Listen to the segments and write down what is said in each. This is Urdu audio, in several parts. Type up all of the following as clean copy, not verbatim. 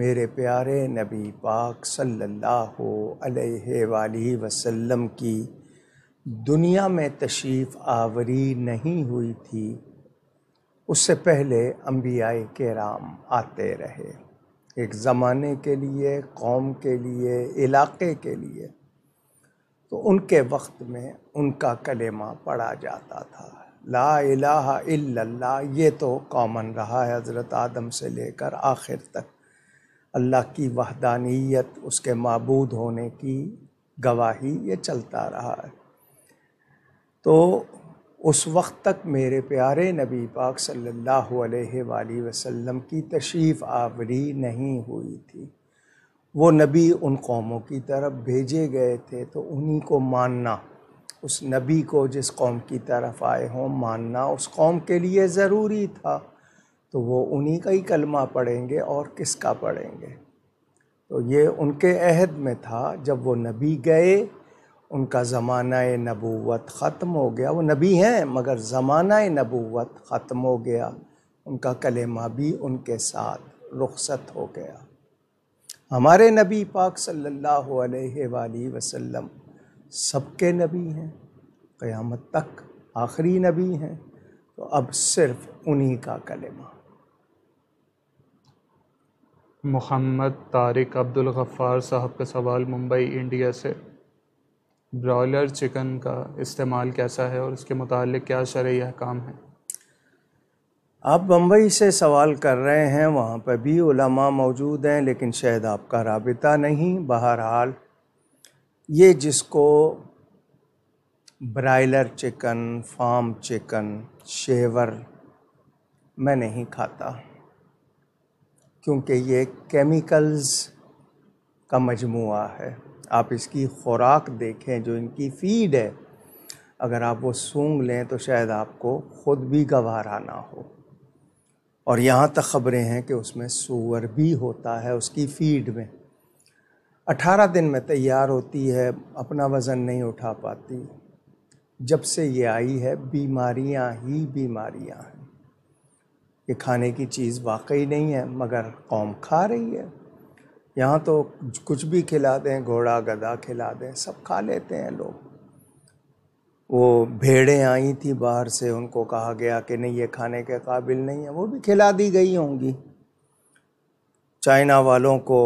میرے پیارے نبی پاک صلی اللہ علیہ وآلہ وسلم کی دنیا میں تشریف آوری نہیں ہوئی تھی، اس سے پہلے انبیاء کرام آتے رہے، ایک زمانے کے لیے، قوم کے لیے، علاقے کے لیے، تو ان کے وقت میں ان کا کلمہ پڑھا جاتا تھا، لا الہ الا اللہ۔ یہ تو کامن رہا ہے حضرت آدم سے لے کر آخر تک، اللہ کی وحدانیت، اس کے معبود ہونے کی گواہی یہ چلتا رہا ہے۔ تو اس وقت تک میرے پیارے نبی پاک صلی اللہ علیہ وآلہ وسلم کی تشریف آوری نہیں ہوئی تھی۔ وہ نبی ان قوموں کی طرف بھیجے گئے تھے، تو انہی کو ماننا، اس نبی کو جس قوم کی طرف آئے ہوں ماننا اس قوم کے لیے ضروری تھا، تو وہ انہی کا ہی کلمہ پڑھیں گے اور کس کا پڑھیں گے۔ تو یہ ان کے عہد میں تھا، جب وہ نبی گئے ان کا زمانہ نبوت ختم ہو گیا، وہ نبی ہیں مگر زمانہ نبوت ختم ہو گیا، ان کا کلمہ بھی ان کے ساتھ رخصت ہو گیا۔ ہمارے نبی پاک صلی اللہ علیہ وآلہ وسلم سب کے نبی ہیں، قیامت تک آخری نبی ہیں، تو اب صرف انہی کا کلمہ۔ محمد طارق عبدالغفار صاحب کا سوال ممبئی انڈیا سے، برائلر چکن کا استعمال کیسا ہے اور اس کے متعلق کیا شرعی احکام ہیں؟ آپ بمبئی سے سوال کر رہے ہیں، وہاں پہ بھی علماء موجود ہیں، لیکن شاید آپ کا رابطہ نہیں۔ بہرحال یہ جس کو broiler chicken, form chicken, sure میں نہیں کھاتا، کیونکہ یہ کیمیکلز کا مجموعہ ہے۔ آپ اس کی خوراک دیکھیں، جو ان کی فیڈ ہے، اگر آپ وہ سونگھ لیں تو شاید آپ کو خود بھی گوارا نہ ہو، اور یہاں تک خبریں ہیں کہ اس میں سور بھی ہوتا ہے اس کی فیڈ میں۔ 18 دن میں تیار ہوتی ہے، اپنا وزن نہیں اٹھا پاتی۔ جب سے یہ آئی ہے بیماریاں ہی بیماریاں ہیں، یہ کھانے کی چیز واقعی نہیں ہے، مگر قوم کھا رہی ہے۔ یہاں تو کچھ بھی کھلا دیں، گھوڑا گدھا کھلا دیں، سب کھا لیتے ہیں لوگ۔ وہ بھیڑیں آئی تھیں باہر سے، ان کو کہا گیا کہ نہیں یہ کھانے کے قابل نہیں ہے، وہ بھی کھلا دی گئی ہوں گی۔ چائنا والوں کو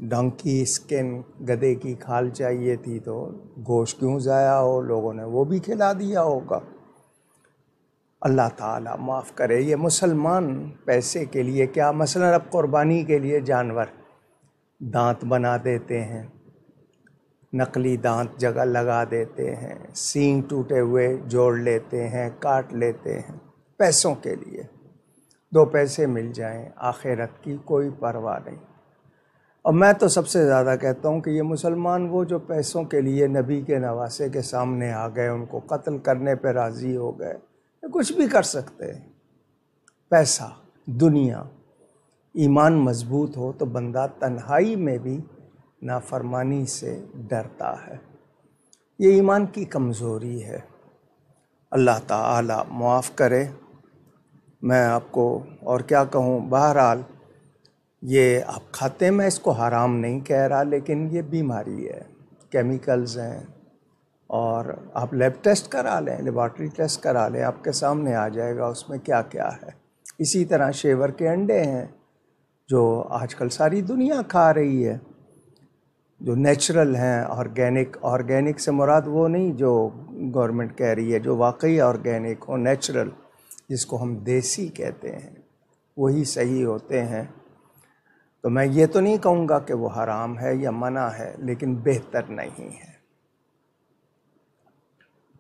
ڈنکی اسکن، گدھے کی کھال چاہیے تھی، تو گوشت کیوں ضائع ہو، لوگوں نے وہ بھی کھلا دیا ہوگا۔ اللہ تعالیٰ معاف کرے۔ یہ مسلمان پیسے کے لیے کیا، مثلا اب قربانی کے لیے جانور دانت بنا دیتے ہیں، نقلی دانت جگہ لگا دیتے ہیں، سینگ ٹوٹے ہوئے جوڑ لیتے ہیں، کاٹ لیتے ہیں پیسوں کے لیے، 2 پیسے مل جائیں، آخرت کی کوئی پرواہ نہیں۔ اور میں تو سب سے زیادہ کہتا ہوں کہ یہ مسلمان وہ جو پیسوں کے لیے نبی کے نواسے کے سامنے آ گئے، ان کو قتل کرنے پہ راضی ہو گئے، کچھ بھی کر سکتے ہیں۔ پیسہ، دنیا، ایمان مضبوط ہو تو بندہ تنہائی میں بھی نافرمانی سے ڈرتا ہے، یہ ایمان کی کمزوری ہے۔ اللہ تعالی معاف کرے۔ میں آپ کو اور کیا کہوں، بہرحال یہ آپ کھاتے ہیں، میں اس کو حرام نہیں کہہ رہا، لیکن یہ بیماری ہے، کیمیکلز ہیں، اور آپ لیب ٹیسٹ کرا لیں، لیبارٹری ٹیسٹ کرا لیں، آپ کے سامنے آ جائے گا اس میں کیا کیا ہے۔ اسی طرح شیور کے انڈے ہیں جو آج کل ساری دنیا کھا رہی ہے، جو نیچرل ہیں، آرگینک سے مراد وہ نہیں جو گورنمنٹ کہہ رہی ہے، جو واقعی آرگینک ہو، نیچرل، جس کو ہم دیسی کہتے ہیں، وہی صحیح ہوتے ہیں۔ تو میں یہ تو نہیں کہوں گا کہ وہ حرام ہے یا منع ہے، لیکن بہتر نہیں ہے۔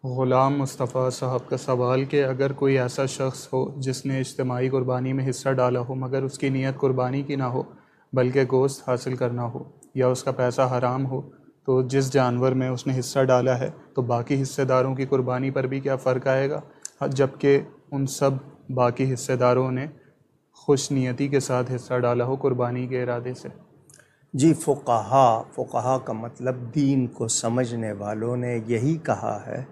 غلام مصطفیٰ صاحب کا سوال کہ اگر کوئی ایسا شخص ہو جس نے اجتماعی قربانی میں حصہ ڈالا ہو مگر اس کی نیت قربانی کی نہ ہو بلکہ گوشت حاصل کرنا ہو، یا اس کا پیسہ حرام ہو، تو جس جانور میں اس نے حصہ ڈالا ہے تو باقی حصے داروں کی قربانی پر بھی کیا فرق آئے گا، جبکہ ان سب باقی حصے داروں نے خوش نیتی کے ساتھ حصہ ڈالا ہو قربانی کے ارادے سے؟ جی، فقہا کا مطلب دین کو سمجھنے والوں نے یہی کہا ہے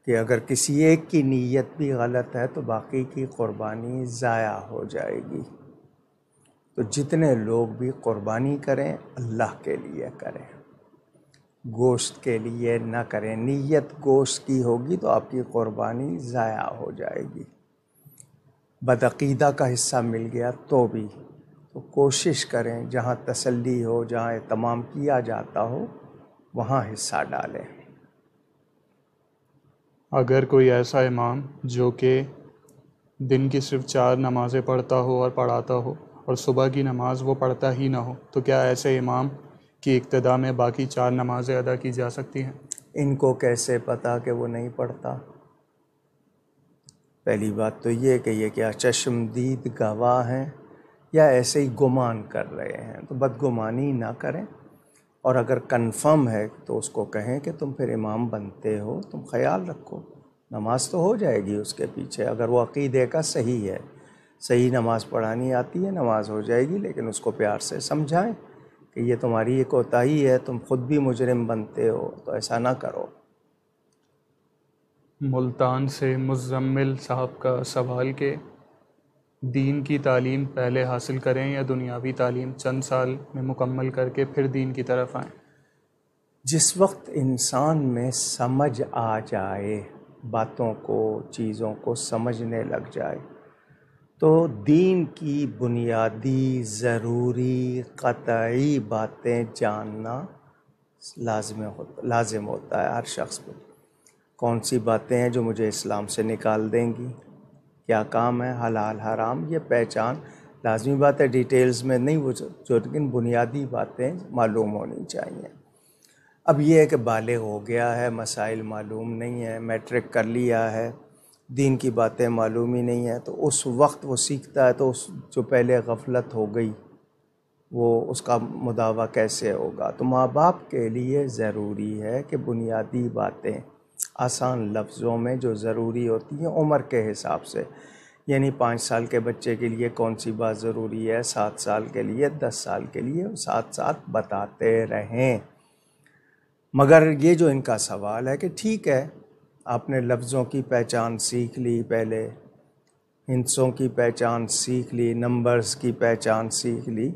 کہ اگر کسی ایک کی نیت بھی غلط ہے تو باقی کی قربانی ضائع ہو جائے گی۔ تو جتنے لوگ بھی قربانی کریں اللہ کے لیے کریں، گوشت کے لیے نہ کریں۔ نیت گوشت کی ہوگی تو آپ کی قربانی ضائع ہو جائے گی۔ بدعقیدہ کا حصہ مل گیا تو بھی تو کوشش کریں جہاں تسلی ہو، جہاں اہتمام کیا جاتا ہو، وہاں حصہ ڈالیں۔ اگر کوئی ایسا امام جو کہ دن کی صرف 4 نمازیں پڑھتا ہو اور پڑھاتا ہو اور صبح کی نماز وہ پڑھتا ہی نہ ہو، تو کیا ایسے امام کی اقتداء میں باقی 4 نمازیں ادا کی جا سکتی ہیں؟ ان کو کیسے پتا کہ وہ نہیں پڑھتا؟ پہلی بات تو یہ کہ یہ کیا چشمدید گواہ ہیں یا ایسے ہی گمان کر رہے ہیں؟ تو بدگمانی نہ کریں، اور اگر کنفرم ہے تو اس کو کہیں کہ تم پھر امام بنتے ہو، تم خیال رکھو، نماز تو ہو جائے گی اس کے پیچھے۔ اگر وہ عقیدے کا صحیح ہے، صحیح نماز پڑھانی آتی ہے، نماز ہو جائے گی، لیکن اس کو پیار سے سمجھائیں کہ یہ تمہاری ایک کوتاہی ہے، تم خود بھی مجرم بنتے ہو، تو ایسا نہ کرو۔ ملتان سے مزمل صاحب کا سوال کہ دین کی تعلیم پہلے حاصل کریں یا دنیاوی تعلیم چند سال میں مکمل کر کے پھر دین کی طرف آئیں؟ جس وقت انسان میں سمجھ آ جائے، باتوں کو، چیزوں کو سمجھنے لگ جائے، تو دین کی بنیادی ضروری قطعی باتیں جاننا لازم ہوتا ہے ہر شخص پہ۔ کون سی باتیں ہیں جو مجھے اسلام سے نکال دیں گی، کیا کام ہے، حلال حرام، یہ پہچان لازمی بات ہے۔ ڈیٹیلز میں نہیں وہ جو، لیکن بنیادی باتیں معلوم ہونی چاہیے۔ اب یہ ہے کہ بالغ ہو گیا ہے، مسائل معلوم نہیں ہے، میٹرک کر لیا ہے، دین کی باتیں معلوم ہی نہیں ہیں، تو اس وقت وہ سیکھتا ہے تو اس جو پہلے غفلت ہو گئی وہ اس کا مداوع کیسے ہوگا؟ تو ماں باپ کے لیے ضروری ہے کہ بنیادی باتیں آسان لفظوں میں جو ضروری ہوتی ہیں عمر کے حساب سے، یعنی 5 سال کے بچے کے لیے کون سی بات ضروری ہے، 7 سال کے لیے، 10 سال کے لیے، ساتھ ساتھ بتاتے رہیں۔ مگر یہ جو ان کا سوال ہے کہ ٹھیک ہے، آپ نے لفظوں کی پہچان سیکھ لی، پہلے ہندسوں کی پہچان سیکھ لی، نمبرز کی پہچان سیکھ لی،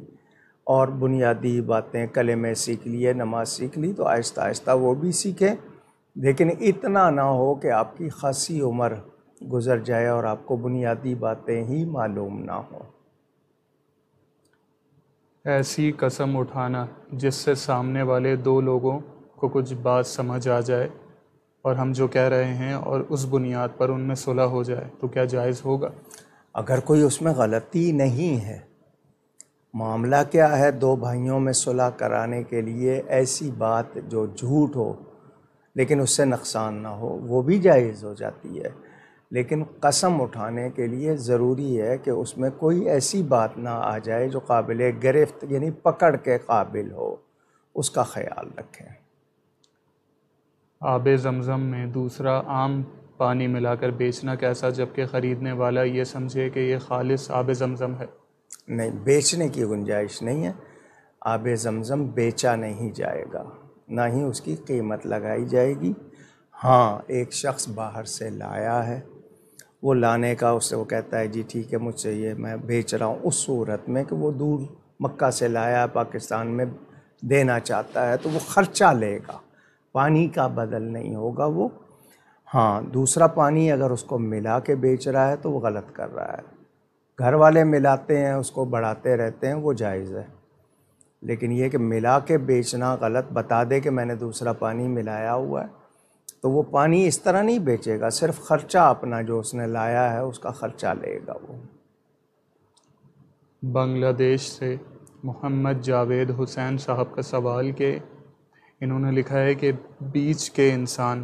اور بنیادی باتیں کلمے سیکھ لیے، نماز سیکھ لی، تو آہستہ آہستہ وہ بھی سیکھیں، لیکن اتنا نہ ہو کہ آپ کی خاصی عمر گزر جائے اور آپ کو بنیادی باتیں ہی معلوم نہ ہوں۔ ایسی قسم اٹھانا جس سے سامنے والے 2 لوگوں کو کچھ بات سمجھ آ جائے اور ہم جو کہہ رہے ہیں اور اس بنیاد پر ان میں صلح ہو جائے، تو کیا جائز ہوگا؟ اگر کوئی اس میں غلطی نہیں ہے، معاملہ کیا ہے، 2 بھائیوں میں صلح کرانے کے لیے ایسی بات جو جھوٹ ہو لیکن اس سے نقصان نہ ہو، وہ بھی جائز ہو جاتی ہے، لیکن قسم اٹھانے کے لیے ضروری ہے کہ اس میں کوئی ایسی بات نہ آ جائے جو قابل گرفت یعنی پکڑ کے قابل ہو، اس کا خیال رکھیں۔ آب زمزم میں دوسرا عام پانی ملا کر بیچنا کیسا، جبکہ خریدنے والا یہ سمجھے کہ یہ خالص آب زمزم ہے؟ نہیں، بیچنے کی گنجائش نہیں ہے۔ آب زمزم بیچا نہیں جائے گا، نہ ہی اس کی قیمت لگائی جائے گی۔ ہاں، ایک شخص باہر سے لایا ہے، وہ لانے کا اس سے وہ کہتا ہے جی ٹھیک ہے مجھ سے یہ میں بیچ رہا ہوں، اس صورت میں کہ وہ دور مکہ سے لایا، پاکستان میں دینا چاہتا ہے، تو وہ خرچہ لے گا، پانی کا بدل نہیں ہوگا وہ۔ ہاں، دوسرا پانی اگر اس کو ملا کے بیچ رہا ہے تو وہ غلط کر رہا ہے۔ گھر والے ملاتے ہیں، اس کو بڑھاتے رہتے ہیں، وہ جائز ہے، لیکن یہ کہ ملا کے بیچنا غلط، بتا دے کہ میں نے دوسرا پانی ملایا ہوا ہے، تو وہ پانی اس طرح نہیں بیچے گا، صرف خرچہ اپنا جو اس نے لایا ہے اس کا خرچہ لے گا وہ۔ بنگلہ دیش سے محمد جاوید حسین صاحب کا سوال کہ انہوں نے لکھا ہے کہ بیچ کے انسان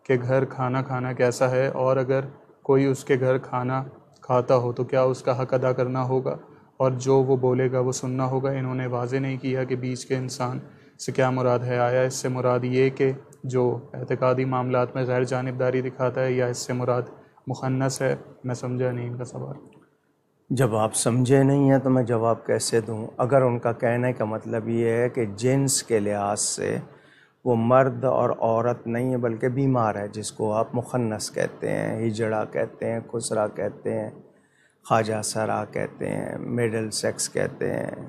کے گھر کھانا کھانا کیسا ہے، اور اگر کوئی اس کے گھر کھانا کھاتا ہو تو کیا اس کا حق ادا کرنا ہوگا، اور جو وہ بولے گا وہ سننا ہوگا؟ انہوں نے واضح نہیں کیا کہ بیچ کے انسان سے کیا مراد ہے، آیا اس سے مراد یہ کہ جو اعتقادی معاملات میں غیر جانبداری دکھاتا ہے، یا اس سے مراد مخنث ہے؟ میں سمجھا نہیں ان کا سوال۔ جب آپ سمجھے نہیں ہیں تو میں جواب کیسے دوں؟ اگر ان کا کہنے کا مطلب یہ ہے کہ جنس کے لحاظ سے وہ مرد اور عورت نہیں ہے بلکہ بیمار ہے، جس کو آپ مخنث کہتے ہیں، ہجڑا کہتے ہیں، خسرا کہتے ہیں، خواجہ سرا کہتے ہیں، مڈل سیکس کہتے ہیں،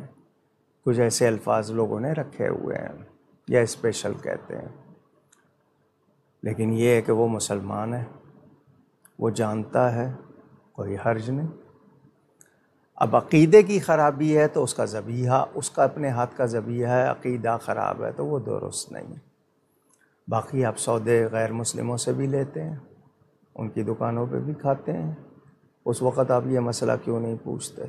کچھ ایسے الفاظ لوگوں نے رکھے ہوئے ہیں، یا اسپیشل کہتے ہیں. لیکن یہ ہے کہ وہ مسلمان ہے، وہ جانتا ہے، کوئی حرج نہیں. اب عقیدے کی خرابی ہے تو اس کا ذبیحہ، اس کا اپنے ہاتھ کا ذبیحہ ہے، عقیدہ خراب ہے تو وہ درست نہیں. باقی آپ سودے غیر مسلموں سے بھی لیتے ہیں، ان کی دکانوں پہ بھی کھاتے ہیں، اس وقت آپ یہ مسئلہ کیوں نہیں پوچھتے؟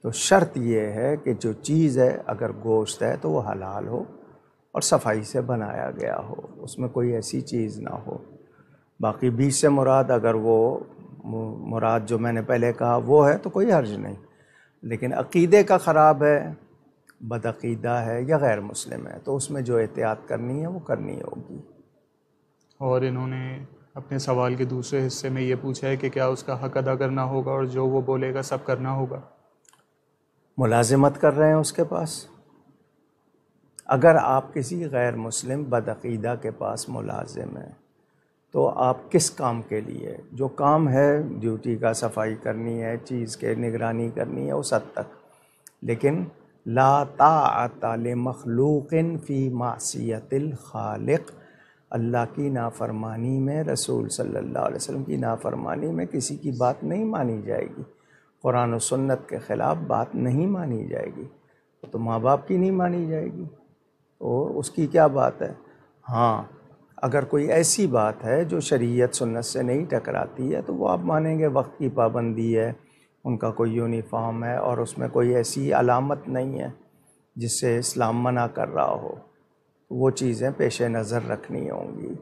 تو شرط یہ ہے کہ جو چیز ہے، اگر گوشت ہے تو وہ حلال ہو اور صفائی سے بنایا گیا ہو، اس میں کوئی ایسی چیز نہ ہو. باقی بیچ سے مراد اگر وہ مراد جو میں نے پہلے کہا وہ ہے تو کوئی حرج نہیں. لیکن عقیدے کا خراب ہے، بدعقیدہ ہے یا غیر مسلم ہے تو اس میں جو احتیاط کرنی ہے وہ کرنی ہوگی. اور انہوں نے اپنے سوال کے دوسرے حصے میں یہ پوچھا ہے کہ کیا اس کا حق ادا کرنا ہوگا اور جو وہ بولے گا سب کرنا ہوگا؟ ملازمت کر رہے ہیں اس کے پاس. اگر آپ کسی غیر مسلم بدعقیدہ کے پاس ملازم ہیں تو آپ کس کام کے لیے، جو کام ہے ڈیوٹی کا، صفائی کرنی ہے، چیز کے نگرانی کرنی ہے اس حد تک، لیکن لا طاعت لمخلوق فی معصیت الخالق، اللہ کی نافرمانی میں، رسول صلی اللہ علیہ وسلم کی نافرمانی میں کسی کی بات نہیں مانی جائے گی. قرآن و سنت کے خلاف بات نہیں مانی جائے گی. تو ماں باپ کی نہیں مانی جائے گی تو اس کی کیا بات ہے؟ ہاں اگر کوئی ایسی بات ہے جو شریعت سنت سے نہیں ٹکراتی ہے تو وہ آپ مانیں گے. وقت کی پابندی ہے، ان کا کوئی یونیفارم ہے اور اس میں کوئی ایسی علامت نہیں ہے جس سے اسلام منع کر رہا ہو، وہ چیزیں پیش نظر رکھنی ہوں گی.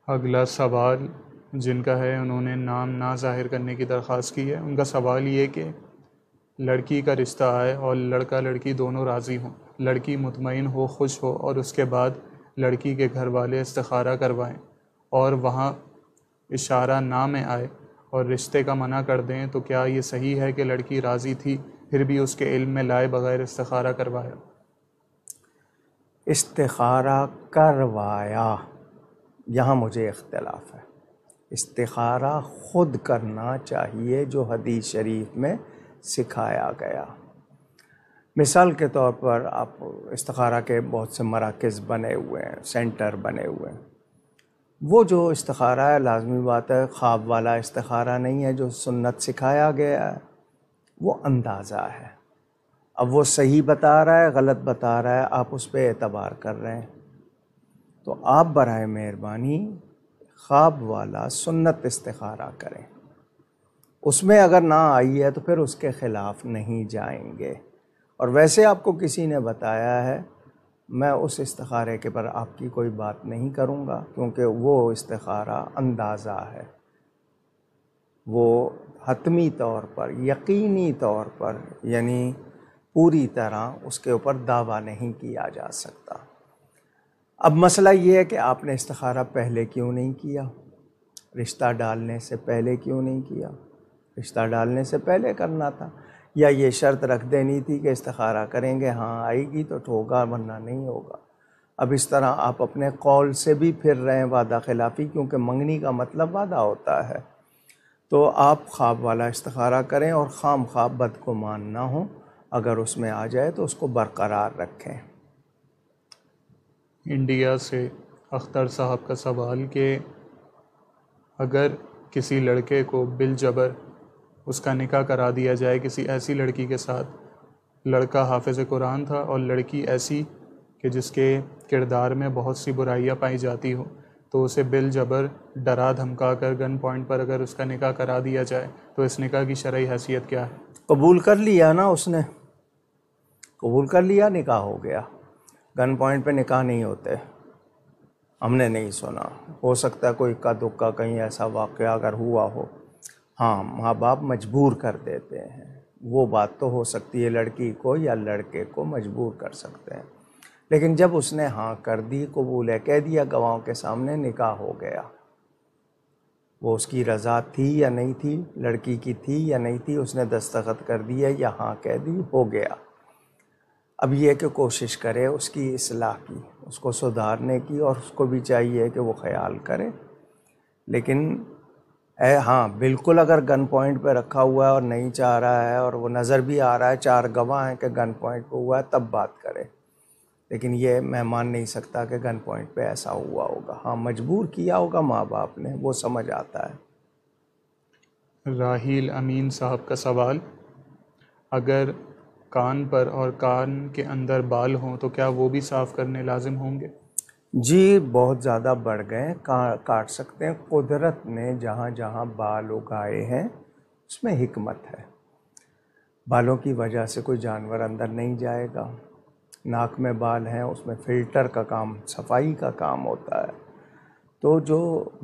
اگلا سوال جن کا ہے، انہوں نے نام نہ ظاہر کرنے کی درخواست کی ہے. ان کا سوال یہ کہ لڑکی کا رشتہ آئے اور لڑکا لڑکی دونوں راضی ہوں، لڑکی مطمئن ہو، خوش ہو، اور اس کے بعد لڑکی کے گھر والے استخارہ کروائیں اور وہاں اشارہ نہ میں آئے اور رشتے کا منع کر دیں، تو کیا یہ صحیح ہے کہ لڑکی راضی تھی پھر بھی اس کے علم میں لائے بغیر استخارہ کروایا؟ استخارہ کروایا، یہاں مجھے اختلاف ہے. استخارہ خود کرنا چاہیے جو حدیث شریف میں سکھایا گیا. مثال کے طور پر آپ استخارہ کے بہت سے مراکز بنے ہوئے ہیں، سینٹر بنے ہوئے ہیں. وہ جو استخارہ ہے، لازمی بات ہے خواب والا استخارہ نہیں ہے جو سنت سکھایا گیا ہے، وہ اندازہ ہے. اب وہ صحیح بتا رہا ہے، غلط بتا رہا ہے، آپ اس پہ اعتبار کر رہے ہیں. تو آپ برائے مہربانی خواب والا سنت استخارہ کریں. اس میں اگر نہ آئی ہے تو پھر اس کے خلاف نہیں جائیں گے. اور ویسے آپ کو کسی نے بتایا ہے، میں اس استخارے کے پر آپ کی کوئی بات نہیں کروں گا، کیونکہ وہ استخارہ اندازہ ہے، وہ حتمی طور پر، یقینی طور پر، یعنی پوری طرح اس کے اوپر دعویٰ نہیں کیا جا سکتا. اب مسئلہ یہ ہے کہ آپ نے استخارہ پہلے کیوں نہیں کیا؟ رشتہ ڈالنے سے پہلے کیوں نہیں کیا؟ رشتہ ڈالنے سے پہلے کرنا تھا، یا یہ شرط رکھ دینی تھی کہ استخارہ کریں گے، ہاں آئے گی تو ہوگا ورنہ نہیں ہوگا. اب اس طرح آپ اپنے قول سے بھی پھر رہے ہیں وعدہ خلافی، کیونکہ منگنی کا مطلب وعدہ ہوتا ہے. تو آپ خواب والا استخارہ کریں اور خام خواب بدگمان نہ ہوں، اگر اس میں آ جائے تو اس کو برقرار رکھیں. انڈیا سے اختر صاحب کا سوال کہ اگر کسی لڑکے کو بالجبر اس کا نکاح کرا دیا جائے کسی ایسی لڑکی کے ساتھ، لڑکا حافظ قرآن تھا اور لڑکی ایسی کہ جس کے کردار میں بہت سی برائیاں پائی جاتی ہوں، تو اسے بالجبر ڈرا دھمکا کر گن پوائنٹ پر اگر اس کا نکاح کرا دیا جائے تو اس نکاح کی شرعی حیثیت کیا ہے؟ قبول کر لیا نا، اس نے قبول کر لیا، نکاح ہو گیا. گن پوائنٹ پہ نکاح نہیں ہوتے، ہم نے نہیں سنا. ہو سکتا ہے کوئی اکا دکا کہیں ایسا واقعہ اگر ہوا ہو، ہاں ماں باپ مجبور کر دیتے ہیں، وہ بات تو ہو سکتی ہے، لڑکی کو یا لڑکے کو مجبور کر سکتے ہیں. لیکن جب اس نے ہاں کر دی، قبول ہے کہہ دیا، گواہوں کے سامنے نکاح ہو گیا. وہ اس کی رضا تھی یا نہیں تھی، لڑکی کی تھی یا نہیں تھی، اس نے دستخط کر دیے یا ہاں کہہ دی، ہو گیا. اب یہ کہ کوشش کرے اس کی اصلاح کی، اس کو سدھارنے کی، اور اس کو بھی چاہیے کہ وہ خیال کرے. لیکن ہاں بالکل، اگر گن پوائنٹ پہ رکھا ہوا ہے اور نہیں چاہ رہا ہے اور وہ نظر بھی آ رہا ہے، 4 گواہ ہیں کہ گن پوائنٹ پہ ہوا ہے، تب بات کرے. لیکن یہ میں مان نہیں سکتا کہ گن پوائنٹ پہ ایسا ہوا ہوگا. ہاں مجبور کیا ہوگا ماں باپ نے، وہ سمجھ آتا ہے. راحیل امین صاحب کا سوال: اگر کان پر اور کان کے اندر بال ہوں تو کیا وہ بھی صاف کرنے لازم ہوں گے؟ جی بہت زیادہ بڑھ گئے، کاٹ سکتے ہیں. قدرت نے جہاں جہاں بال اگائے ہیں اس میں حکمت ہے. بالوں کی وجہ سے کوئی جانور اندر نہیں جائے گا. ناک میں بال ہیں، اس میں فلٹر کا کام، صفائی کا کام ہوتا ہے. تو جو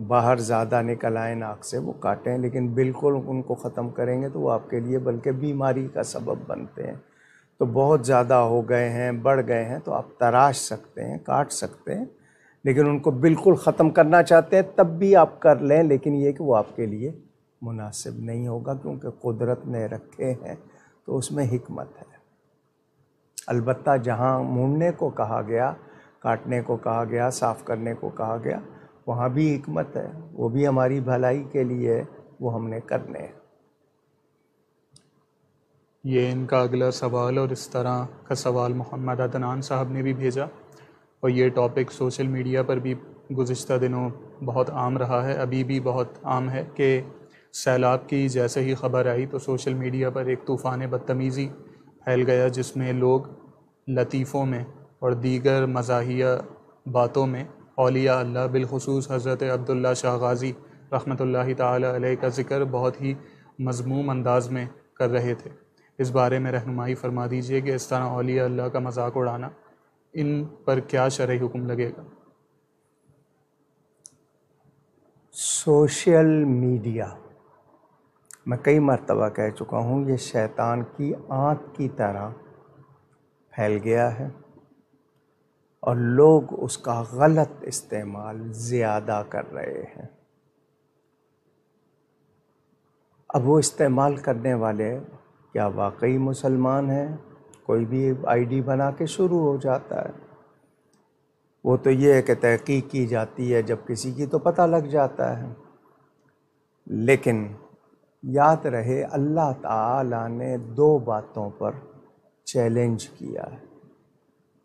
باہر زیادہ نکل آئے ناک سے وہ کاٹیں، لیکن بالکل ان کو ختم کریں گے تو وہ آپ کے لیے بلکہ بیماری کا سبب بنتے ہیں. تو بہت زیادہ ہو گئے ہیں، بڑھ گئے ہیں، تو آپ تراش سکتے ہیں، کاٹ سکتے ہیں. لیکن ان کو بالکل ختم کرنا چاہتے ہیں تب بھی آپ کر لیں، لیکن یہ کہ وہ آپ کے لیے مناسب نہیں ہوگا، کیونکہ قدرت نے رکھے ہیں تو اس میں حکمت ہے. البتہ جہاں مونڈنے کو کہا گیا، کاٹنے کو کہا گیا، صاف کرنے کو کہا گیا، وہاں بھی حکمت ہے، وہ بھی ہماری بھلائی کے لیے، وہ ہم نے کرنے ہیں. یہ ان کا اگلا سوال، اور اس طرح کا سوال محمد عدنان صاحب نے بھی بھیجا، اور یہ ٹاپک سوشل میڈیا پر بھی گزشتہ دنوں بہت عام رہا ہے، ابھی بھی بہت عام ہے کہ سیلاب کی جیسے ہی خبر آئی تو سوشل میڈیا پر ایک طوفان بدتمیزی پھیل گیا، جس میں لوگ لطیفوں میں اور دیگر مزاحیہ باتوں میں اولیاء اللہ بالخصوص حضرت عبداللہ شاہ غازی رحمۃ اللہ تعالی علیہ کا ذکر بہت ہی مذموم انداز میں کر رہے تھے. اس بارے میں رہنمائی فرما دیجیے کہ اس طرح اولیاء اللہ کا مذاق اڑانا، ان پر کیا شرعی حکم لگے گا؟ سوشل میڈیا، میں کئی مرتبہ کہہ چکا ہوں، یہ شیطان کی آنت کی طرح پھیل گیا ہے اور لوگ اس کا غلط استعمال زیادہ کر رہے ہیں. اب وہ استعمال کرنے والے کیا واقعی مسلمان ہیں؟ کوئی بھی آئی ڈی بنا کے شروع ہو جاتا ہے. وہ تو یہ ہے کہ تحقیق کی جاتی ہے، جب کسی کی تو پتہ لگ جاتا ہے. لیکن یاد رہے اللہ تعالیٰ نے 2 باتوں پر چیلنج کیا ہے،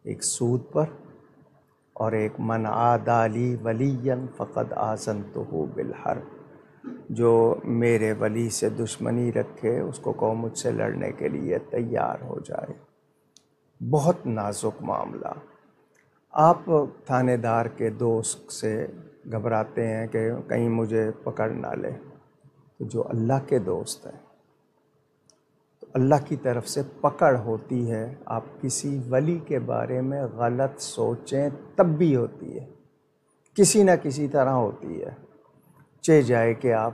ایک سود پر اور ایک من عادی لی ولیا فقد آذنتہ بالحرب. جو میرے ولی سے دشمنی رکھے اس کو کہو مجھ سے لڑنے کے لیے تیار ہو جائے. بہت نازک معاملہ. آپ تھانے دار کے دوست سے گھبراتے ہیں کہ کہیں مجھے پکڑ نہ لے، تو جو اللہ کے دوست ہیں تو اللہ کی طرف سے پکڑ ہوتی ہے. آپ کسی ولی کے بارے میں غلط سوچیں تب بھی ہوتی ہے، کسی نہ کسی طرح ہوتی ہے. چہ جائے کہ آپ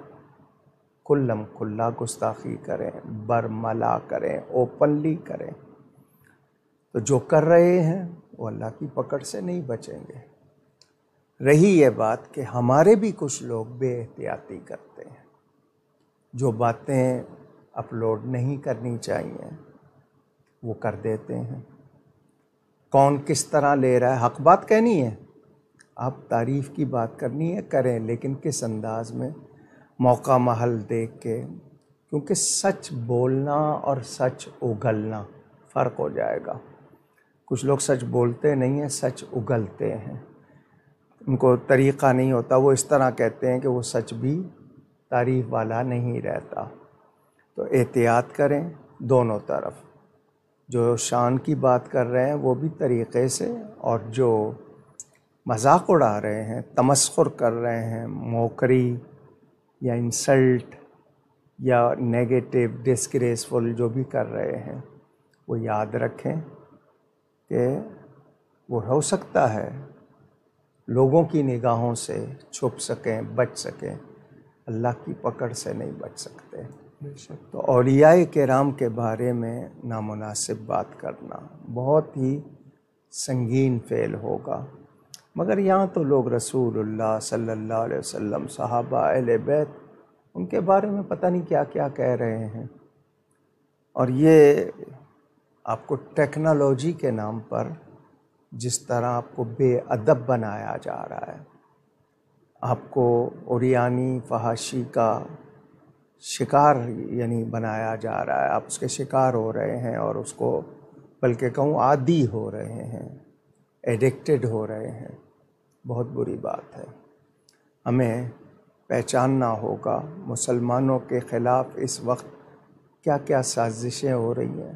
کلم کھلا گستاخی کریں، برملا کریں، اوپنلی کریں، تو جو کر رہے ہیں وہ اللہ کی پکڑ سے نہیں بچیں گے. رہی یہ بات کہ ہمارے بھی کچھ لوگ بے احتیاطی کرتے ہیں، جو باتیں اپلوڈ نہیں کرنی چاہیے وہ کر دیتے ہیں. کون کس طرح لے رہا ہے، حق بات کہنی ہے، آپ تعریف کی بات کرنی ہے کریں، لیکن کس انداز میں، موقع محل دیکھ کے. کیونکہ سچ بولنا اور سچ اگلنا فرق ہو جائے گا. کچھ لوگ سچ بولتے نہیں ہیں، سچ اگلتے ہیں. ان کو طریقہ نہیں ہوتا، وہ اس طرح کہتے ہیں کہ وہ سچ بھی تعریف والا نہیں رہتا. تو احتیاط کریں دونوں طرف. جو شان کی بات کر رہے ہیں وہ بھی طریقے سے، اور جو مذاق اڑا رہے ہیں، تمسخر کر رہے ہیں، موکری یا انسلٹ یا نیگیٹو ڈسگریسفل جو بھی کر رہے ہیں، وہ یاد رکھیں کہ وہ ہو سکتا ہے لوگوں کی نگاہوں سے چھپ سکیں، بچ سکیں، اللہ کی پکڑ سے نہیں بچ سکتے. تو اولیاء کرام کے بارے میں نامناسب بات کرنا بہت ہی سنگین فعل ہوگا. مگر یہاں تو لوگ رسول اللہ صلی اللہ علیہ وسلم، صحابہ، اہل بیت، ان کے بارے میں پتہ نہیں کیا کیا کہہ رہے ہیں. اور یہ آپ کو ٹیکنالوجی کے نام پر جس طرح آپ کو بے ادب بنایا جا رہا ہے، آپ کو عریانی فحاشی کا شکار یعنی بنایا جا رہا ہے، آپ اس کے شکار ہو رہے ہیں، اور اس کو بلکہ کہوں عادی ہو رہے ہیں، ایڈکٹڈ ہو رہے ہیں۔ بہت بری بات ہے۔ ہمیں پہچاننا ہوگا مسلمانوں کے خلاف اس وقت کیا کیا سازشیں ہو رہی ہیں،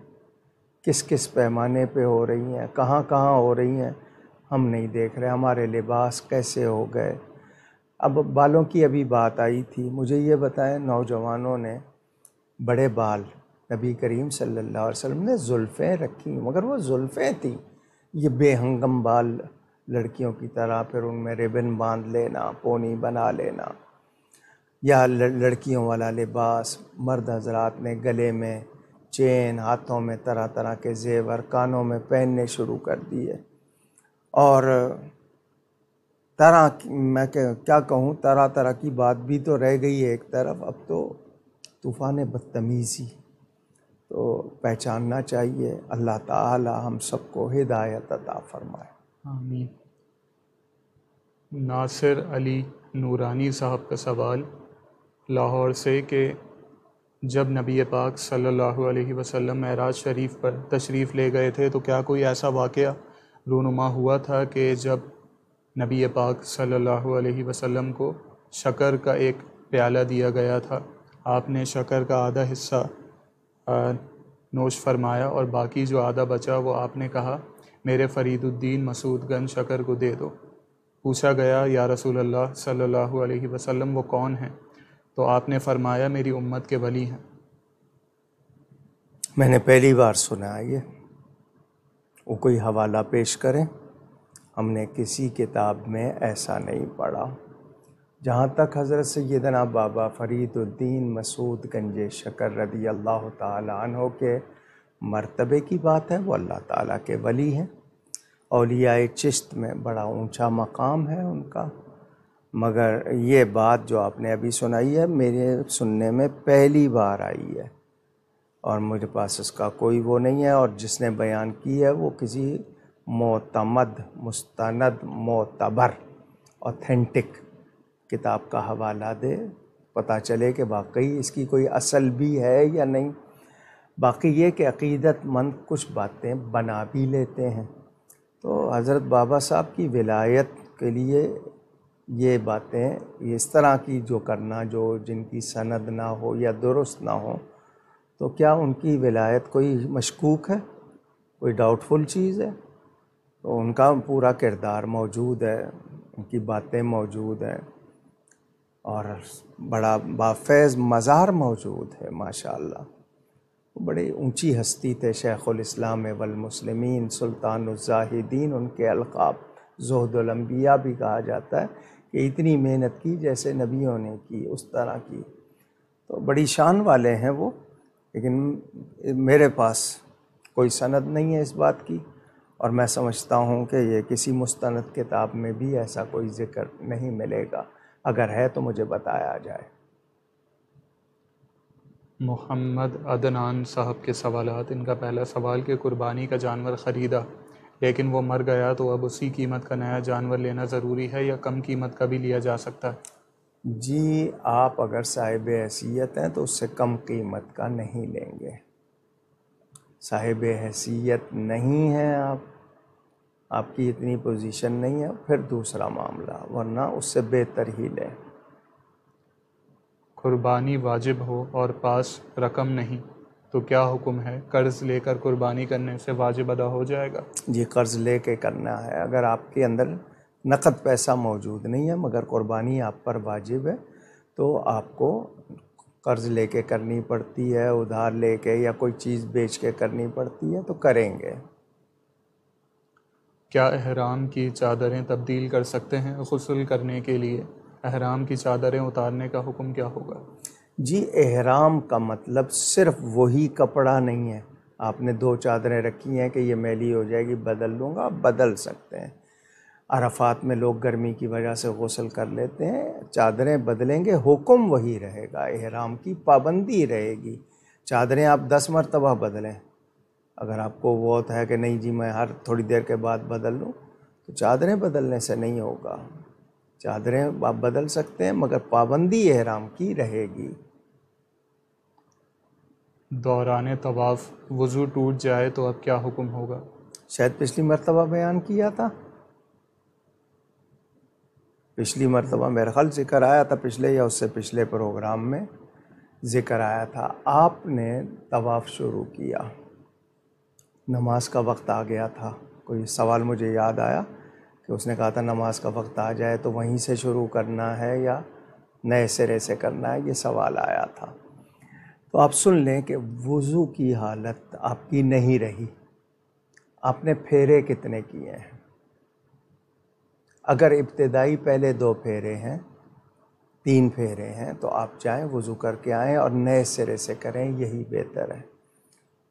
کس کس پیمانے پہ ہو رہی ہیں، کہاں کہاں ہو رہی ہیں، ہم نہیں دیکھ رہے۔ ہمارے لباس کیسے ہو گئے۔ اب بالوں کی ابھی بات آئی تھی، مجھے یہ بتائیں، نوجوانوں نے بڑے بال، نبی کریم صلی اللہ علیہ وسلم نے زلفیں رکھی، مگر وہ زلفیں تھیں، یہ بے ہنگم بال لڑکیوں کی طرح، پھر ان میں ربن باندھ لینا، پونی بنا لینا، یا لڑکیوں والا لباس۔ مرد حضرات نے گلے میں چین، ہاتھوں میں طرح طرح کے زیور، کانوں میں پہننے شروع کر دیے، اور میں کیا کہوں، طرح طرح کی بات بھی تو رہ گئی ہے ایک طرف، اب تو طوفان بدتمیزی۔ تو پہچاننا چاہیے۔ اللہ تعالی ہم سب کو ہدایت عطا فرمائے۔ آمین۔ ناصر علی نورانی صاحب کا سوال لاہور سے کہ جب نبی پاک صلی اللہ علیہ وسلم معراج شریف پر تشریف لے گئے تھے تو کیا کوئی ایسا واقعہ رونما ہوا تھا کہ جب نبی پاک صلی اللہ علیہ وسلم کو شکر کا ایک پیالہ دیا گیا تھا، آپ نے شکر کا آدھا حصہ نوش فرمایا اور باقی جو آدھا بچا وہ آپ نے کہا میرے فرید الدین مسعود گنج شکر کو دے دو؟ پوچھا گیا یا رسول اللہ صلی اللہ علیہ وسلم وہ کون ہیں؟ تو آپ نے فرمایا میری امت کے ولی ہیں۔ میں نے پہلی بار سنا ہے یہ، وہ کوئی حوالہ پیش کریں، ہم نے کسی کتاب میں ایسا نہیں پڑھا۔ جہاں تک حضرت سیدنا بابا فرید الدین مسعود گنج شکر رضی اللہ تعالی عنہ کے مرتبے کی بات ہے، وہ اللہ تعالیٰ کے ولی ہیں۔ اولیاء چشت میں بڑا اونچا مقام ہے ان کا، مگر یہ بات جو آپ نے ابھی سنائی ہے میرے سننے میں پہلی بار آئی ہے، اور مجھے پاس اس کا کوئی وہ نہیں ہے، اور جس نے بیان کی ہے وہ کسی معتمد، مستند، معتبر، اوتھینٹک کتاب کا حوالہ دے، پتہ چلے کہ واقعی اس کی کوئی اصل بھی ہے یا نہیں۔ باقی یہ کہ عقیدت مند کچھ باتیں بنا بھی لیتے ہیں، تو حضرت بابا صاحب کی ولایت کے لیے یہ باتیں اس طرح کی جو کرنا، جو جن کی سند نہ ہو یا درست نہ ہو، تو کیا ان کی ولایت کوئی مشکوک ہے، کوئی ڈاؤٹ فل چیز ہے؟ تو ان کا پورا کردار موجود ہے، ان کی باتیں موجود ہیں، اور بڑا بافیض مزار موجود ہے ماشاءاللہ۔ بڑی اونچی ہستی تھے، شیخ الاسلام والمسلمین، سلطان الزاہدین ان کے القاب، زہد الانبیاء بھی کہا جاتا ہے کہ اتنی محنت کی جیسے نبیوں نے کی، اس طرح کی۔ تو بڑی شان والے ہیں وہ، لیکن میرے پاس کوئی سند نہیں ہے اس بات کی، اور میں سمجھتا ہوں کہ یہ کسی مستند کتاب میں بھی ایسا کوئی ذکر نہیں ملے گا، اگر ہے تو مجھے بتایا جائے۔ محمد عدنان صاحب کے سوالات، ان کا پہلا سوال کہ قربانی کا جانور خریدا لیکن وہ مر گیا تو اب اسی قیمت کا نیا جانور لینا ضروری ہے یا کم قیمت کا بھی لیا جا سکتا ہے؟ جی، آپ اگر صاحب حیثیت ہیں تو اس سے کم قیمت کا نہیں لیں گے۔ صاحب حیثیت نہیں ہیں آپ کی اتنی پوزیشن نہیں ہے، پھر دوسرا معاملہ، ورنہ اس سے بہتر ہی لیں۔ قربانی واجب ہو اور پاس رقم نہیں تو کیا حکم ہے؟ قرض لے کر قربانی کرنے سے واجب ادا ہو جائے گا؟ جی، قرض لے کے کرنا ہے۔ اگر آپ کے اندر نقد پیسہ موجود نہیں ہے مگر قربانی آپ پر واجب ہے، تو آپ کو قرض لے کے کرنی پڑتی ہے، ادھار لے کے یا کوئی چیز بیچ کے کرنی پڑتی ہے، تو کریں گے۔ کیا احرام کی چادریں تبدیل کر سکتے ہیں غسل کرنے کے لیے؟ احرام کی چادریں اتارنے کا حکم کیا ہوگا؟ جی، احرام کا مطلب صرف وہی کپڑا نہیں ہے، آپ نے 2 چادریں رکھی ہیں کہ یہ میلی ہو جائے گی بدل لوں گا، آپ بدل سکتے ہیں۔ عرفات میں لوگ گرمی کی وجہ سے غسل کر لیتے ہیں، چادریں بدلیں گے، حکم وہی رہے گا، احرام کی پابندی رہے گی۔ چادریں آپ 10 مرتبہ بدلیں، اگر آپ کو وہ ہے کہ نہیں جی میں ہر تھوڑی دیر کے بعد بدل لوں، تو چادریں بدلنے سے نہیں ہوگا۔ چادریں آپ بدل سکتے ہیں مگر پابندی احرام کی رہے گی۔ دوران طواف وضو ٹوٹ جائے تو اب کیا حکم ہوگا؟ شاید پچھلی مرتبہ بیان کیا تھا، پچھلی مرتبہ میرا خیال ذکر آیا تھا، پچھلے یا اس سے پچھلے پروگرام میں ذکر آیا تھا۔ آپ نے طواف شروع کیا، نماز کا وقت آ گیا تھا، کوئی سوال مجھے یاد آیا کہ اس نے کہا تھا نماز کا وقت آ جائے تو وہیں سے شروع کرنا ہے یا نئے سرے سے کرنا ہے، یہ سوال آیا تھا۔ تو آپ سن لیں کہ وضو کی حالت آپ کی نہیں رہی، آپ نے پھیرے کتنے کیے ہیں؟ اگر ابتدائی پہلے 2 پھیرے ہیں، 3 پھیرے ہیں، تو آپ جائیں وضو کر کے آئیں اور نئے سرے سے کریں، یہی بہتر ہے۔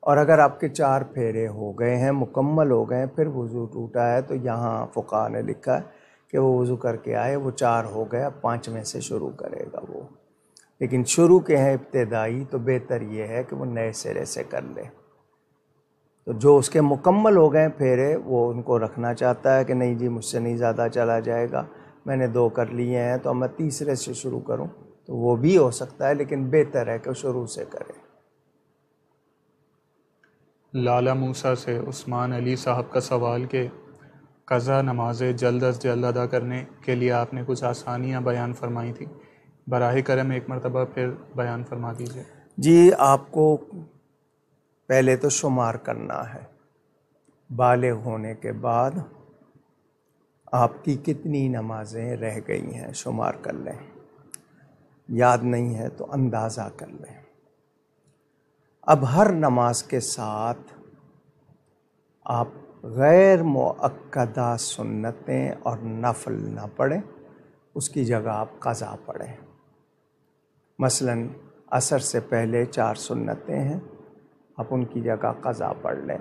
اور اگر آپ کے 4 پھیرے ہو گئے ہیں، مکمل ہو گئے ہیں، پھر وضو ٹوٹا ہے، تو یہاں فقہاء نے لکھا ہے کہ وہ وضو کر کے آئے، وہ 4 ہو گئے، اب 5ویں سے شروع کرے گا وہ۔ لیکن شروع کے ہیں ابتدائی، تو بہتر یہ ہے کہ وہ نئے سرے سے کر لے۔ تو جو اس کے مکمل ہو گئے پھیرے، وہ ان کو رکھنا چاہتا ہے کہ نہیں جی مجھ سے نہیں زیادہ چلا جائے گا، میں نے 2 کر لیے ہیں تو اب میں تیسرے سے شروع کروں، تو وہ بھی ہو سکتا ہے، لیکن بہتر ہے کہ شروع سے کرے۔ لالا موسیٰ سے عثمان علی صاحب کا سوال کہ قضا نمازیں جلد از جلد ادا کرنے کے لیے آپ نے کچھ آسانیاں بیان فرمائی تھیں، براہ کرم ایک مرتبہ پھر بیان فرما دیجیے۔ جی، آپ کو پہلے تو شمار کرنا ہے، بالغ ہونے کے بعد آپ کی کتنی نمازیں رہ گئی ہیں شمار کر لیں، یاد نہیں ہے تو اندازہ کر لیں۔ اب ہر نماز کے ساتھ آپ غیر مؤکدہ سنتیں اور نفل نہ پڑھیں، اس کی جگہ آپ قضا پڑھیں۔ مثلاً عصر سے پہلے 4 سنتیں ہیں، آپ ان کی جگہ قضا پڑھ لیں۔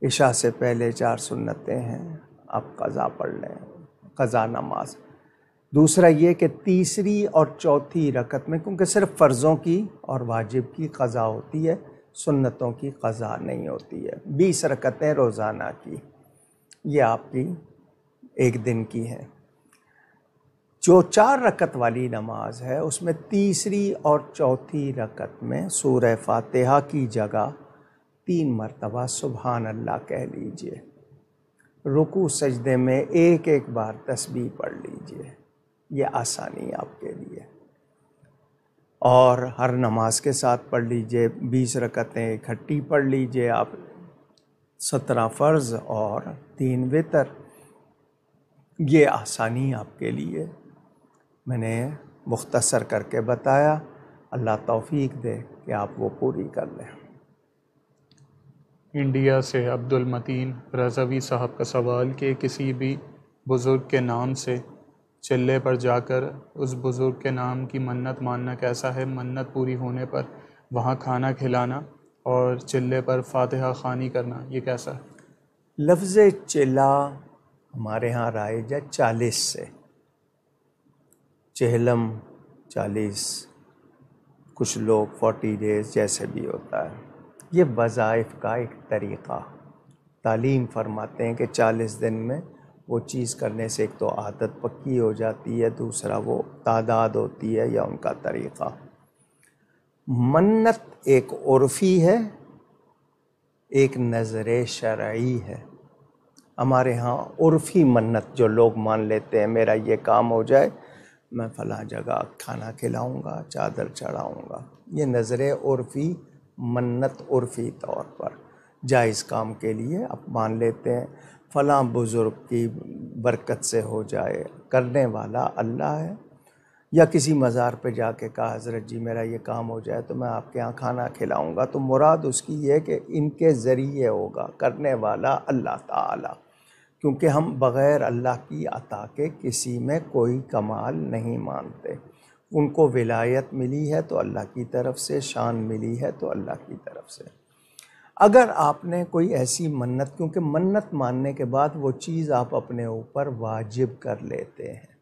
عشاء سے پہلے 4 سنتیں ہیں، آپ قضا پڑھ لیں، قضا نماز۔ دوسرا یہ کہ تیسری اور چوتھی رکعت میں، کیونکہ صرف فرضوں کی اور واجب کی قضا ہوتی ہے، سنتوں کی قضا نہیں ہوتی ہے۔ 20 رکعتیں روزانہ کی، یہ آپ کی ایک دن کی ہیں۔ جو 4 رکعت والی نماز ہے، اس میں تیسری اور چوتھی رکعت میں سورہ فاتحہ کی جگہ 3 مرتبہ سبحان اللہ کہہ لیجئے، رکوع سجدے میں ایک ایک بار تسبیح پڑھ لیجئے، یہ آسانی آپ کے لیے۔ اور ہر نماز کے ساتھ پڑھ لیجئے، 20 رکعتیں اکٹھی پڑھ لیجئے آپ، 17 فرض اور 3 وتر، یہ آسانی آپ کے لیے میں نے مختصر کر کے بتایا۔ اللہ توفیق دے کہ آپ وہ پوری کر لیں۔ انڈیا سے عبد المتین رضوی صاحب کا سوال کہ کسی بھی بزرگ کے نام سے چلے پر جا کر اس بزرگ کے نام کی منت ماننا کیسا ہے؟ منت پوری ہونے پر وہاں کھانا کھلانا اور چلے پر فاتحہ خوانی کرنا، یہ کیسا ہے؟ لفظ چلا ہمارے ہاں رائج ہے 40 سے، چہلم 40، کچھ لوگ 40 ڈیز، جیسے بھی ہوتا ہے۔ یہ وظائف کا ایک طریقہ، تعلیم فرماتے ہیں کہ 40 دن میں وہ چیز کرنے سے ایک تو عادت پکی ہو جاتی ہے، دوسرا وہ تعداد ہوتی ہے یا ان کا طریقہ۔ منت ایک عرفی ہے، ایک نظر شرعی ہے۔ ہمارے ہاں عرفی منت جو لوگ مان لیتے ہیں میرا یہ کام ہو جائے، میں فلاں جگہ کھانا کھلاؤں گا، چادر چڑھاؤں گا، یہ نظر عرفی منت عرفی طور پر جائز کام کے لیے آپ مان لیتے ہیں، فلاں بزرگ کی برکت سے ہو جائے، کرنے والا اللہ ہے۔ یا کسی مزار پہ جا کے کہا حضرت جی میرا یہ کام ہو جائے تو میں آپ کے ہاں کھانا کھلاؤں گا، تو مراد اس کی یہ کہ ان کے ذریعے ہوگا، کرنے والا اللہ تعالی، کیونکہ ہم بغیر اللہ کی عطا کے کسی میں کوئی کمال نہیں مانتے۔ ان کو ولایت ملی ہے تو اللہ کی طرف سے، شان ملی ہے تو اللہ کی طرف سے۔ اگر آپ نے کوئی ایسی منت، کیونکہ منت ماننے کے بعد وہ چیز آپ اپنے اوپر واجب کر لیتے ہیں،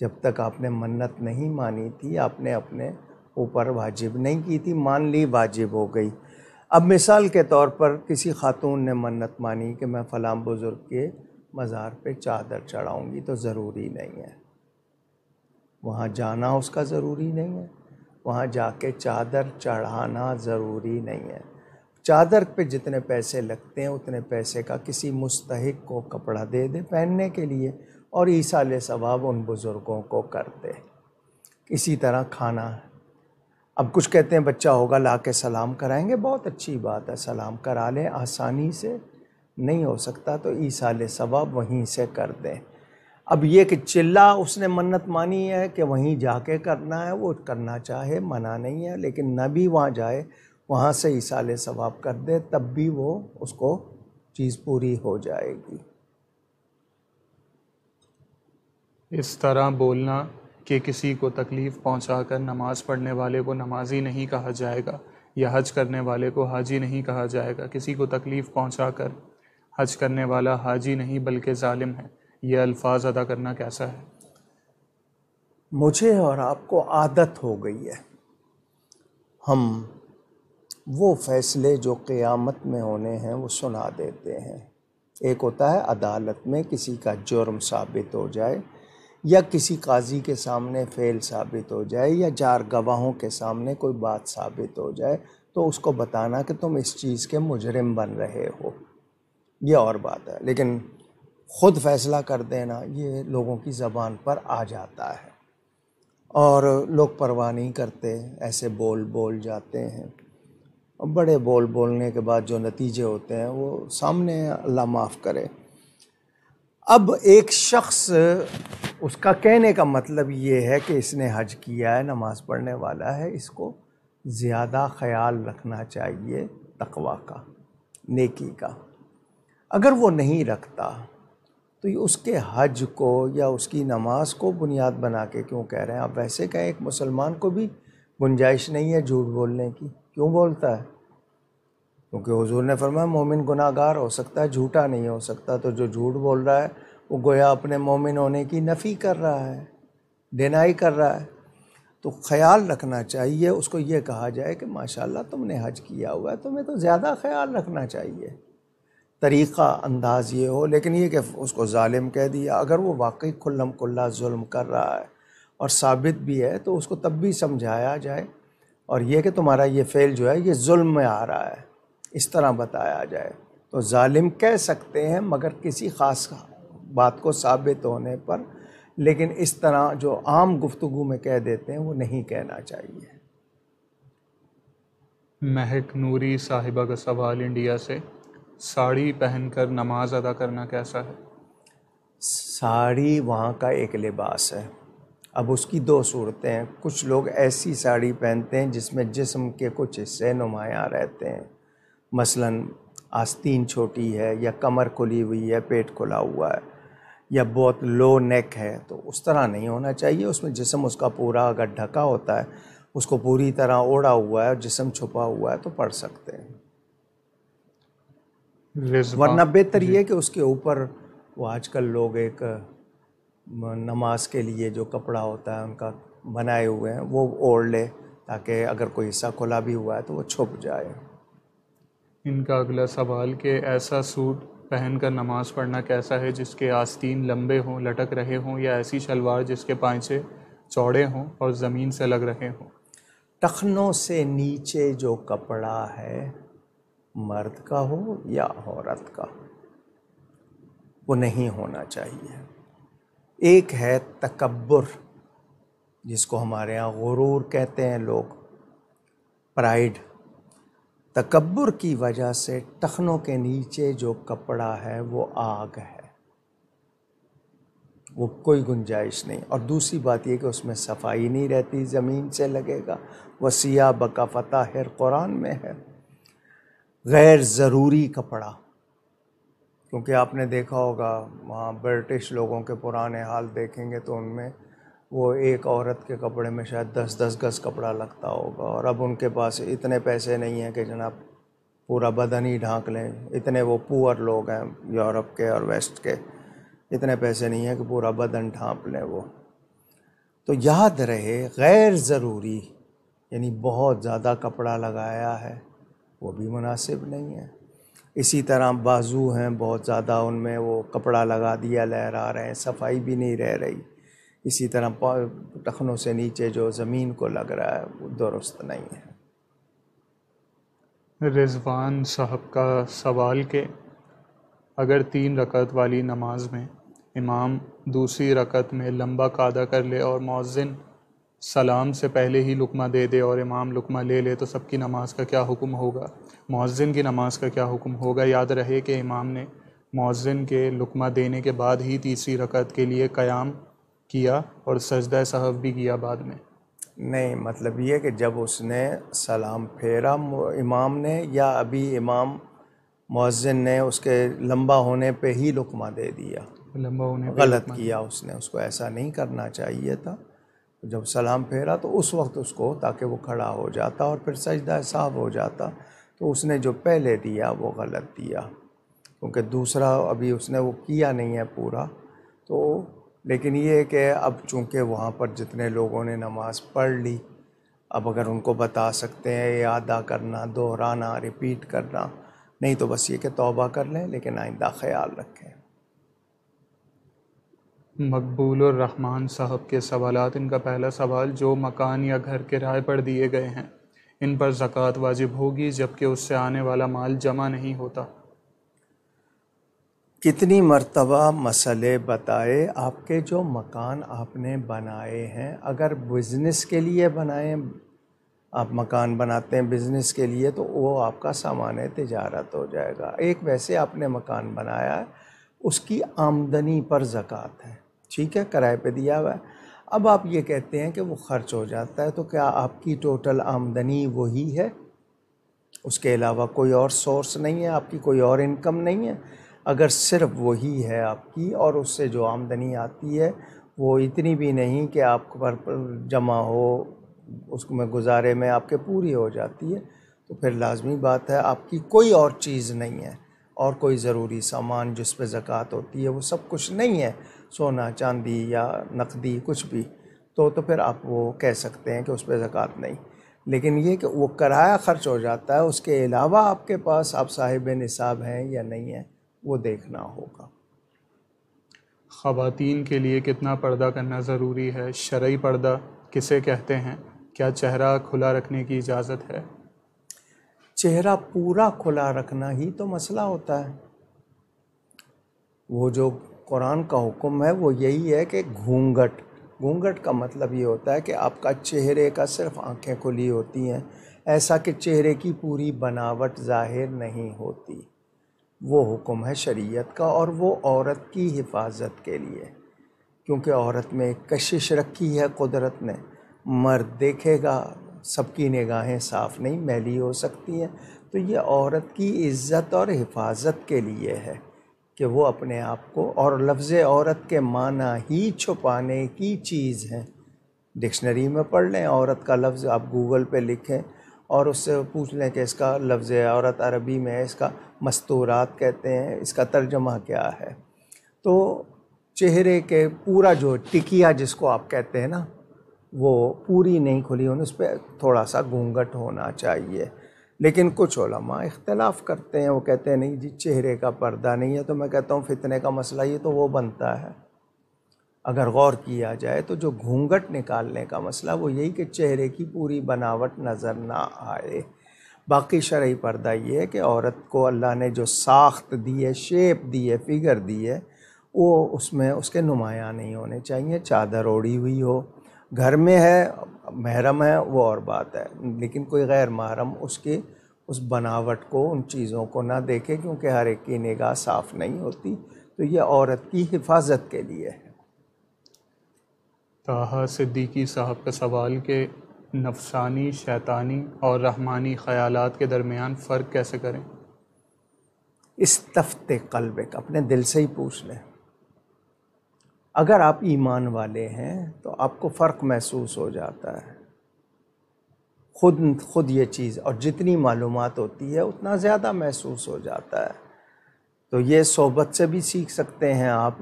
جب تک آپ نے منت نہیں مانی تھی آپ نے اپنے اوپر واجب نہیں کی تھی، مان لی واجب ہو گئی۔ اب مثال کے طور پر کسی خاتون نے منت مانی کہ میں فلاں بزرگ کے مزار پہ چادر چڑھاؤں گی تو ضروری نہیں ہے، وہاں جانا اس کا ضروری نہیں ہے، وہاں جا کے چادر چڑھانا ضروری نہیں ہے۔ چادر پہ جتنے پیسے لگتے ہیں اتنے پیسے کا کسی مستحق کو کپڑا دے دے پہننے کے لیے، اور ایصال ثواب ان بزرگوں کو کر دے۔ اسی طرح کھانا، اب کچھ کہتے ہیں بچہ ہوگا لا کے سلام کرائیں گے، بہت اچھی بات ہے، سلام کرا لیں آسانی سے، نہیں ہو سکتا تو ایصال ثواب وہیں سے کر دیں۔ اب یہ کہ چلا اس نے منت مانی ہے کہ وہیں جا کے کرنا ہے، وہ کرنا چاہے، منع نہیں ہے، لیکن نہ بھی وہاں جائے، وہاں سے ایصال ثواب کر دے، تب بھی وہ اس کو چیز پوری ہو جائے گی۔ اس طرح بولنا کہ کسی کو تکلیف پہنچا کر نماز پڑھنے والے کو نمازی نہیں کہا جائے گا، یا حج کرنے والے کو حاجی نہیں کہا جائے گا، کسی کو تکلیف پہنچا کر حج کرنے والا حاجی نہیں بلکہ ظالم ہے، یہ الفاظ ادا کرنا کیسا ہے؟ مجھے اور آپ کو عادت ہو گئی ہے، ہم وہ فیصلے جو قیامت میں ہونے ہیں وہ سنا دیتے ہیں۔ ایک ہوتا ہے عدالت میں کسی کا جرم ثابت ہو جائے، یا کسی قاضی کے سامنے فعل ثابت ہو جائے، یا چار گواہوں کے سامنے کوئی بات ثابت ہو جائے، تو اس کو بتانا کہ تم اس چیز کے مجرم بن رہے ہو، یہ اور بات ہے۔ لیکن خود فیصلہ کر دینا یہ لوگوں کی زبان پر آ جاتا ہے، اور لوگ پرواہ نہیں کرتے، ایسے بول جاتے ہیں، اور بڑے بولنے کے بعد جو نتیجے ہوتے ہیں وہ سامنے، اللہ معاف کرے۔ اب ایک شخص، اس کا کہنے کا مطلب یہ ہے کہ اس نے حج کیا ہے، نماز پڑھنے والا ہے، اس کو زیادہ خیال رکھنا چاہیے تقویٰ کا، نیکی کا۔ اگر وہ نہیں رکھتا تو یہ اس کے حج کو یا اس کی نماز کو بنیاد بنا کے کیوں کہہ رہے ہیں؟ آپ ویسے کہیں ایک مسلمان کو بھی گنجائش نہیں ہے جھوٹ بولنے کی، کیوں بولتا ہے؟ کیونکہ حضور نے فرمایا مومن گناہ گار ہو سکتا ہے، جھوٹا نہیں ہو سکتا، تو جو جھوٹ بول رہا ہے وہ گویا اپنے مومن ہونے کی نفی کر رہا ہے، ڈینائی کر رہا ہے۔ تو خیال رکھنا چاہیے، اس کو یہ کہا جائے کہ ماشاءاللہ تم نے حج کیا ہوا ہے، تمہیں تو زیادہ خیال رکھنا چاہیے، طریقہ انداز یہ ہو۔ لیکن یہ کہ اس کو ظالم کہہ دیا، اگر وہ واقعی کھلم کھلا ظلم کر رہا ہے اور ثابت بھی ہے تو اس کو تب بھی سمجھایا جائے، اور یہ کہ تمہارا یہ فعل جو ہے یہ ظلم میں آ رہا ہے، اس طرح بتایا جائے تو ظالم کہہ سکتے ہیں، مگر کسی خاص بات کو ثابت ہونے پر۔ لیکن اس طرح جو عام گفتگو میں کہہ دیتے ہیں وہ نہیں کہنا چاہیے۔ مہک نوری صاحبہ کا سوال انڈیا سے، ساڑی پہن کر نماز ادا کرنا کیسا ہے؟ ساڑی وہاں کا ایک لباس ہے، اب اس کی دو صورتیں ہیں۔ کچھ لوگ ایسی ساڑی پہنتے ہیں جس میں جسم کے کچھ حصے نمایاں رہتے ہیں، مثلاً آستین چھوٹی ہے، یا کمر کھلی ہوئی ہے، پیٹ کھلا ہوا ہے، یا بہت لو نیک ہے، تو اس طرح نہیں ہونا چاہیے۔ اس میں جسم اس کا پورا اگر ڈھکا ہوتا ہے، اس کو پوری طرح اوڑھا ہوا ہے اور جسم چھپا ہوا ہے تو پڑھ سکتے ہیں، ورنہ بہتر یہ کہ اس کے اوپر وہ آج کل لوگ ایک نماز کے لیے جو کپڑا ہوتا ہے ان کا بنائے ہوئے ہیں، وہ اوڑھ لے تاکہ اگر کوئی حصہ کھلا بھی ہوا ہے تو وہ چھپ جائے۔ ان کا اگلا سوال کہ ایسا سوٹ پہن کر نماز پڑھنا کیسا ہے جس کے آستین لمبے ہوں، لٹک رہے ہوں، یا ایسی شلوار جس کے پائچے چوڑے ہوں اور زمین سے لگ رہے ہوں؟ ٹخنوں سے نیچے جو کپڑا ہے، مرد کا ہو یا عورت کا، وہ نہیں ہونا چاہیے۔ ایک ہے تکبر، جس کو ہمارے ہاں غرور کہتے ہیں لوگ، پرائیڈ۔ تکبر کی وجہ سے ٹخنوں کے نیچے جو کپڑا ہے وہ آگ ہے، وہ کوئی گنجائش نہیں۔ اور دوسری بات یہ کہ اس میں صفائی نہیں رہتی، زمین سے لگے گا۔ وَثِيَابَكَ فَطَهِّرْ قرآن میں ہے۔ غیر ضروری کپڑا، کیونکہ آپ نے دیکھا ہوگا وہاں برٹش لوگوں کے پرانے حال دیکھیں گے تو ان میں وہ ایک عورت کے کپڑے میں شاید 10 گز کپڑا لگتا ہوگا، اور اب ان کے پاس اتنے پیسے نہیں ہیں کہ جناب پورا بدن ہی ڈھانک لیں۔ اتنے وہ پور لوگ ہیں یورپ کے اور ویسٹ کے، اتنے پیسے نہیں ہیں کہ پورا بدن ڈھانپ لیں وہ۔ تو یاد رہے غیر ضروری، یعنی بہت زیادہ کپڑا لگایا ہے وہ بھی مناسب نہیں ہے۔ اسی طرح بازو ہیں بہت زیادہ، ان میں وہ کپڑا لگا دیا لہرا رہے ہیں، صفائی بھی نہیں رہ رہی. اسی طرح ٹخنوں سے نیچے جو زمین کو لگ رہا ہے وہ درست نہیں ہے. رضوان صاحب کا سوال کہ اگر 3 رکعت والی نماز میں امام دوسری رکعت میں لمبا قاعدہ کر لے اور مؤذن سلام سے پہلے ہی لقمہ دے دے اور امام لقمہ لے لے تو سب کی نماز کا کیا حکم ہوگا؟ مؤذن کی نماز کا کیا حکم ہوگا؟ یاد رہے کہ امام نے مؤذن کے لقمہ دینے کے بعد ہی تیسری رکعت کے لیے قیام کیا اور سجدہ سہو بھی کیا بعد میں. نہیں، مطلب یہ کہ جب اس نے سلام پھیرا امام نے، یا ابھی امام مؤذن نے اس کے لمبا ہونے پہ ہی لقمہ دے دیا؟ لمبا ہونے پہ غلط لقمہ کیا اس نے، اس کو ایسا نہیں کرنا چاہیے تھا. جب سلام پھیرا تو اس وقت اس کو، تاکہ وہ کھڑا ہو جاتا اور پھر سجدہ سہو ہو جاتا. تو اس نے جو پہلے دیا وہ غلط دیا، کیونکہ دوسرا ابھی اس نے وہ کیا نہیں ہے پورا. تو لیکن یہ کہ اب چونکہ وہاں پر جتنے لوگوں نے نماز پڑھ لی، اب اگر ان کو بتا سکتے ہیں اعادہ کرنا، دہرانا، ریپیٹ کرنا، نہیں تو بس یہ کہ توبہ کر لیں، لیکن آئندہ خیال رکھیں. مقبول الرحمن صاحب کے سوالات. ان کا پہلا سوال، جو مکان یا گھر کرائے پر دیے گئے ہیں ان پر زکوٰۃ واجب ہوگی جبکہ اس سے آنے والا مال جمع نہیں ہوتا؟ کتنی مرتبہ مسئلے بتائے آپ کے جو مکان آپ نے بنائے ہیں. اگر بزنس کے لیے بنائیں، آپ مکان بناتے ہیں بزنس کے لیے، تو وہ آپ کا سامان تجارت ہو جائے گا. ایک ویسے آپ نے مکان بنایا ہے، اس کی آمدنی پر زکوٰۃ ہے، ٹھیک ہے، کرائے پہ دیا ہوا ہے. اب آپ یہ کہتے ہیں کہ وہ خرچ ہو جاتا ہے، تو کیا آپ کی ٹوٹل آمدنی وہی ہے؟ اس کے علاوہ کوئی اور سورس نہیں ہے آپ کی، کوئی اور انکم نہیں ہے؟ اگر صرف وہی ہے آپ کی اور اس سے جو آمدنی آتی ہے وہ اتنی بھی نہیں کہ آپ پر جمع ہو، اس میں گزارے میں آپ کے پوری ہو جاتی ہے، تو پھر لازمی بات ہے آپ کی کوئی اور چیز نہیں ہے، اور کوئی ضروری سامان جس پہ زکوٰۃ ہوتی ہے وہ سب کچھ نہیں ہے، سونا چاندی یا نقدی کچھ بھی، تو پھر آپ وہ کہہ سکتے ہیں کہ اس پہ زکوٰۃ نہیں. لیکن یہ کہ وہ کرایہ خرچ ہو جاتا ہے، اس کے علاوہ آپ کے پاس آپ صاحب نصاب ہیں یا نہیں ہیں، وہ دیکھنا ہوگا. خواتین کے لیے کتنا پردہ کرنا ضروری ہے؟ شرعی پردہ کسے کہتے ہیں؟ کیا چہرہ کھلا رکھنے کی اجازت ہے؟ چہرہ پورا کھلا رکھنا ہی تو مسئلہ ہوتا ہے. وہ جو قرآن کا حکم ہے وہ یہی ہے کہ گھونگھٹ کا مطلب یہ ہوتا ہے کہ آپ کا چہرے کا صرف آنکھیں کھلی ہوتی ہیں، ایسا کہ چہرے کی پوری بناوٹ ظاہر نہیں ہوتی. وہ حکم ہے شریعت کا، اور وہ عورت کی حفاظت کے لیے، کیونکہ عورت میں ایک کشش رکھی ہے قدرت نے. مرد دیکھے گا، سب کی نگاہیں صاف نہیں، میلی ہو سکتی ہیں، تو یہ عورت کی عزت اور حفاظت کے لیے ہے کہ وہ اپنے آپ کو، اور لفظ عورت کے معنی ہی چھپانے کی چیز ہے. ڈکشنری میں پڑھ لیں عورت کا لفظ، آپ گوگل پہ لکھیں اور اس سے پوچھ لیں کہ اس کا لفظ عورت عربی میں اس کا مستورات کہتے ہیں، اس کا ترجمہ کیا ہے. تو چہرے کے پورا جو ٹکیا جس کو آپ کہتے ہیں نا، وہ پوری نہیں کھلی ہونی، اس پہ تھوڑا سا گھونگھٹ ہونا چاہیے. لیکن کچھ علماء اختلاف کرتے ہیں، وہ کہتے ہیں نہیں جی چہرے کا پردہ نہیں ہے. تو میں کہتا ہوں فتنے کا مسئلہ یہ تو وہ بنتا ہے اگر غور کیا جائے تو جو گھونگھٹ نکالنے کا مسئلہ وہ یہی کہ چہرے کی پوری بناوٹ نظر نہ آئے. باقی شرعی پردہ یہ ہے کہ عورت کو اللہ نے جو ساخت دی ہے، شیپ دی ہے، فگر دی ہے، وہ اس میں اس کے نمایاں نہیں ہونے چاہیے. چادر اوڑھی ہوئی ہو، گھر میں ہے، محرم ہے، وہ اور بات ہے، لیکن کوئی غیر محرم اس کی اس بناوٹ کو، ان چیزوں کو نہ دیکھے، کیونکہ ہر ایک کی نگاہ صاف نہیں ہوتی. تو یہ عورت کی حفاظت کے لیے ہے. طاہا صدیقی صاحب کا سوال کہ نفسانی، شیطانی اور رحمانی خیالات کے درمیان فرق کیسے کریں؟ استفت قلبک، اپنے دل سے ہی پوچھ لیں. اگر آپ ایمان والے ہیں تو آپ کو فرق محسوس ہو جاتا ہے خود یہ چیز، اور جتنی معلومات ہوتی ہے اتنا زیادہ محسوس ہو جاتا ہے. تو یہ صحبت سے بھی سیکھ سکتے ہیں آپ،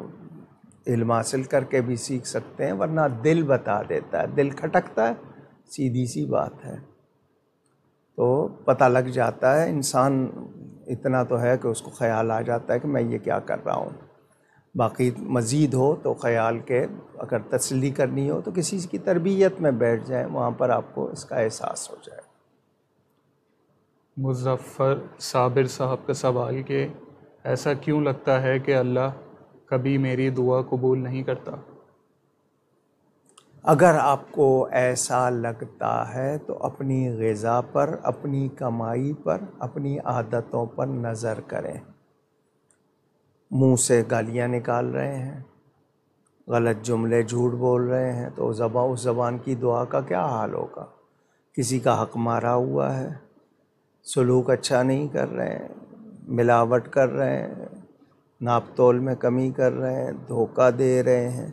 علم حاصل کر کے بھی سیکھ سکتے ہیں، ورنہ دل بتا دیتا ہے، دل کھٹکتا ہے، سیدھی سی بات ہے. تو پتہ لگ جاتا ہے، انسان اتنا تو ہے کہ اس کو خیال آ جاتا ہے کہ میں یہ کیا کر رہا ہوں. باقی مزید ہو تو خیال کے اگر تسلی کرنی ہو تو کسی کی تربیت میں بیٹھ جائیں, وہاں پر آپ کو اس کا احساس ہو جائے. مظفر صابر صاحب کا سوال کہ ایسا کیوں لگتا ہے کہ اللہ کبھی میری دعا قبول نہیں کرتا؟ اگر آپ کو ایسا لگتا ہے تو اپنی غذا پر, اپنی کمائی پر, اپنی عادتوں پر نظر کریں. منہ سے گالیاں نکال رہے ہیں, غلط جملے, جھوٹ بول رہے ہیں, تو اس زبان کی دعا کا کیا حال ہوگا؟ کسی کا حق مارا ہوا ہے, سلوک اچھا نہیں کر رہے ہیں, ملاوٹ کر رہے ہیں, ناپ تول میں کمی کر رہے ہیں, دھوکہ دے رہے ہیں,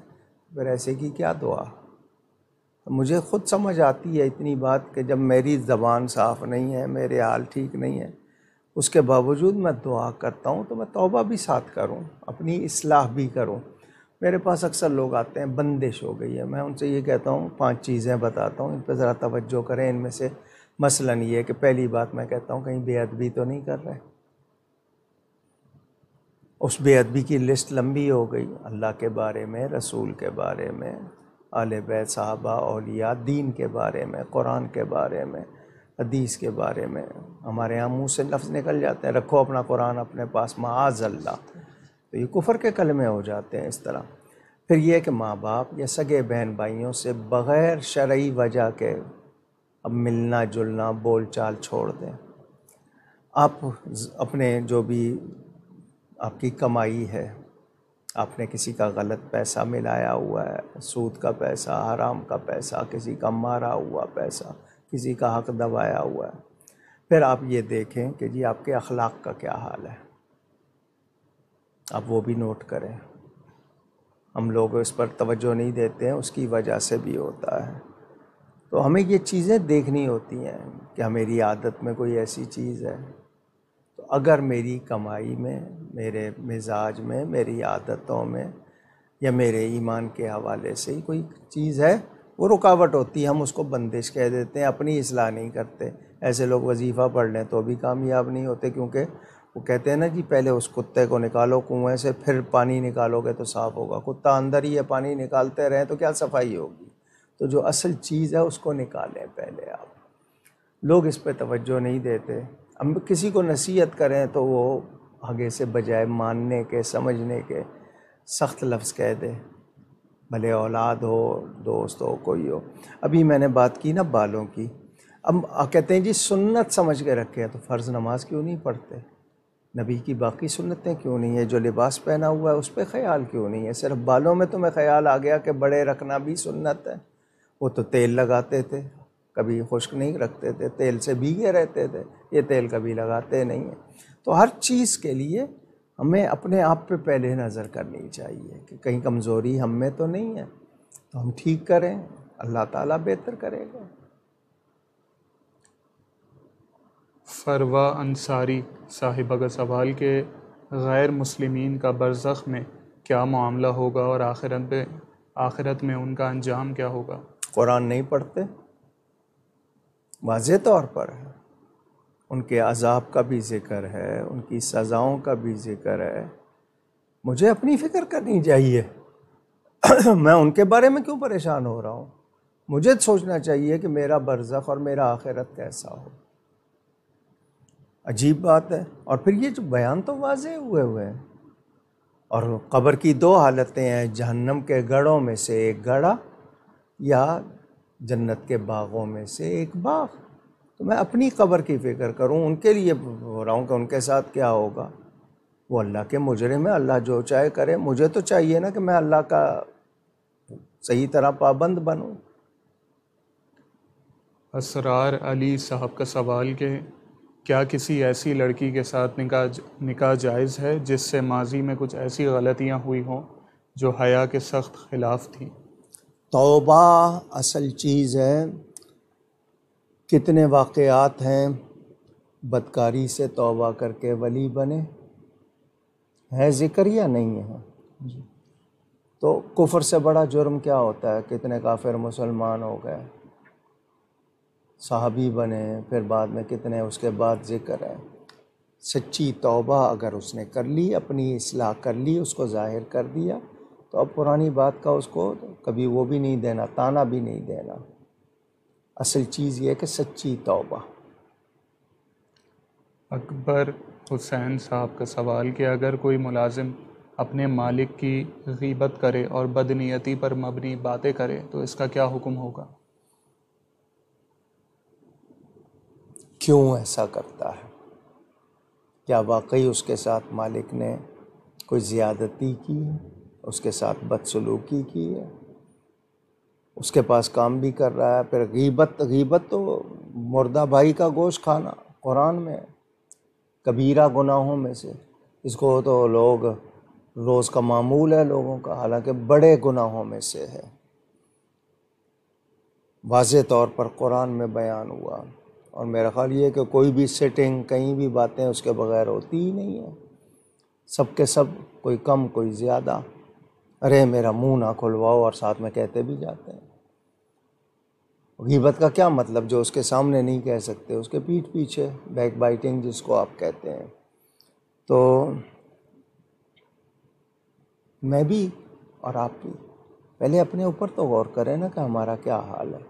پھر ایسے کی کیا دعا؟ مجھے خود سمجھ آتی ہے اتنی بات کہ جب میری زبان صاف نہیں ہے, میرے حال ٹھیک نہیں ہے, اس کے باوجود میں دعا کرتا ہوں تو میں توبہ بھی ساتھ کروں, اپنی اصلاح بھی کروں. میرے پاس اکثر لوگ آتے ہیں, بندش ہو گئی ہے, میں ان سے یہ کہتا ہوں 5 چیزیں بتاتا ہوں, ان پہ ذرا توجہ کریں. ان میں سے مثلاً یہ کہ پہلی بات میں کہتا ہوں کہیں بے ادبی تو نہیں کر رہے. اس بے ادبی کی لسٹ لمبی ہو گئی, اللہ کے بارے میں, رسول کے بارے میں, اہل بیت صحابہ اولیاء, دین کے بارے میں, قرآن کے بارے میں, حدیث کے بارے میں. ہمارے یہاں منہ سے لفظ نکل جاتے ہیں, رکھو اپنا قرآن اپنے پاس, معاذ اللہ, تو یہ کفر کے کلمے ہو جاتے ہیں اس طرح. پھر یہ کہ ماں باپ یا سگے بہن بھائیوں سے بغیر شرعی وجہ کے اب ملنا جلنا, بول چال چھوڑ دیں. آپ اپنے جو بھی آپ کی کمائی ہے, آپ نے کسی کا غلط پیسہ ملایا ہوا ہے, سود کا پیسہ, حرام کا پیسہ, کسی کا مارا ہوا پیسہ, کسی کا حق دبایا ہوا ہے, پھر آپ یہ دیکھیں کہ جی آپ کے اخلاق کا کیا حال ہے. آپ وہ بھی نوٹ کریں. ہم لوگ اس پر توجہ نہیں دیتے ہیں, اس کی وجہ سے بھی ہوتا ہے. تو ہمیں یہ چیزیں دیکھنی ہوتی ہیں کہ میری عادت میں کوئی ایسی چیز ہے. تو اگر میری کمائی میں, میرے مزاج میں, میری عادتوں میں یا میرے ایمان کے حوالے سے ہی کوئی چیز ہے, وہ رکاوٹ ہوتی ہے, ہم اس کو بندش کہہ دیتے ہیں, اپنی اصلاح نہیں کرتے. ایسے لوگ وظیفہ پڑھ لیں تو بھی کامیاب نہیں ہوتے, کیونکہ وہ کہتے ہیں نا جی پہلے اس کتے کو نکالو کنویں سے, پھر پانی نکالو گے تو صاف ہوگا. کتا اندر ہی ہے, پانی نکالتے رہیں تو کیا صفائی ہوگی؟ تو جو اصل چیز ہے اس کو نکالیں پہلے آپ. لوگ اس پہ توجہ نہیں دیتے. ہم کسی کو نصیحت کریں تو وہ آگے سے بجائے ماننے کے, سمجھنے کے, سخت لفظ کہہ دے, بھلے اولاد ہو, دوست ہو, کوئی ہو. ابھی میں نے بات کی نا بالوں کی, اب کہتے ہیں جی سنت سمجھ کے رکھے, تو فرض نماز کیوں نہیں پڑھتے؟ نبی کی باقی سنتیں کیوں نہیں ہیں؟ جو لباس پہنا ہوا ہے اس پہ خیال کیوں نہیں ہے؟ صرف بالوں میں تمہیں خیال آ گیا کہ بڑے رکھنا بھی سنت ہے. وہ تو تیل لگاتے تھے, کبھی خشک نہیں رکھتے تھے, تیل سے بھیگے رہتے تھے, یہ تیل کبھی لگاتے نہیں ہیں. تو ہر چیز کے لیے ہمیں اپنے آپ پہ پہلے نظر کرنی چاہیے کہ کہیں کمزوری ہم میں تو نہیں ہے, تو ہم ٹھیک کریں, اللہ تعالیٰ بہتر کرے گا. فروا انصاری صاحبہ کا سوال کہ غیر مسلمین کا برزخ میں کیا معاملہ ہوگا اور آخرت میں ان کا انجام کیا ہوگا؟ قرآن نہیں پڑھتے؟ واضح طور پر ہے, ان کے عذاب کا بھی ذکر ہے, ان کی سزاؤں کا بھی ذکر ہے. مجھے اپنی فکر کرنی چاہیے. میں ان کے بارے میں کیوں پریشان ہو رہا ہوں؟ مجھے سوچنا چاہیے کہ میرا برزخ اور میرا آخرت کیسا ہو. عجیب بات ہے. اور پھر یہ جو بیان تو واضح ہوئے ہیں. اور قبر کی 2 حالتیں ہیں, جہنم کے گڑھوں میں سے ایک گڑھا یا جنت کے باغوں میں سے ایک باغ. تو میں اپنی قبر کی فکر کروں, ان کے لیے ہو رہا ہوں کہ ان کے ساتھ کیا ہوگا. وہ اللہ کے مجرم ہے, اللہ جو چاہے کرے. مجھے تو چاہیے نا کہ میں اللہ کا صحیح طرح پابند بنوں. اسرار علی صاحب کا سوال کہ کیا کسی ایسی لڑکی کے ساتھ نکاح جائز ہے جس سے ماضی میں کچھ ایسی غلطیاں ہوئی ہوں جو حیا کے سخت خلاف تھیں؟ توبہ اصل چیز ہے. کتنے واقعات ہیں بدکاری سے توبہ کر کے ولی بنے, ہے ذکر یا نہیں ہے؟ تو کفر سے بڑا جرم کیا ہوتا ہے؟ کتنے کافر مسلمان ہو گئے, صحابی بنے, پھر بعد میں کتنے اس کے بعد ذکر ہے. سچی توبہ اگر اس نے کر لی، اپنی اصلاح کر لی، اس کو ظاہر کر دیا، تو اب پرانی بات کا اس کو کبھی وہ بھی نہیں دینا، تانا بھی نہیں دینا۔ اصل چیز یہ کہ سچی توبہ۔ اکبر حسین صاحب کا سوال کہ اگر کوئی ملازم اپنے مالک کی غیبت کرے اور بدنیتی پر مبنی باتیں کرے تو اس کا کیا حکم ہوگا؟ کیوں ایسا کرتا ہے؟ کیا واقعی اس کے ساتھ مالک نے کوئی زیادتی کی ہے، اس کے ساتھ بدسلوکی کی ہے، اس کے پاس کام بھی کر رہا ہے؟ پھر غیبت تو مردہ بھائی کا گوشت کھانا قرآن میں کبیرہ گناہوں میں سے، اس کو تو لوگ روز کا معمول ہے لوگوں کا، حالانکہ بڑے گناہوں میں سے ہے، واضح طور پر قرآن میں بیان ہوا۔ اور میرا خیال یہ ہے کہ کوئی بھی سیٹنگ، کہیں بھی باتیں اس کے بغیر ہوتی ہی نہیں ہیں، سب کے سب، کوئی کم کوئی زیادہ، ارے میرا منہ نہ کھلواؤ، اور ساتھ میں کہتے بھی جاتے ہیں۔ غیبت کا کیا مطلب؟ جو اس کے سامنے نہیں کہہ سکتے اس کے پیٹھ پیچھے، بیک بائٹنگ جس کو آپ کہتے ہیں۔ تو میں بھی اور آپ بھی پہلے اپنے اوپر تو غور کریں نا کہ ہمارا کیا حال ہے۔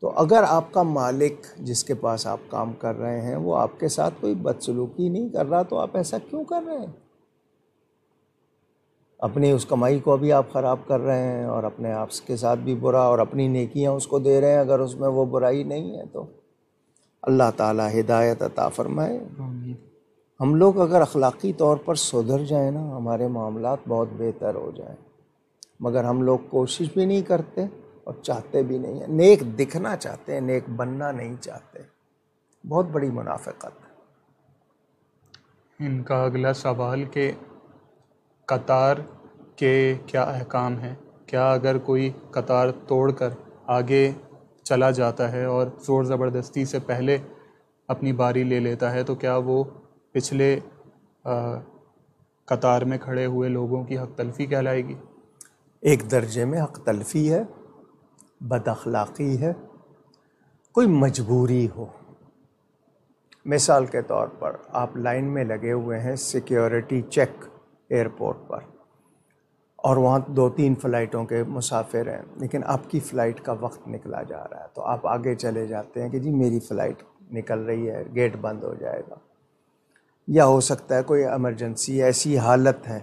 تو اگر آپ کا مالک جس کے پاس آپ کام کر رہے ہیں وہ آپ کے ساتھ کوئی بدسلوکی نہیں کر رہا تو آپ ایسا کیوں کر رہے ہیں؟ اپنی اس کمائی کو بھی آپ خراب کر رہے ہیں، اور اپنے آپ کے ساتھ بھی برا، اور اپنی نیکیاں اس کو دے رہے ہیں اگر اس میں وہ برائی نہیں ہے تو۔ اللہ تعالیٰ ہدایت عطا فرمائے۔ آمین۔ ہم لوگ اگر اخلاقی طور پر سدھر جائیں نا، ہمارے معاملات بہت بہتر ہو جائیں، مگر ہم لوگ کوشش بھی نہیں کرتے اور چاہتے بھی نہیں ہیں، نیک دکھنا چاہتے ہیں، نیک بننا نہیں چاہتے، بہت بڑی منافقت ہے۔ ان کا اگلا سوال کہ قطار کے کیا احکام ہیں؟ کیا اگر کوئی قطار توڑ کر آگے چلا جاتا ہے اور زور زبردستی سے پہلے اپنی باری لے لیتا ہے تو کیا وہ پچھلے قطار میں کھڑے ہوئے لوگوں کی حق تلفی کہلائے گی؟ ایک درجے میں حق تلفی ہے، بد اخلاقی ہے، کوئی مجبوری ہو۔ مثال کے طور پر آپ لائن میں لگے ہوئے ہیں سیکیورٹی چیک ایئرپورٹ پر، اور وہاں 2-3 فلائٹوں کے مسافر ہیں، لیکن آپ کی فلائٹ کا وقت نکلا جا رہا ہے تو آپ آگے چلے جاتے ہیں کہ جی میری فلائٹ نکل رہی ہے، گیٹ بند ہو جائے گا، یا ہو سکتا ہے کوئی ایمرجنسی ایسی حالت ہے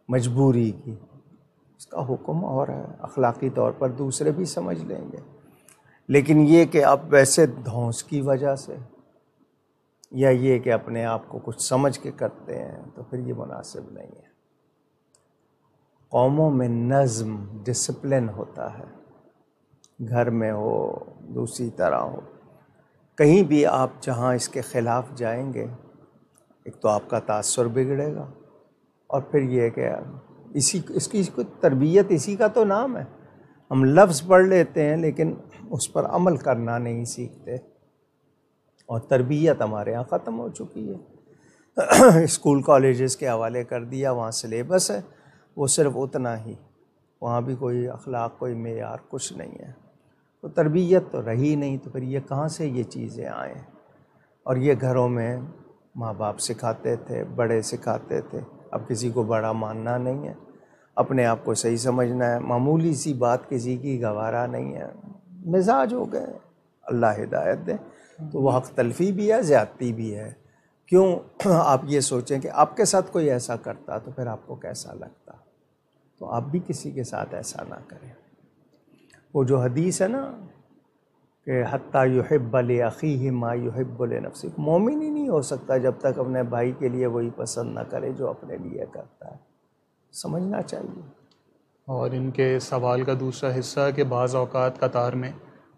مجبوری کی، اس کا حکم اور ہے، اخلاقی طور پر دوسرے بھی سمجھ لیں گے۔ لیکن یہ کہ آپ ویسے دھونس کی وجہ سے، یا یہ کہ اپنے آپ کو کچھ سمجھ کے کرتے ہیں، تو پھر یہ مناسب نہیں ہے۔ قوموں میں نظم، ڈسپلن ہوتا ہے، گھر میں ہو، دوسری طرح ہو، کہیں بھی آپ جہاں اس کے خلاف جائیں گے، ایک تو آپ کا تاثر بگڑے گا، اور پھر یہ کہ اس کی تربیت اسی کا تو نام ہے۔ ہم لفظ پڑھ لیتے ہیں لیکن اس پر عمل کرنا نہیں سیکھتے، اور تربیت ہمارے ہاں ختم ہو چکی ہے۔ اسکول کالجز کے حوالے کر دیا، وہاں سلیبس ہے، وہ صرف اتنا ہی، وہاں بھی کوئی اخلاق، کوئی معیار، کچھ نہیں ہے، تو تربیت تو رہی نہیں، تو پھر یہ کہاں سے یہ چیزیں آئیں؟ اور یہ گھروں میں ماں باپ سکھاتے تھے، بڑے سکھاتے تھے، اب کسی کو بڑا ماننا نہیں ہے، اپنے آپ کو صحیح سمجھنا ہے، معمولی سی بات کسی کی گوارا نہیں ہے، مزاج ہو گئے۔ اللہ ہدایت دے۔ تو وہ حق تلفی بھی ہے، زیادتی بھی ہے۔ کیوں آپ یہ سوچیں کہ آپ کے ساتھ کوئی ایسا کرتا تو پھر آپ کو کیسا لگتا؟ تو آپ بھی کسی کے ساتھ ایسا نہ کریں۔ وہ جو حدیث ہے نا کہ حتیٰ یحب لأخیہ ما یحب لنفسہ، مومن ہی نہیں ہو سکتا جب تک اپنے بھائی کے لیے وہی پسند نہ کرے جو اپنے لیے کرتا ہے، سمجھنا چاہیے۔ اور ان کے سوال کا دوسرا حصہ کہ بعض اوقات قطار میں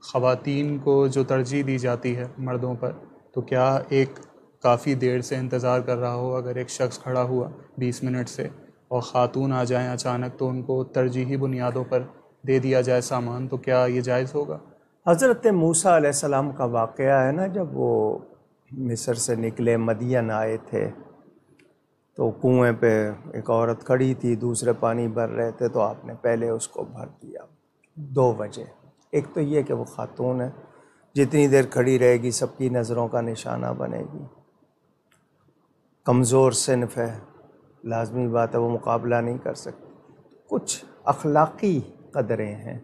خواتین کو جو ترجیح دی جاتی ہے مردوں پر، تو کیا ایک کافی دیر سے انتظار کر رہا ہو، اگر ایک شخص کھڑا ہوا 20 منٹ سے اور خاتون آ جائیں اچانک تو ان کو ترجیحی بنیادوں پر دے دیا جائے سامان، تو کیا یہ جائز ہوگا؟ حضرت موسیٰ علیہ السلام کا واقعہ ہے نا، جب وہ مصر سے نکلے مدین آئے تھے تو کنویں پہ ایک عورت کھڑی تھی، دوسرے پانی بھر رہے تھے، تو آپ نے پہلے اس کو بھر دیا۔ 2 وجہ، ایک تو یہ کہ وہ خاتون ہے، جتنی دیر کھڑی رہے گی سب کی نظروں کا نشانہ بنے گی، کمزور صنف ہے، لازمی بات ہے وہ مقابلہ نہیں کر سکتی. کچھ اخلاقی قدریں ہیں،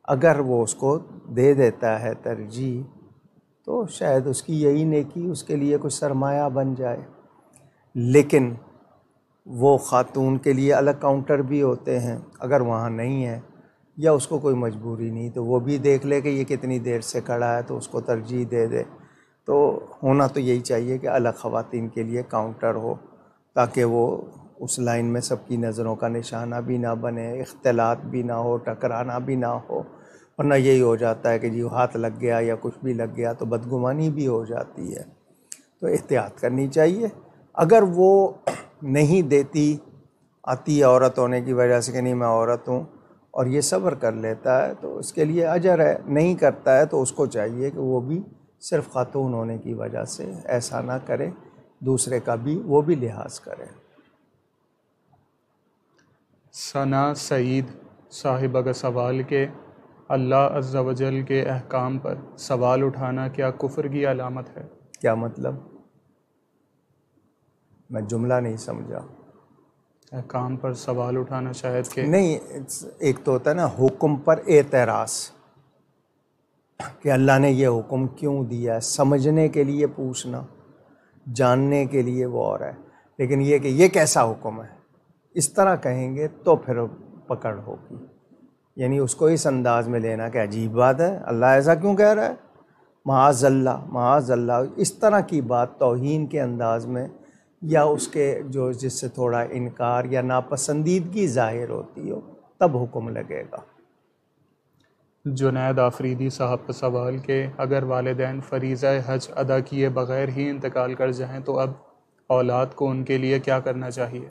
اگر وہ اس کو دے دیتا ہے ترجیح تو شاید اس کی یہی نیکی اس کے لیے کچھ سرمایہ بن جائے. لیکن وہ خاتون کے لیے الگ کاؤنٹر بھی ہوتے ہیں، اگر وہاں نہیں ہے یا اس کو کوئی مجبوری نہیں تو وہ بھی دیکھ لے کہ یہ کتنی دیر سے کھڑا ہے تو اس کو ترجیح دے دے. تو ہونا تو یہی چاہیے کہ الگ خواتین کے لیے کاؤنٹر ہو، تاکہ وہ اس لائن میں سب کی نظروں کا نشانہ بھی نہ بنے، اختلاط بھی نہ ہو، ٹکرانا بھی نہ ہو. ورنہ یہی ہو جاتا ہے کہ جی ہاتھ لگ گیا یا کچھ بھی لگ گیا تو بدگمانی بھی ہو جاتی ہے. تو احتیاط کرنی چاہیے. اگر وہ نہیں دیتی، آتی ہے عورت ہونے کی وجہ سے کہ نہیں میں عورت ہوں، اور یہ صبر کر لیتا ہے تو اس کے لیے اجر ہے. نہیں کرتا ہے تو اس کو چاہیے کہ وہ بھی صرف خاتون ہونے کی وجہ سے ایسا نہ کرے، دوسرے کا بھی وہ بھی لحاظ کرے. ثنا سعید صاحبہ کا سوال کہ اللہ عز و جل کے احکام پر سوال اٹھانا کیا کفر کی علامت ہے؟ کیا مطلب؟ میں جملہ نہیں سمجھا. احکام پر سوال اٹھانا شاید کہ نہیں، ایک تو ہوتا ہے نا حکم پر اعتراض، کہ اللہ نے یہ حکم کیوں دیا ہے، سمجھنے کے لیے پوچھنا، جاننے کے لیے وہ اور ہے. لیکن یہ کہ یہ کیسا حکم ہے اس طرح کہیں گے تو پھر پکڑ ہوگی. یعنی اس کو اس انداز میں لینا کہ عجیب بات ہے، اللہ ایسا کیوں کہہ رہا ہے، معاذ اللہ معاذ اللہ، اس طرح کی بات توہین کے انداز میں، یا اس کے جو جس سے تھوڑا انکار یا ناپسندیدگی ظاہر ہوتی ہو تب حکم لگے گا. جنید آفریدی صاحب کا سوال کہ اگر والدین فریضہ حج ادا کیے بغیر ہی انتقال کر جائیں تو اب اولاد کو ان کے لیے کیا کرنا چاہیے؟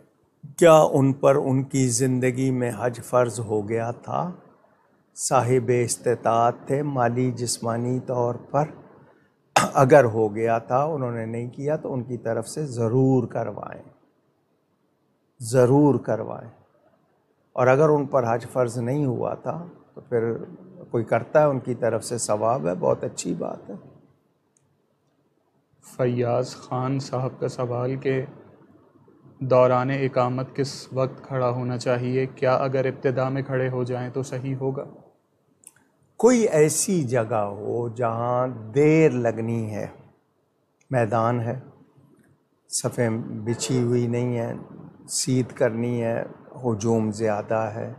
کیا ان پر ان کی زندگی میں حج فرض ہو گیا تھا، صاحب استطاعت تھے مالی جسمانی طور پر؟ اگر ہو گیا تھا انہوں نے نہیں کیا تو ان کی طرف سے ضرور کروائیں، ضرور کروائیں. اور اگر ان پر حج فرض نہیں ہوا تھا تو پھر کوئی کرتا ہے ان کی طرف سے ثواب ہے، بہت اچھی بات ہے. فیاض خان صاحب کا سوال کہ دوران اقامت کس وقت کھڑا ہونا چاہیے؟ کیا اگر ابتدا میں کھڑے ہو جائیں تو صحیح ہوگا؟ کوئی ایسی جگہ ہو جہاں دیر لگنی ہے، میدان ہے، صفیں بچھی ہوئی نہیں ہیں، سیدھ کرنی ہے، ہجوم زیادہ ہے،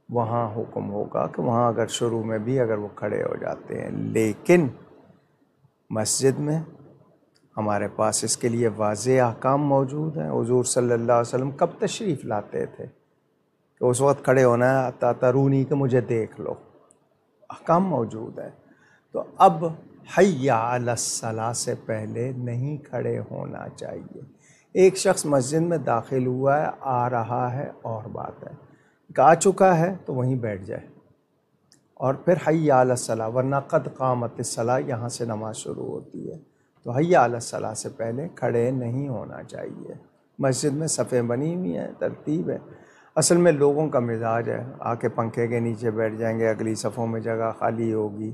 وہاں حکم ہوگا کہ وہاں اگر شروع میں بھی اگر وہ کھڑے ہو جاتے ہیں. لیکن مسجد میں ہمارے پاس اس کے لیے واضح احکام موجود ہیں. حضور صلی اللہ علیہ وسلم کب تشریف لاتے تھے کہ اس وقت کھڑے ہونا ہے اتا ترونی کہ مجھے دیکھ لو، احکام موجود ہے. تو اب حی علی الصلاۃ سے پہلے نہیں کھڑے ہونا چاہیے. ایک شخص مسجد میں داخل ہوا ہے، آ رہا ہے اور بات ہے، آ چکا ہے تو وہیں بیٹھ جائے اور پھر حی علی الصلاۃ، ورنہ قد قامت الصلاۃ یہاں سے نماز شروع ہوتی ہے. تو حی علی الصلاۃ سے پہلے کھڑے نہیں ہونا چاہیے. مسجد میں صفیں بنی ہوئی ہیں، ترتیب ہے. اصل میں لوگوں کا مزاج ہے، آ کے پنکھے کے نیچے بیٹھ جائیں گے، اگلی صفوں میں جگہ خالی ہوگی،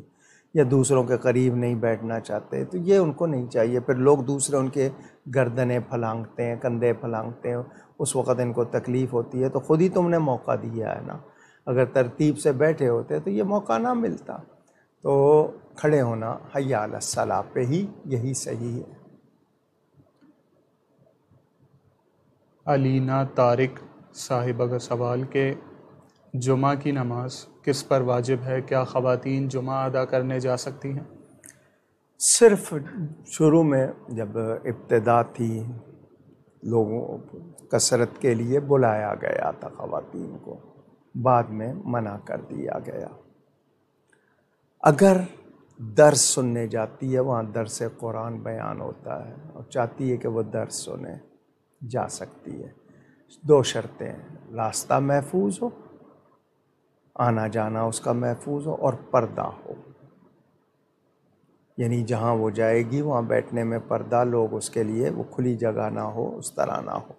یا دوسروں کے قریب نہیں بیٹھنا چاہتے. تو یہ ان کو نہیں چاہیے. پھر لوگ دوسرے ان کے گردنیں پھلانگتے ہیں، کندھے پھلانگتے ہیں، اس وقت ان کو تکلیف ہوتی ہے. تو خود ہی تم نے موقع دیا ہے نا، اگر ترتیب سے بیٹھے ہوتے تو یہ موقع نہ ملتا. تو کھڑے ہونا حی علی الصلاۃ پہ ہی یہی صحیح ہے. علینا طارق صاحبہ کا سوال کہ جمعہ کی نماز کس پر واجب ہے؟ کیا خواتین جمعہ ادا کرنے جا سکتی ہیں؟ صرف شروع میں جب ابتدا تھی لوگوں کثرت کے لیے بلایا گیا تھا خواتین کو، بعد میں منع کر دیا گیا. اگر درس سننے جاتی ہے، وہاں درس قرآن بیان ہوتا ہے اور چاہتی ہے کہ وہ درس سنے، جا سکتی ہے. 2 شرطیں ہیں، راستہ محفوظ ہو، آنا جانا اس کا محفوظ ہو، اور پردہ ہو. یعنی جہاں وہ جائے گی وہاں بیٹھنے میں پردہ، لوگ اس کے لیے وہ کھلی جگہ نہ ہو، اس طرح نہ ہو.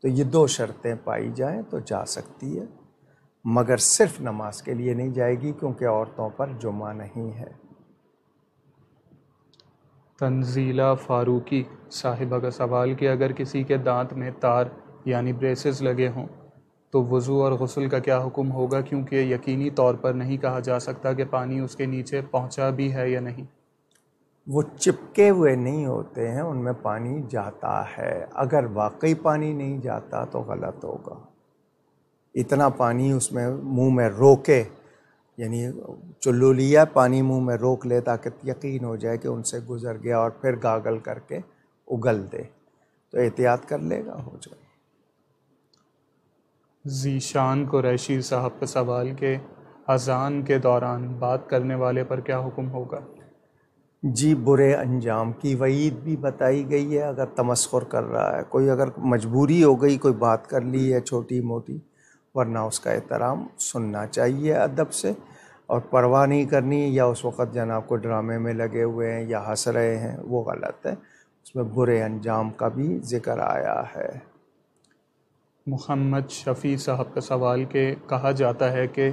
تو یہ 2 شرطیں پائی جائیں تو جا سکتی ہے. مگر صرف نماز کے لیے نہیں جائے گی کیونکہ عورتوں پر جمعہ نہیں ہے. تنزیلہ فاروقی صاحبہ کا سوال کہ اگر کسی کے دانت میں تار یعنی بریسز لگے ہوں تو وضو اور غسل کا کیا حکم ہوگا، کیونکہ یقینی طور پر نہیں کہا جا سکتا کہ پانی اس کے نیچے پہنچا بھی ہے یا نہیں۔ وہ چپکے ہوئے نہیں ہوتے ہیں، ان میں پانی جاتا ہے۔ اگر واقعی پانی نہیں جاتا تو غلط ہوگا۔ اتنا پانی اس میں منہ میں روکے، یعنی چلو لیا پانی منہ میں روک لے تاکہ یقین ہو جائے کہ ان سے گزر گیا، اور پھر گاگل کر کے اگل دے تو احتیاط کر لے گا، ہو جائے۔ ذیشان قریشی صاحب کا سوال کہ اذان کے دوران بات کرنے والے پر کیا حکم ہوگا؟ جی، برے انجام کی وعید بھی بتائی گئی ہے اگر تمسخر کر رہا ہے کوئی، اگر مجبوری ہو گئی کوئی بات کر لی ہے چھوٹی موٹی، ورنہ اس کا احترام سننا چاہیے ادب سے، اور پرواہ نہیں کرنی، یا اس وقت جناب کو ڈرامے میں لگے ہوئے ہیں یا ہنس رہے ہیں، وہ غلط ہے۔ اس میں برے انجام کا بھی ذکر آیا ہے۔ محمد شفیع صاحب کا سوال کہ کہا جاتا ہے کہ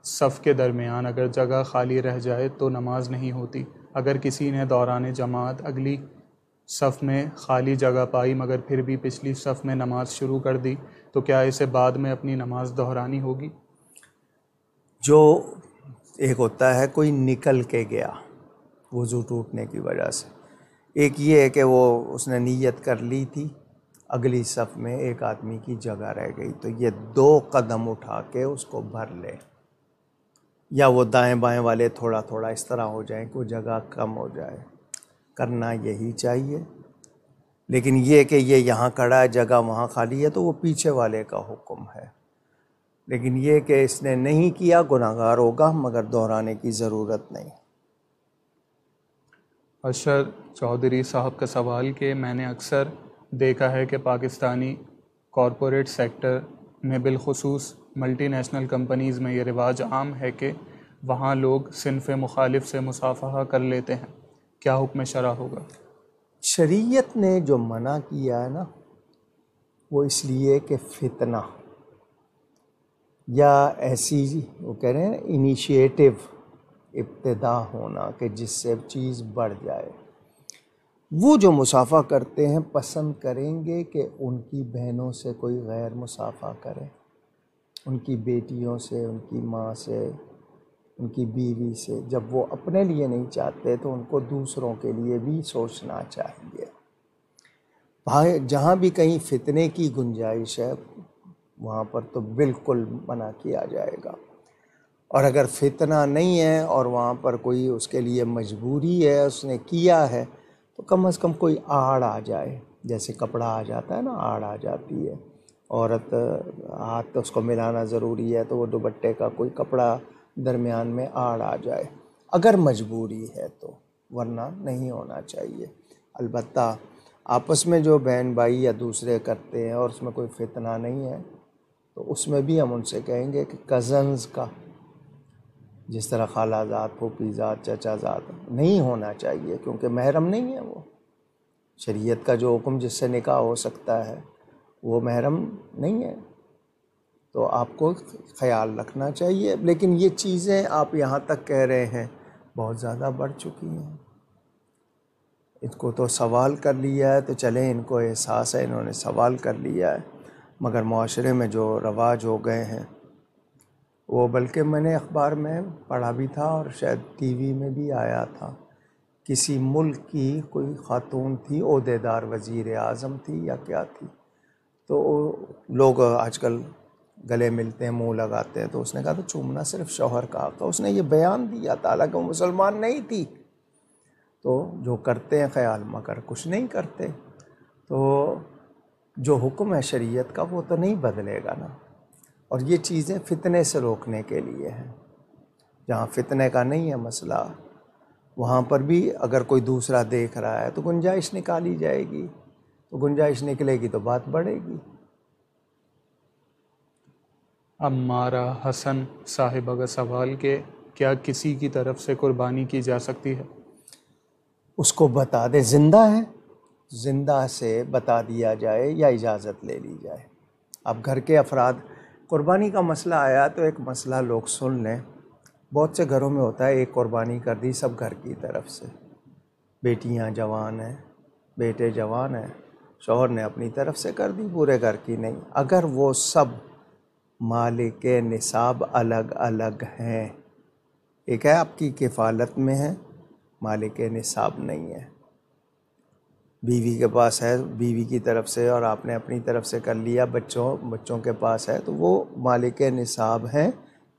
صف کے درمیان اگر جگہ خالی رہ جائے تو نماز نہیں ہوتی۔ اگر کسی نے دوران جماعت اگلی صف میں خالی جگہ پائی مگر پھر بھی پچھلی صف میں نماز شروع کر دی تو کیا اسے بعد میں اپنی نماز دہرانی ہوگی؟ جو ایک ہوتا ہے کوئی نکل کے گیا وضو ٹوٹنے کی وجہ سے، ایک یہ ہے کہ اس نے نیت کر لی تھی، اگلی صف میں ایک آدمی کی جگہ رہ گئی، تو یہ 2 قدم اٹھا کے اس کو بھر لے، یا وہ دائیں بائیں والے تھوڑا تھوڑا اس طرح ہو جائیں کہ وہ جگہ کم ہو جائے، کرنا یہی چاہیے۔ لیکن یہ کہ یہ یہاں کھڑا ہے جگہ وہاں خالی ہے تو وہ پیچھے والے کا حکم ہے، لیکن یہ کہ اس نے نہیں کیا گناہگار ہوگا، مگر دہرانے کی ضرورت نہیں۔ اشر چودھری صاحب کا سوال کہ میں نے اکثر دیکھا ہے کہ پاکستانی کارپوریٹ سیکٹر میں بالخصوص ملٹی نیشنل کمپنیز میں یہ رواج عام ہے کہ وہاں لوگ صنف مخالف سے مصافحہ کر لیتے ہیں، کیا حکم شرع ہوگا؟ شریعت نے جو منع کیا ہے نا، وہ اس لیے کہ فتنہ یا ایسی وہ کہہ رہے ہیں انیشیٹو، ابتدا ہونا کہ جس سے چیز بڑھ جائے، وہ جو مصافحہ کرتے ہیں پسند کریں گے کہ ان کی بہنوں سے کوئی غیر مصافحہ کرے، ان کی بیٹیوں سے، ان کی ماں سے، ان کی بیوی سے۔ جب وہ اپنے لیے نہیں چاہتے تو ان کو دوسروں کے لیے بھی سوچنا چاہیے۔ جہاں بھی کہیں فتنے کی گنجائش ہے وہاں پر تو بالکل منع کیا جائے گا، اور اگر فتنہ نہیں ہے اور وہاں پر کوئی اس کے لیے مجبوری ہے، اس نے کیا ہے، تو کم از کم کوئی آڑ آ جائے، جیسے کپڑا آ جاتا ہے نا، آڑ آ جاتی ہے، عورت ہاتھ اس کو ملانا ضروری ہے تو وہ دوپٹے کا کوئی کپڑا درمیان میں آڑ آ جائے، اگر مجبوری ہے تو، ورنہ نہیں ہونا چاہیے۔ البتہ آپس میں جو بہن بھائی یا دوسرے کرتے ہیں اور اس میں کوئی فتنہ نہیں ہے تو اس میں بھی ہم ان سے کہیں گے کہ کزنز کا، جس طرح خالہ زاد، پھوپھی زاد، چچا زاد نہیں ہونا چاہیے، کیونکہ محرم نہیں ہے وہ۔ شریعت کا جو حکم جس سے نکاح ہو سکتا ہے وہ محرم نہیں ہے، تو آپ کو خیال رکھنا چاہیے۔ لیکن یہ چیزیں آپ یہاں تک کہہ رہے ہیں بہت زیادہ بڑھ چکی ہیں، ان کو تو سوال کر لیا ہے تو چلیں، ان کو احساس ہے، انہوں نے سوال کر لیا ہے، مگر معاشرے میں جو رواج ہو گئے ہیں وہ، بلکہ میں نے اخبار میں پڑھا بھی تھا اور شاید ٹی وی میں بھی آیا تھا، کسی ملک کی کوئی خاتون تھی، عہدیدار وزیر اعظم تھی یا کیا تھی، تو لوگ آج کل گلے ملتے ہیں، منہ لگاتے ہیں، تو اس نے کہا تو چومنا صرف شوہر کا حق ہے، اس نے یہ بیان دیا تھا، حالانکہ وہ مسلمان نہیں تھی۔ تو جو کرتے ہیں خیال، مگر کچھ نہیں کرتے، تو جو حکم ہے شریعت کا وہ تو نہیں بدلے گا نا، اور یہ چیزیں فتنے سے روکنے کے لیے ہیں۔ جہاں فتنے کا نہیں ہے مسئلہ وہاں پر بھی اگر کوئی دوسرا دیکھ رہا ہے تو گنجائش نکالی جائے گی، تو گنجائش نکلے گی تو بات بڑھے گی۔ عمارہ حسن صاحبہ کا سوال کہ کیا کسی کی طرف سے قربانی کی جا سکتی ہے؟ اس کو بتا دے، زندہ ہے، زندہ سے بتا دیا جائے یا اجازت لے لی جائے۔ اب گھر کے افراد، قربانی کا مسئلہ آیا تو ایک مسئلہ لوگ سن لیں، بہت سے گھروں میں ہوتا ہے ایک قربانی کر دی سب گھر کی طرف سے، بیٹیاں جوان ہیں، بیٹے جوان ہیں، شوہر نے اپنی طرف سے کر دی، پورے گھر کی نہیں۔ اگر وہ سب مالک نصاب الگ الگ ہیں، ایک ہے آپ کی کفالت میں ہے، مالک نصاب نہیں ہے، بیوی کے پاس ہے بیوی کی طرف سے اور آپ نے اپنی طرف سے کر لیا، بچوں کے پاس ہے تو وہ مالک نصاب ہیں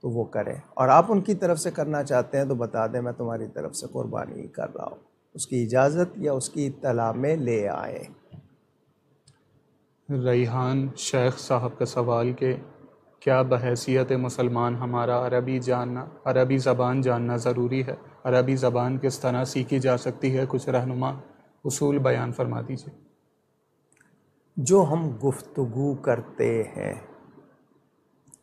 تو وہ کریں، اور آپ ان کی طرف سے کرنا چاہتے ہیں تو بتا دیں میں تمہاری طرف سے قربانی کر رہا ہوں، اس کی اجازت یا اس کی اطلاع میں لے آئیں۔ ریحان شیخ صاحب کا سوال کہ کیا بحیثیت مسلمان ہمارا عربی زبان جاننا ضروری ہے؟ عربی زبان کس طرح سیکھی جا سکتی ہے؟ کچھ رہنما اصول بیان فرما دیجیے۔ جو ہم گفتگو کرتے ہیں،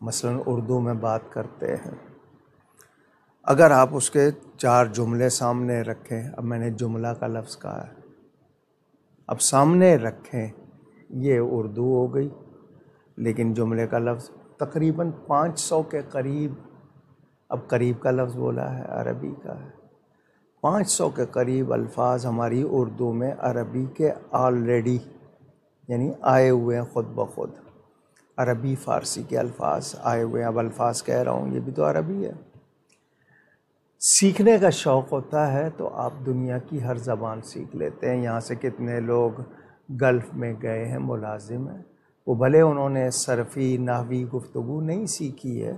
مثلا اردو میں بات کرتے ہیں، اگر آپ اس کے 4 جملے سامنے رکھیں، اب میں نے جملہ کا لفظ کہا ہے، اب سامنے رکھیں، یہ اردو ہو گئی، لیکن جملے کا لفظ تقریباً 500 کے قریب، اب قریب کا لفظ بولا ہے، عربی کا ہے، 500 کے قریب الفاظ ہماری اردو میں عربی کے آلریڈی یعنی آئے ہوئے ہیں، خود بخود عربی فارسی کے الفاظ آئے ہوئے ہیں۔ اب الفاظ کہہ رہا ہوں، یہ بھی تو عربی ہے۔ سیکھنے کا شوق ہوتا ہے تو آپ دنیا کی ہر زبان سیکھ لیتے ہیں۔ یہاں سے کتنے لوگ گلف میں گئے ہیں، ملازم ہیں، وہ بھلے انہوں نے صرفی نحوی گفتگو نہیں سیکھی ہے،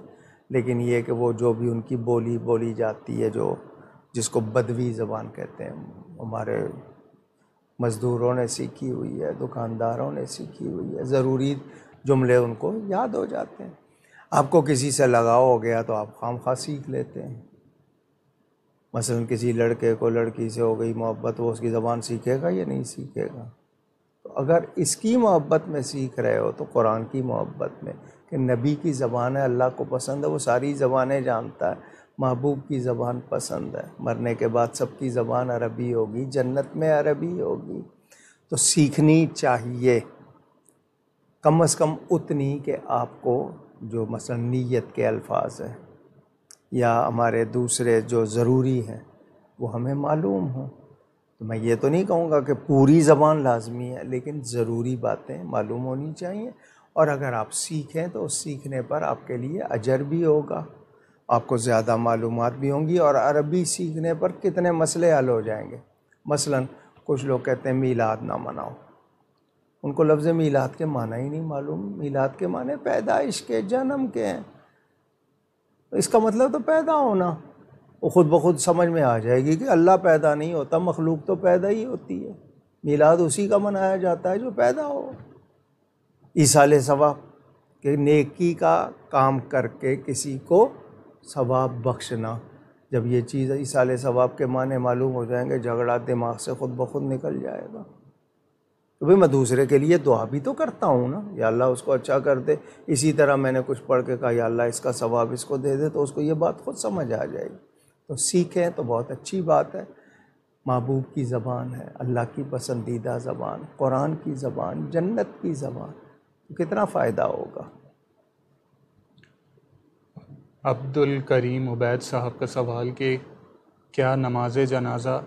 لیکن یہ کہ وہ جو بھی ان کی بولی جاتی ہے، جس کو بدوی زبان کہتے ہیں، ہمارے مزدوروں نے سیکھی ہوئی ہے، دکانداروں نے سیکھی ہوئی ہے، ضروری جملے ان کو یاد ہو جاتے ہیں۔ آپ کو کسی سے لگاؤ ہو گیا تو آپ خواہ سیکھ لیتے ہیں۔ مثلا کسی لڑکے کو لڑکی سے ہو گئی محبت، وہ اس کی زبان سیکھے گا یا نہیں سیکھے گا؟ تو اگر اس کی محبت میں سیکھ رہے ہو تو قرآن کی محبت میں، کہ نبی کی زبان ہے، اللہ کو پسند ہے، وہ ساری زبانیں جانتا ہے، محبوب کی زبان پسند ہے، مرنے کے بعد سب کی زبان عربی ہوگی، جنت میں عربی ہوگی، تو سیکھنی چاہیے، کم از کم اتنی کہ آپ کو جو مثلا نیت کے الفاظ ہیں یا ہمارے دوسرے جو ضروری ہیں وہ ہمیں معلوم ہوں۔ تو میں یہ تو نہیں کہوں گا کہ پوری زبان لازمی ہے، لیکن ضروری باتیں معلوم ہونی چاہیے، اور اگر آپ سیکھیں تو اس سیکھنے پر آپ کے لیے اجر بھی ہوگا، آپ کو زیادہ معلومات بھی ہوں گی، اور عربی سیکھنے پر کتنے مسئلے حل ہو جائیں گے۔ مثلا کچھ لوگ کہتے ہیں میلاد نہ مناؤ، ان کو لفظ میلاد کے معنی ہی نہیں معلوم۔ میلاد کے معنی پیدائش کے، جنم کے ہیں، اس کا مطلب تو پیدا ہونا، وہ خود بخود سمجھ میں آ جائے گی کہ اللہ پیدا نہیں ہوتا، مخلوق تو پیدا ہی ہوتی ہے، میلاد اسی کا منایا جاتا ہے جو پیدا ہو۔ ایصال ثواب کہ نیکی کا کام کر کے کسی کو ثواب بخشنا، جب یہ چیز ایصال ثواب کے معنی معلوم ہو جائیں گے، جھگڑا دماغ سے خود بخود نکل جائے گا۔ تو بھئی میں دوسرے کے لیے دعا بھی تو کرتا ہوں نا، یا اللہ اس کو اچھا کر دے، اسی طرح میں نے کچھ پڑھ کے کہا یا اللہ اس کا ثواب اس کو دے دے، تو اس کو یہ بات خود سمجھ آ جائے گی۔ تو سیکھیں تو بہت اچھی بات ہے، محبوب کی زبان ہے، اللہ کی پسندیدہ زبان، قرآن کی زبان، جنت کی زبان، تو کتنا فائدہ ہوگا۔ عبد الکریم عبید صاحب کا سوال کہ کیا نماز جنازہ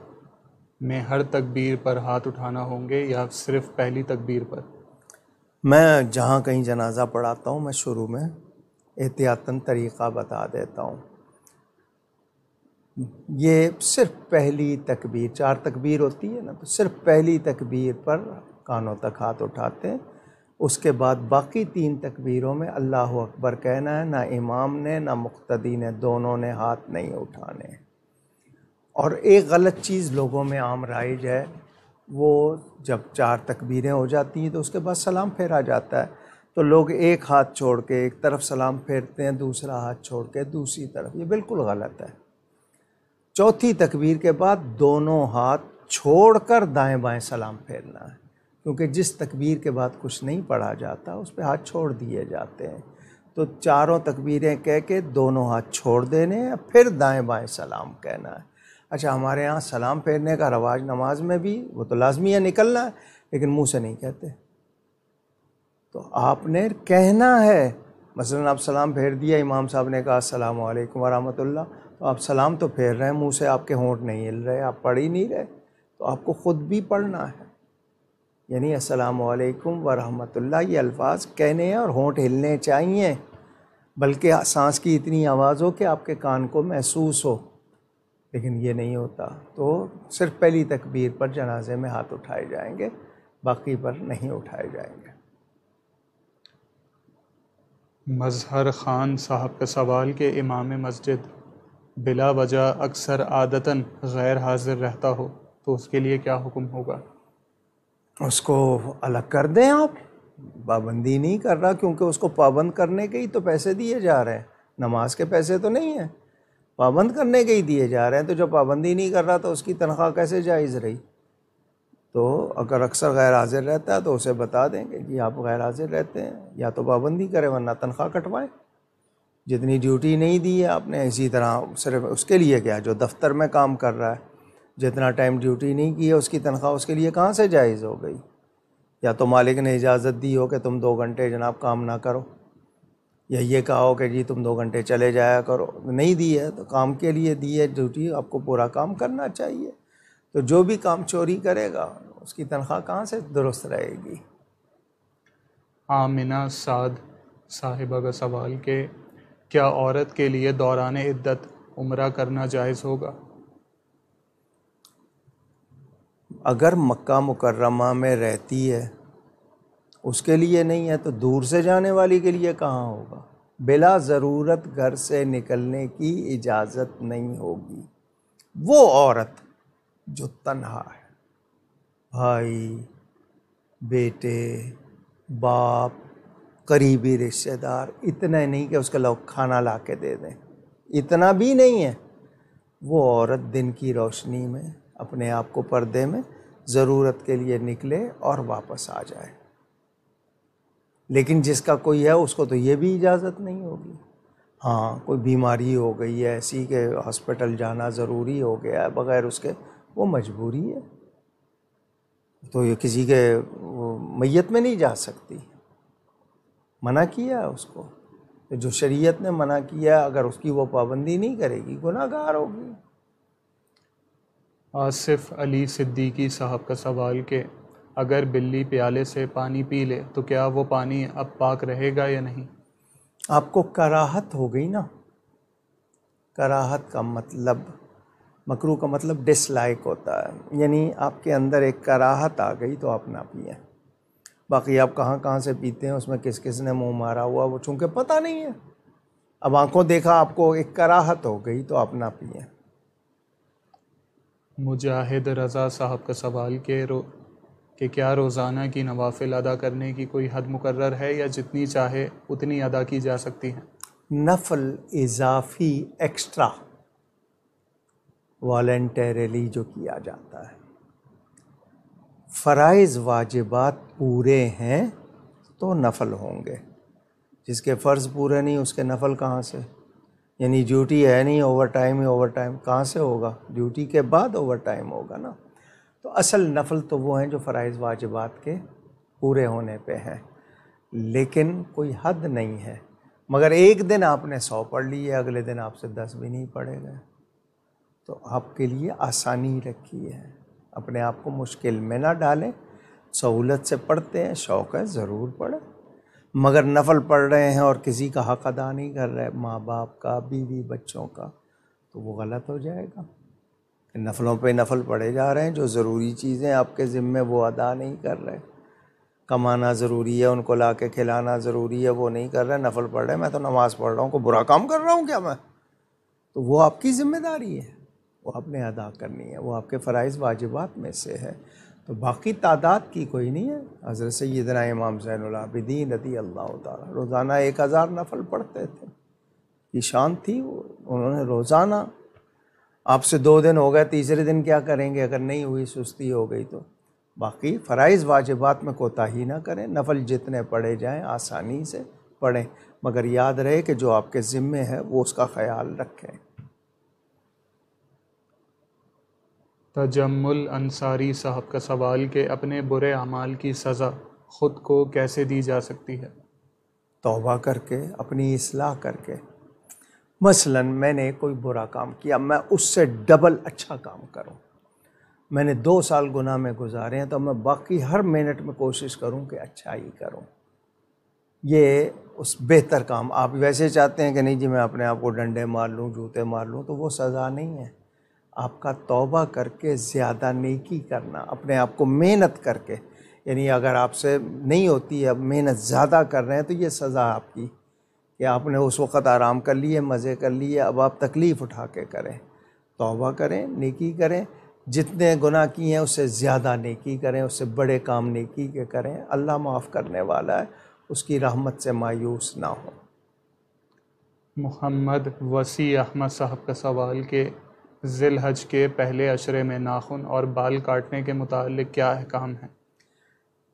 میں ہر تکبیر پر ہاتھ اٹھانا ہوں گے یا صرف پہلی تکبیر پر؟ میں جہاں کہیں جنازہ پڑھاتا ہوں، میں شروع میں احتیاطاً طریقہ بتا دیتا ہوں۔ یہ صرف پہلی تکبیر، 4 تکبیر ہوتی ہے نا، تو صرف پہلی تکبیر پر کانوں تک ہاتھ اٹھاتے ہیں، اس کے بعد باقی 3 تکبیروں میں اللہ اکبر کہنا ہے، نہ امام نے نہ مقتدی نے، دونوں نے ہاتھ نہیں اٹھانے۔ اور ایک غلط چیز لوگوں میں عام رائج ہے، وہ جب 4 تکبیریں ہو جاتی ہیں تو اس کے بعد سلام پھیرا جاتا ہے، تو لوگ ایک ہاتھ چھوڑ کے ایک طرف سلام پھیرتے ہیں، دوسرا ہاتھ چھوڑ کے دوسری طرف، یہ بالکل غلط ہے۔ چوتھی تکبیر کے بعد دونوں ہاتھ چھوڑ کر دائیں بائیں سلام پھیرنا ہے، کیونکہ جس تکبیر کے بعد کچھ نہیں پڑھا جاتا اس پہ ہاتھ چھوڑ دیے جاتے ہیں، تو 4 تکبیریں کہہ کے دونوں ہاتھ چھوڑ دینے ہیں، پھر دائیں بائیں سلام کہنا ہے۔ اچھا، ہمارے ہاں سلام پھیرنے کا رواج نماز میں بھی، وہ تو لازمی ہے نکلنا ہے، لیکن منہ سے نہیں کہتے، تو آپ نے کہنا ہے۔ مثلا آپ سلام پھیر دیا، امام صاحب نے کہا السلام علیکم ورحمۃ اللہ، تو آپ سلام تو پھیر رہے ہیں، منہ سے آپ کے ہونٹ نہیں ہل رہے، آپ پڑھ ہی نہیں رہے، تو آپ کو خود بھی پڑھنا ہے. یعنی السلام علیکم ورحمۃ اللہ یہ الفاظ کہنے اور ہونٹ ہلنے چاہیے، بلکہ سانس کی اتنی آواز ہو کہ آپ کے کان کو محسوس ہو، لیکن یہ نہیں ہوتا. تو صرف پہلی تکبیر پر جنازے میں ہاتھ اٹھائے جائیں گے، باقی پر نہیں اٹھائے جائیں گے. مظہر خان صاحب کا سوال کہ امام مسجد بلا وجہ اکثر عادتاً غیر حاضر رہتا ہو تو اس کے لیے کیا حکم ہوگا؟ اس کو الگ کر دیں آپ، پابندی نہیں کر رہا، کیونکہ اس کو پابند کرنے کے ہی تو پیسے دیے جا رہے ہیں، نماز کے پیسے تو نہیں ہیں، پابند کرنے کے ہی دیے جا رہے ہیں. تو جو پابندی نہیں کر رہا تو اس کی تنخواہ کیسے جائز رہی؟ تو اگر اکثر غیر حاضر رہتا ہے تو اسے بتا دیں کہ جی آپ غیر حاضر رہتے ہیں، یا تو پابندی کریں ورنہ تنخواہ کٹوائیں. جتنی ڈیوٹی نہیں دی ہے آپ نے، اسی طرح صرف اس کے لیے کیا جو دفتر میں کام کر رہا ہے جتنا ٹائم ڈیوٹی نہیں کی ہے اس کی تنخواہ اس کے لیے کہاں سے جائز ہو گئی؟ یا تو مالک نے اجازت دی ہو کہ تم 2 گھنٹے جناب کام نہ کرو، یا یہ کہا ہو کہ جی تم 2 گھنٹے چلے جایا کرو، نہیں دی ہے تو کام کے لیے دی ہے ڈیوٹی، آپ کو پورا کام کرنا چاہیے. تو جو بھی کام چوری کرے گا اس کی تنخواہ کہاں سے درست رہے گی؟ آمنہ سعد صاحبہ کا سوال کہ کیا عورت کے لیے دوران عدت عمرہ کرنا جائز ہوگا؟ اگر مکہ مکرمہ میں رہتی ہے اس کے لیے نہیں ہے تو دور سے جانے والی کے لیے کہاں ہوگا؟ بلا ضرورت گھر سے نکلنے کی اجازت نہیں ہوگی. وہ عورت جو تنہا ہے، بھائی، بیٹے، باپ، قریبی رشتہ دار، اتنا نہیں کہ اس کے لوگ کھانا لا کے دے دیں، اتنا بھی نہیں ہے، وہ عورت دن کی روشنی میں اپنے آپ کو پردے میں ضرورت کے لیے نکلے اور واپس آ جائے. لیکن جس کا کوئی ہے اس کو تو یہ بھی اجازت نہیں ہوگی. ہاں کوئی بیماری ہو گئی ہے ایسی کہ ہاسپٹل جانا ضروری ہو گیا ہے، بغیر اس کے وہ مجبوری ہے، تو یہ کسی کے میت میں نہیں جا سکتی، منع کیا ہے اس کو. جو شریعت نے منع کیا اگر اس کی وہ پابندی نہیں کرے گی گناہ گار ہوگی. آصف علی صدیقی صاحب کا سوال کہ اگر بلی پیالے سے پانی پی لے تو کیا وہ پانی اب پاک رہے گا یا نہیں؟ آپ کو کراہت ہو گئی نا. کراہت کا مطلب، مکروہ کا مطلب ڈس لائک ہوتا ہے، یعنی آپ کے اندر ایک کراہت آ گئی تو آپ نہ پئیں. باقی آپ کہاں کہاں سے پیتے ہیں، اس میں کس کس نے منہ مارا ہوا وہ چونکہ پتہ نہیں ہے، اب آنکھوں دیکھا آپ کو ایک کراہت ہو گئی تو آپ نہ پئیں. مجاہد رضا صاحب کا سوال کہ کیا روزانہ کی نوافل ادا کرنے کی کوئی حد مقرر ہے یا جتنی چاہے اتنی ادا کی جا سکتی ہیں؟ نفل اضافی ایکسٹرا والنٹیرلی جو کیا جاتا ہے، فرائض واجبات پورے ہیں تو نفل ہوں گے. جس کے فرض پورے نہیں اس کے نفل کہاں سے؟ یعنی ڈیوٹی ہے نہیں، اوور ٹائم ہی اوور ٹائم کہاں سے ہوگا؟ ڈیوٹی کے بعد اوور ٹائم ہوگا نا. تو اصل نفل تو وہ ہیں جو فرائض واجبات کے پورے ہونے پہ ہیں، لیکن کوئی حد نہیں ہے. مگر ایک دن آپ نے 100 پڑھ لی ہے، اگلے دن آپ سے 10 بھی نہیں پڑھے گئے، تو آپ کے لیے آسانی رکھی ہے. اپنے آپ کو مشکل میں نہ ڈالیں، سہولت سے پڑھتے ہیں، شوق ہے ضرور پڑھیں، مگر نفل پڑھ رہے ہیں اور کسی کا حق ادا نہیں کر رہے، ماں باپ کا، بیوی بچوں کا، تو وہ غلط ہو جائے گا. نفلوں پہ نفل پڑھے جا رہے ہیں، جو ضروری چیزیں آپ کے ذمے وہ ادا نہیں کر رہے. کمانا ضروری ہے، ان کو لا کے کھلانا ضروری ہے، وہ نہیں کر رہے، نفل پڑھ رہے ہیں. میں تو نماز پڑھ رہا ہوں، کوئی برا کام کر رہا ہوں کیا میں؟ تو وہ آپ کی ذمہ داری ہے، وہ آپ نے ادا کرنی ہے، وہ آپ کے فرائض واجبات میں سے ہے. تو باقی تعداد کی کوئی نہیں ہے. حضرت سیدنا امام زین العابدین رضی اللہ تعالیٰ روزانہ 1000 نفل پڑھتے تھے، یہ شان تھی. انہوں نے روزانہ، آپ سے 2 دن ہو گئے، تیسرے دن کیا کریں گے؟ اگر نہیں ہوئی، سستی ہو گئی تو باقی فرائض واجبات میں کوتاہی نہ کریں. نفل جتنے پڑھے جائیں آسانی سے پڑھیں، مگر یاد رہے کہ جو آپ کے ذمے ہے وہ اس کا خیال رکھیں. تجمل انصاری صاحب کا سوال کہ اپنے برے اعمال کی سزا خود کو کیسے دی جا سکتی ہے؟ توبہ کر کے، اپنی اصلاح کر کے. مثلا میں نے کوئی برا کام کیا، میں اس سے ڈبل اچھا کام کروں. میں نے 2 سال گناہ میں گزارے ہیں، تو میں باقی ہر منٹ میں کوشش کروں کہ اچھا ہی کروں. یہ اس بہتر کام. آپ ویسے چاہتے ہیں کہ نہیں جی میں اپنے آپ کو ڈنڈے مار لوں، جوتے مار لوں، تو وہ سزا نہیں ہے. آپ کا توبہ کر کے زیادہ نیکی کرنا، اپنے آپ کو محنت کر کے، یعنی اگر آپ سے نہیں ہوتی ہے، اب محنت زیادہ کر رہے ہیں، تو یہ سزا آپ کی کہ آپ نے اس وقت آرام کر لیے، مزے کر لیے، اب آپ تکلیف اٹھا کے کریں. توبہ کریں، نیکی کریں، جتنے گناہ کیے ہیں اس سے زیادہ نیکی کریں، اس سے بڑے کام نیکی کے کریں. اللہ معاف کرنے والا ہے، اس کی رحمت سے مایوس نہ ہو. محمد وسیع احمد صاحب کا سوال کہ ذی الحج کے پہلے عشرے میں ناخن اور بال کاٹنے کے متعلق کیا احکام ہیں؟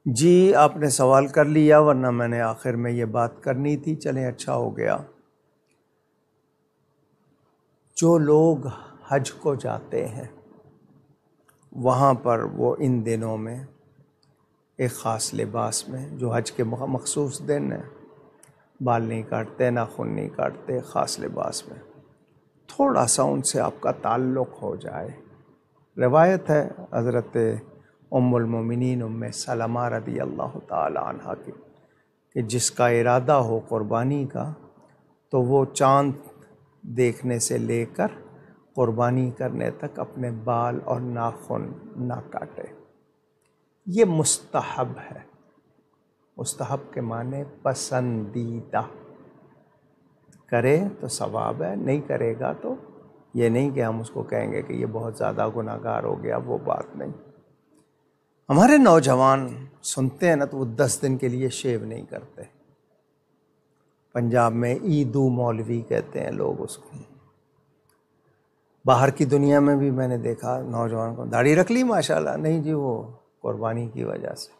جی آپ نے سوال کر لیا، ورنہ میں نے آخر میں یہ بات کرنی تھی. چلیں اچھا ہو گیا. جو لوگ حج کو جاتے ہیں وہاں پر وہ ان دنوں میں ایک خاص لباس میں، جو حج کے مخصوص دن ہیں، بال نہیں کاٹتے، ناخن نہیں کاٹتے، خاص لباس میں تھوڑا سا ان سے آپ کا تعلق ہو جائے. روایت ہے حضرت ام المومنین ام سلمہ رضی اللہ تعالی عنہ کی کہ جس کا ارادہ ہو قربانی کا تو وہ چاند دیکھنے سے لے کر قربانی کرنے تک اپنے بال اور ناخن نہ کاٹے. یہ مستحب ہے. مستحب کے معنی پسندیدہ. کرے تو ثواب ہے، نہیں کرے گا تو یہ نہیں کہ ہم اس کو کہیں گے کہ یہ بہت زیادہ گناہ گار ہو گیا، وہ بات نہیں. ہمارے نوجوان سنتے ہیں نا تو وہ 10 دن کے لیے شیو نہیں کرتے. پنجاب میں عیدو مولوی کہتے ہیں لوگ اس کو. باہر کی دنیا میں بھی میں نے دیکھا نوجوان کو داڑھی رکھ لی ماشاءاللہ، نہیں جی وہ قربانی کی وجہ سے.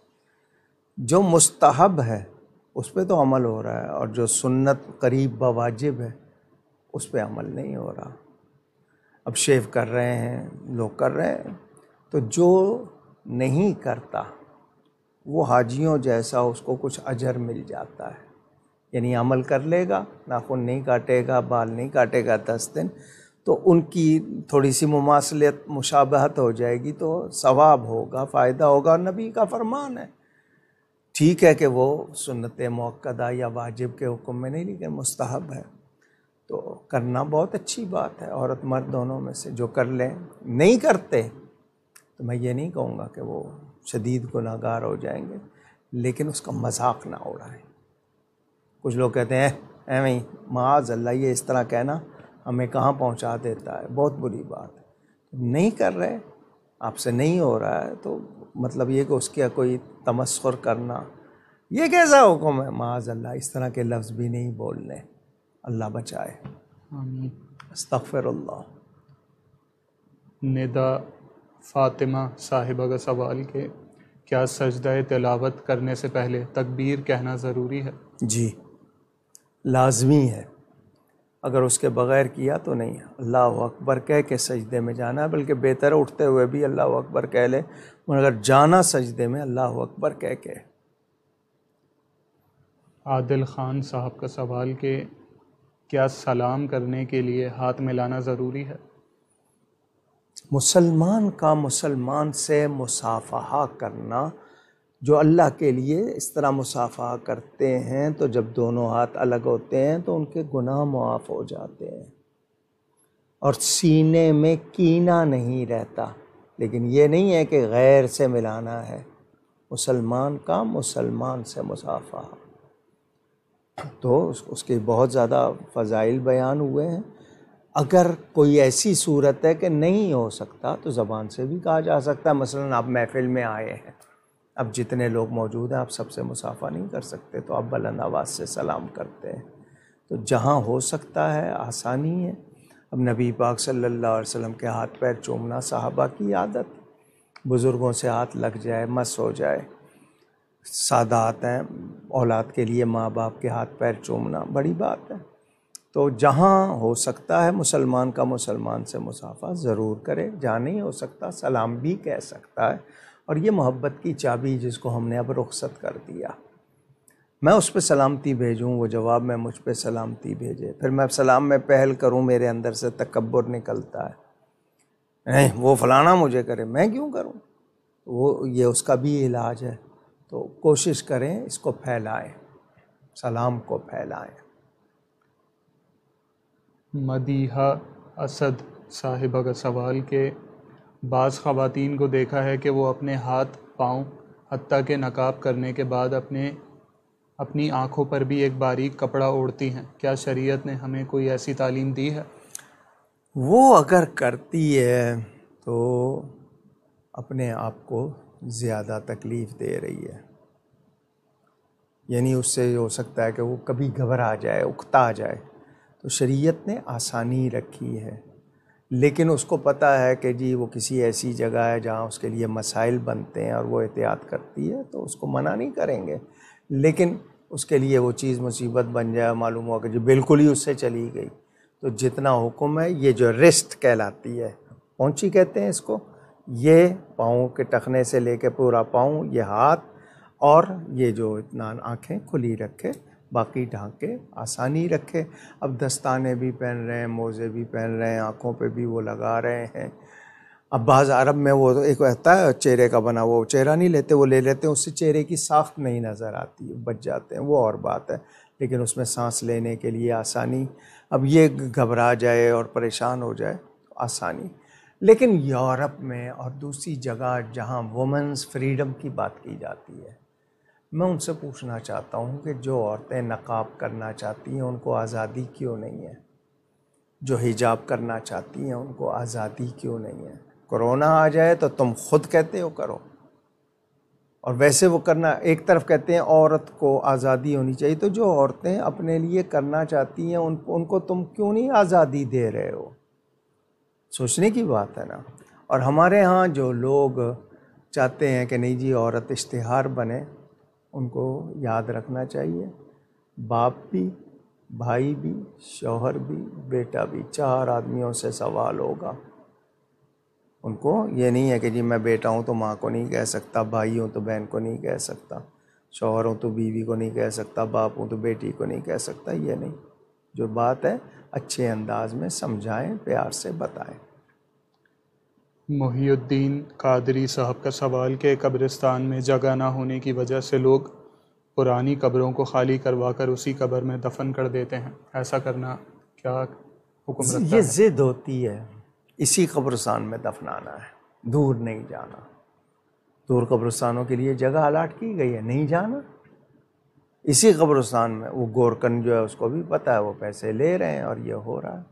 جو مستحب ہے اس پہ تو عمل ہو رہا ہے، اور جو سنت قریب بواجب ہے اس پہ عمل نہیں ہو رہا. اب شیو کر رہے ہیں لوگ، کر رہے ہیں، تو جو نہیں کرتا وہ حاجیوں جیسا اس کو کچھ اجر مل جاتا ہے. یعنی عمل کر لے گا، ناخن نہیں کاٹے گا، بال نہیں کاٹے گا 10 دن، تو ان کی تھوڑی سی مماثلت مشابہت ہو جائے گی، تو ثواب ہوگا، فائدہ ہوگا. اور نبی کا فرمان ہے. ٹھیک ہے کہ وہ سنت موقدہ یا واجب کے حکم میں نہیں، لیکن مستحب ہے، تو کرنا بہت اچھی بات ہے. عورت مرد دونوں میں سے جو کر لیں. نہیں کرتے تو میں یہ نہیں کہوں گا کہ وہ شدید گناہ گار ہو جائیں گے، لیکن اس کا مذاق نہ اڑائیں. کچھ لوگ کہتے ہیں ایویں معاذ اللہ، یہ اس طرح کہنا ہمیں کہاں پہنچا دیتا ہے، بہت بری بات ہے. نہیں کر رہے، آپ سے نہیں ہو رہا ہے، تو مطلب یہ کہ اس کا کوئی تمسخر کرنا، یہ کیسا حکم ہے؟ معاذ اللہ، اس طرح کے لفظ بھی نہیں بولنے. اللہ بچائے. آمین. استغفر اللہ. ندا فاطمہ صاحبہ کا سوال کہ کیا سجدہ تلاوت کرنے سے پہلے تکبیر کہنا ضروری ہے؟ جی لازمی ہے. اگر اس کے بغیر کیا تو نہیں. اللہ اکبر کہہ کے سجدے میں جانا ہے، بلکہ بہتر اٹھتے ہوئے بھی اللہ اکبر کہہ لے، مگر جانا سجدے میں اللہ اکبر کہہ کے. عادل خان صاحب کا سوال کہ کیا سلام کرنے کے لیے ہاتھ ملانا ضروری ہے؟ مسلمان کا مسلمان سے مصافحہ کرنا، جو اللہ کے لیے اس طرح مصافحہ کرتے ہیں تو جب دونوں ہاتھ الگ ہوتے ہیں تو ان کے گناہ معاف ہو جاتے ہیں، اور سینے میں کینہ نہیں رہتا. لیکن یہ نہیں ہے کہ غیر سے ملانا ہے. مسلمان کا مسلمان سے مصافحہ، تو اس کے بہت زیادہ فضائل بیان ہوئے ہیں. اگر کوئی ایسی صورت ہے کہ نہیں ہو سکتا تو زبان سے بھی کہا جا سکتا ہے. مثلا آپ محفل میں آئے ہیں، اب جتنے لوگ موجود ہیں آپ سب سے مصافحہ نہیں کر سکتے، تو آپ بلند آواز سے سلام کرتے ہیں. تو جہاں ہو سکتا ہے آسانی ہے. اب نبی پاک صلی اللہ علیہ وسلم کے ہاتھ پیر چومنا صحابہ کی عادت، بزرگوں سے ہاتھ لگ جائے، مس ہو جائے. سادات ہیں، اولاد کے لیے ماں باپ کے ہاتھ پیر چومنا بڑی بات ہے. تو جہاں ہو سکتا ہے مسلمان کا مسلمان سے مصافحہ ضرور کرے. جہاں نہیں ہو سکتا سلام بھی کہہ سکتا ہے. اور یہ محبت کی چابی جس کو ہم نے اب رخصت کر دیا. میں اس پہ سلامتی بھیجوں، وہ جواب میں مجھ پہ سلامتی بھیجے، پھر میں سلام میں پہل کروں، میرے اندر سے تکبر نکلتا ہے. نہیں وہ فلانا مجھے کرے، میں کیوں کروں؟ وہ یہ اس کا بھی علاج ہے. تو کوشش کریں اس کو پھیلائیں، سلام کو پھیلائیں. مدیحہ اسد صاحبہ کا سوال کہ بعض خواتین کو دیکھا ہے کہ وہ اپنے ہاتھ پاؤں حتیٰ کہ نقاب کرنے کے بعد اپنی آنکھوں پر بھی ایک باریک کپڑا اوڑھتی ہیں، کیا شریعت نے ہمیں کوئی ایسی تعلیم دی ہے؟ وہ اگر کرتی ہے تو اپنے آپ کو زیادہ تکلیف دے رہی ہے. یعنی اس سے ہو سکتا ہے کہ وہ کبھی گھبرا جائے، اکتا جائے. تو شریعت نے آسانی رکھی ہے، لیکن اس کو پتہ ہے کہ جی وہ کسی ایسی جگہ ہے جہاں اس کے لیے مسائل بنتے ہیں اور وہ احتیاط کرتی ہے، تو اس کو منع نہیں کریں گے. لیکن اس کے لیے وہ چیز مصیبت بن جائے، معلوم ہوا کہ جی بالکل ہی اس سے چلی گئی، تو جتنا حکم ہے، یہ جو رسٹ کہلاتی ہے، پونچی کہتے ہیں اس کو، یہ پاؤں کے ٹخنے سے لے کے پورا پاؤں، یہ ہاتھ اور یہ جو اتنا آنکھیں کھلی رکھے، باقی ڈھانکے آسانی رکھے. اب دستانے بھی پہن رہے ہیں، موزے بھی پہن رہے ہیں، آنکھوں پہ بھی وہ لگا رہے ہیں. اب بعض عرب میں وہ ایک ہوتا ہے چہرے کا بنا، وہ چہرہ نہیں لیتے، وہ لے لیتے ہیں، اس سے چہرے کی ساخت نہیں نظر آتی، بچ جاتے ہیں، وہ اور بات ہے، لیکن اس میں سانس لینے کے لیے آسانی. اب یہ گھبرا جائے اور پریشان ہو جائے تو آسانی. لیکن یورپ میں اور دوسری جگہ جہاں وومنز فریڈم کی بات کی جاتی ہے، میں ان سے پوچھنا چاہتا ہوں کہ جو عورتیں نقاب کرنا چاہتی ہیں ان کو آزادی کیوں نہیں ہے؟ جو حجاب کرنا چاہتی ہیں ان کو آزادی کیوں نہیں ہے؟ کورونا آ جائے تو تم خود کہتے ہو کرو، اور ویسے وہ کرنا، ایک طرف کہتے ہیں عورت کو آزادی ہونی چاہیے، تو جو عورتیں اپنے لیے کرنا چاہتی ہیں ان کو تم کیوں نہیں آزادی دے رہے ہو؟ سوچنے کی بات ہے نا. اور ہمارے ہاں جو لوگ چاہتے ہیں کہ نہیں جی عورت اشتہار بنے، ان کو یاد رکھنا چاہیے باپ بھی، بھائی بھی، شوہر بھی، بیٹا بھی، 4 آدمیوں سے سوال ہوگا. ان کو یہ نہیں ہے کہ جی میں بیٹا ہوں تو ماں کو نہیں کہہ سکتا، بھائی ہوں تو بہن کو نہیں کہہ سکتا، شوہر ہوں تو بیوی کو نہیں کہہ سکتا، باپ ہوں تو بیٹی کو نہیں کہہ سکتا. یہ نہیں، جو بات ہے اچھے انداز میں سمجھائیں، پیار سے بتائیں. محی الدین قادری صاحب کا سوال کہ قبرستان میں جگہ نہ ہونے کی وجہ سے لوگ پرانی قبروں کو خالی کروا کر اسی قبر میں دفن کر دیتے ہیں، ایسا کرنا کیا حکم رکھتا یہ ہے؟ ضد ہوتی ہے، اسی قبرستان میں دفنانا ہے، دور نہیں جانا. دور قبرستانوں کے لیے جگہ الاٹ کی گئی ہے، نہیں جانا. اسی قبرستان میں وہ گورکن جو ہے اس کو بھی پتہ ہے وہ پیسے لے رہے ہیں اور یہ ہو رہا ہے.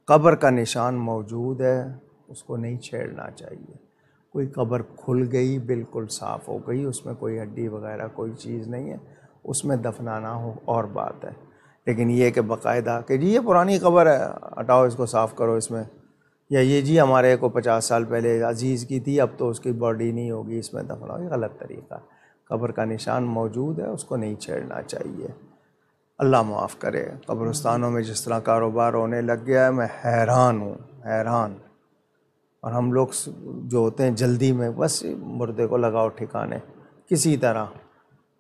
قبر کا نشان موجود ہے، اس کو نہیں چھیڑنا چاہیے. کوئی قبر کھل گئی، بالکل صاف ہو گئی، اس میں کوئی ہڈی وغیرہ کوئی چیز نہیں ہے، اس میں دفنانا ہو اور بات ہے. لیکن یہ کہ باقاعدہ کہ جی یہ پرانی قبر ہے، ہٹاؤ اس کو، صاف کرو اس میں، یا یہ جی ہمارے کو 50 سال پہلے عزیز کی تھی، اب تو اس کی باڈی نہیں ہوگی، اس میں دفناؤ، یہ غلط طریقہ. قبر کا نشان موجود ہے، اس کو نہیں چھیڑنا چاہیے. اللہ معاف کرے. قبرستانوں میں جس طرح کاروبار ہونے لگ گیا ہے، میں حیران ہوں، حیران. اور ہم لوگ جو ہوتے ہیں جلدی میں بس مردے کو لگاؤ ٹھکانے کسی طرح،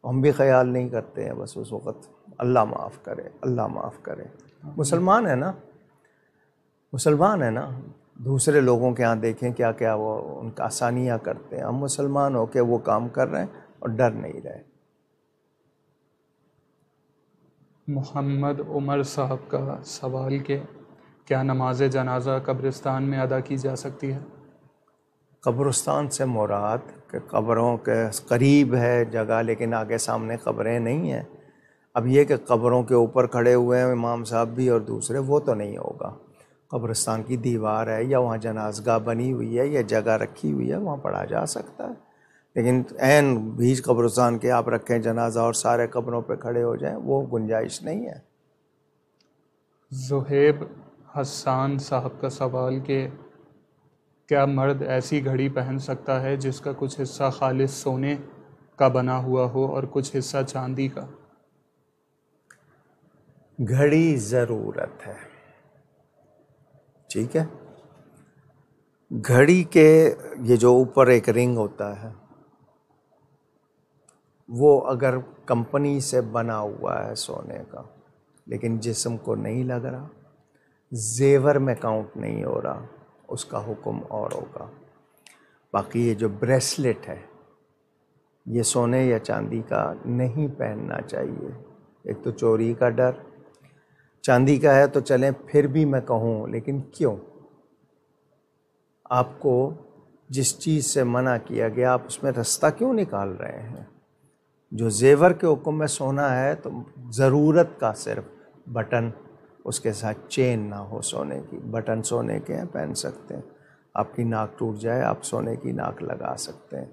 ہم بھی خیال نہیں کرتے ہیں بس اس وقت. اللہ معاف کرے، اللہ معاف کرے. مسلمان ہے نا، مسلمان ہے نا. دوسرے لوگوں کے ہاں دیکھیں کیا کیا وہ ان کا آسانیاں کرتے ہیں، ہم مسلمان ہو کے وہ کام کر رہے ہیں اور ڈر نہیں رہے. محمد عمر صاحب کا سوال کہ کیا نماز جنازہ قبرستان میں ادا کی جا سکتی ہے؟ قبرستان سے مراد کہ قبروں کے قریب ہے جگہ لیکن آگے سامنے قبریں نہیں ہیں. اب یہ کہ قبروں کے اوپر کھڑے ہوئے ہیں امام صاحب بھی اور دوسرے، وہ تو نہیں ہوگا. قبرستان کی دیوار ہے یا وہاں جنازگاہ بنی ہوئی ہے یا جگہ رکھی ہوئی ہے، وہاں پڑھا جا سکتا ہے. لیکن عین بیچ قبرستان کے آپ رکھیں جنازہ اور سارے قبروں پہ کھڑے ہو جائیں، وہ گنجائش نہیں ہے. زہیب حسان صاحب کا سوال کہ کیا مرد ایسی گھڑی پہن سکتا ہے جس کا کچھ حصہ خالص سونے کا بنا ہوا ہو اور کچھ حصہ چاندی کا؟ گھڑی ضرورت ہے، ٹھیک ہے. گھڑی کے یہ جو اوپر ایک رنگ ہوتا ہے، وہ اگر کمپنی سے بنا ہوا ہے سونے کا لیکن جسم کو نہیں لگ رہا، زیور میں کاؤنٹ نہیں ہو رہا، اس کا حکم اور ہوگا۔ باقی یہ جو بریسلیٹ ہے یہ سونے یا چاندی کا نہیں پہننا چاہیے۔ ایک تو چوری کا ڈر، چاندی کا ہے تو چلیں پھر بھی میں کہوں لیکن کیوں؟ آپ کو جس چیز سے منع کیا گیا آپ اس میں رستہ کیوں نکال رہے ہیں؟ جو زیور کے حکم میں سونا ہے تو ضرورت کا صرف بٹن، اس کے ساتھ چین نہ ہو سونے کی۔ بٹن سونے کے ہیں پہن سکتے ہیں، آپ کی ناک ٹوٹ جائے آپ سونے کی ناک لگا سکتے ہیں۔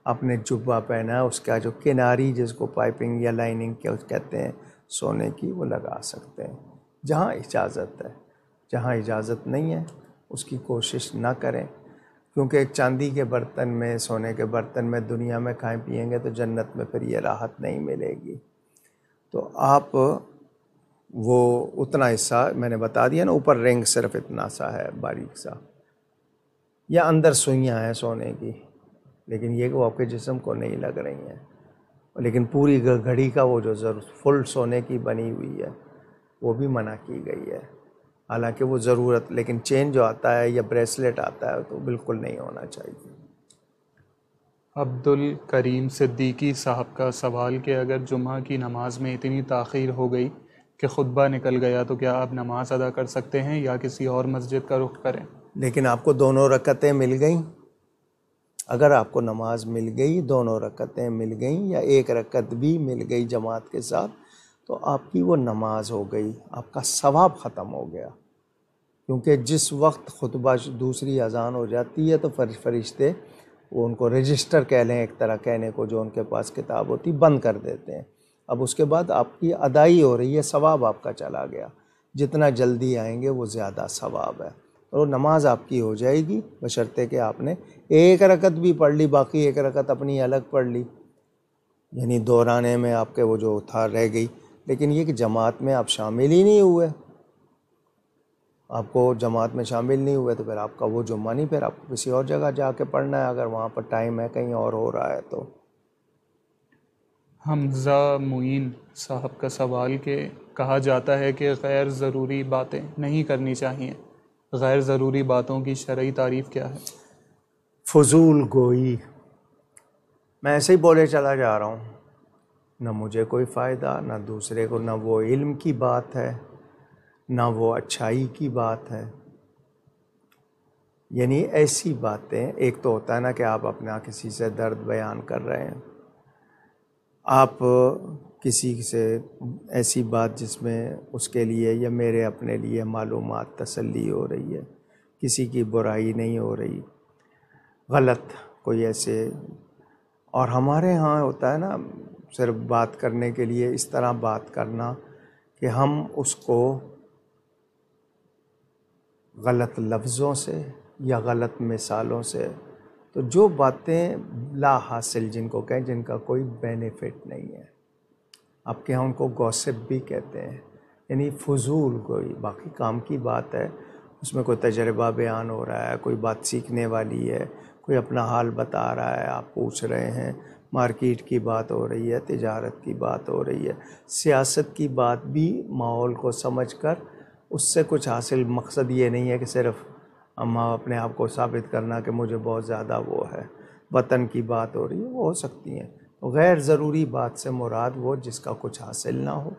آپ نے جبہ پہنا ہے اس کا جو کناری جس کو پائپنگ یا لائننگ کہتے ہیں سونے کی، وہ لگا سکتے ہیں جہاں اجازت ہے۔ جہاں اجازت نہیں ہے اس کی کوشش نہ کریں، کیونکہ ایک چاندی کے برتن میں، سونے کے برتن میں دنیا میں کھائیں پیئیں گے تو جنت میں پھر یہ راحت نہیں ملے گی۔ تو آپ وہ اتنا حصہ میں نے بتا دیا نا، اوپر رنگ صرف اتنا سا ہے باریک سا، یا اندر سوئیاں ہیں سونے کی، لیکن یہ کہ وہ آپ کے جسم کو نہیں لگ رہی ہیں، لیکن پوری گھڑی کا وہ جو فل سونے کی بنی ہوئی ہے وہ بھی منع کی گئی ہے، حالانکہ وہ ضرورت، لیکن چین جو آتا ہے یا بریسلیٹ آتا ہے تو بالکل نہیں ہونا چاہیے۔ عبد الکریم صدیقی صاحب کا سوال کہ اگر جمعہ کی نماز میں اتنی تاخیر ہو گئی کہ خطبہ نکل گیا تو کیا آپ نماز ادا کر سکتے ہیں یا کسی اور مسجد کا رخ کریں؟ لیکن آپ کو دونوں رکعتیں مل گئیں، اگر آپ کو نماز مل گئی، دونوں رکعتیں مل گئیں یا ایک رکعت بھی مل گئی جماعت کے ساتھ، تو آپ کی وہ نماز ہو گئی، آپ کا ثواب ختم ہو گیا، کیونکہ جس وقت خطبہ دوسری اذان ہو جاتی ہے تو فرشتے وہ ان کو رجسٹر کہہ لیں ایک طرح کہنے کو، جو ان کے پاس کتاب ہوتی بند کر دیتے ہیں۔ اب اس کے بعد آپ کی ادائی ہو رہی ہے، ثواب آپ کا چلا گیا، جتنا جلدی آئیں گے وہ زیادہ ثواب ہے، اور نماز آپ کی ہو جائے گی بشرطے کہ آپ نے ایک رکعت بھی پڑھ لی، باقی ایک رکعت اپنی الگ پڑھ لی، یعنی دہرانے میں آپ کے وہ جو تھا رہ گئی، لیکن یہ کہ جماعت میں آپ شامل ہی نہیں ہوئے، آپ کو جماعت میں شامل نہیں ہوئے تو پھر آپ کا وہ جمعہ نہیں، پھر آپ کو کسی اور جگہ جا کے پڑھنا ہے اگر وہاں پر ٹائم ہے کہیں اور ہو رہا ہے تو۔ حمزہ معین صاحب کا سوال کہ کہا جاتا ہے کہ غیر ضروری باتیں نہیں کرنی چاہیے، غیر ضروری باتوں کی شرعی تعریف کیا ہے؟ فضول گوئی، میں ایسے ہی بولے چلا جا رہا ہوں، نہ مجھے کوئی فائدہ نہ دوسرے کو، نہ وہ علم کی بات ہے نہ وہ اچھائی کی بات ہے، یعنی ایسی باتیں، ایک تو ہوتا ہے نا کہ آپ اپنا کسی سے درد بیان کر رہے ہیں، آپ کسی سے ایسی بات جس میں اس کے لیے یا میرے اپنے لیے معلومات تسلی ہو رہی ہے، کسی کی برائی نہیں ہو رہی، غلط کوئی ایسے، اور ہمارے ہاں ہوتا ہے نا صرف بات کرنے کے لیے اس طرح بات کرنا کہ ہم اس کو غلط لفظوں سے یا غلط مثالوں سے، تو جو باتیں لا حاصل جن کو کہیں، جن کا کوئی بینیفٹ نہیں ہے، آپ کے ہاں ان کو گوسپ بھی کہتے ہیں، یعنی فضول کوئی باقی کام کی بات ہے، اس میں کوئی تجربہ بیان ہو رہا ہے، کوئی بات سیکھنے والی ہے، کوئی اپنا حال بتا رہا ہے، آپ پوچھ رہے ہیں، مارکیٹ کی بات ہو رہی ہے، تجارت کی بات ہو رہی ہے، سیاست کی بات بھی ماحول کو سمجھ کر اس سے کچھ حاصل، مقصد یہ نہیں ہے کہ صرف ہم اپنے آپ کو ثابت کرنا کہ مجھے بہت زیادہ وہ ہے، وطن کی بات ہو رہی ہے، وہ ہو سکتی ہیں، غیر ضروری بات سے مراد وہ جس کا کچھ حاصل نہ ہو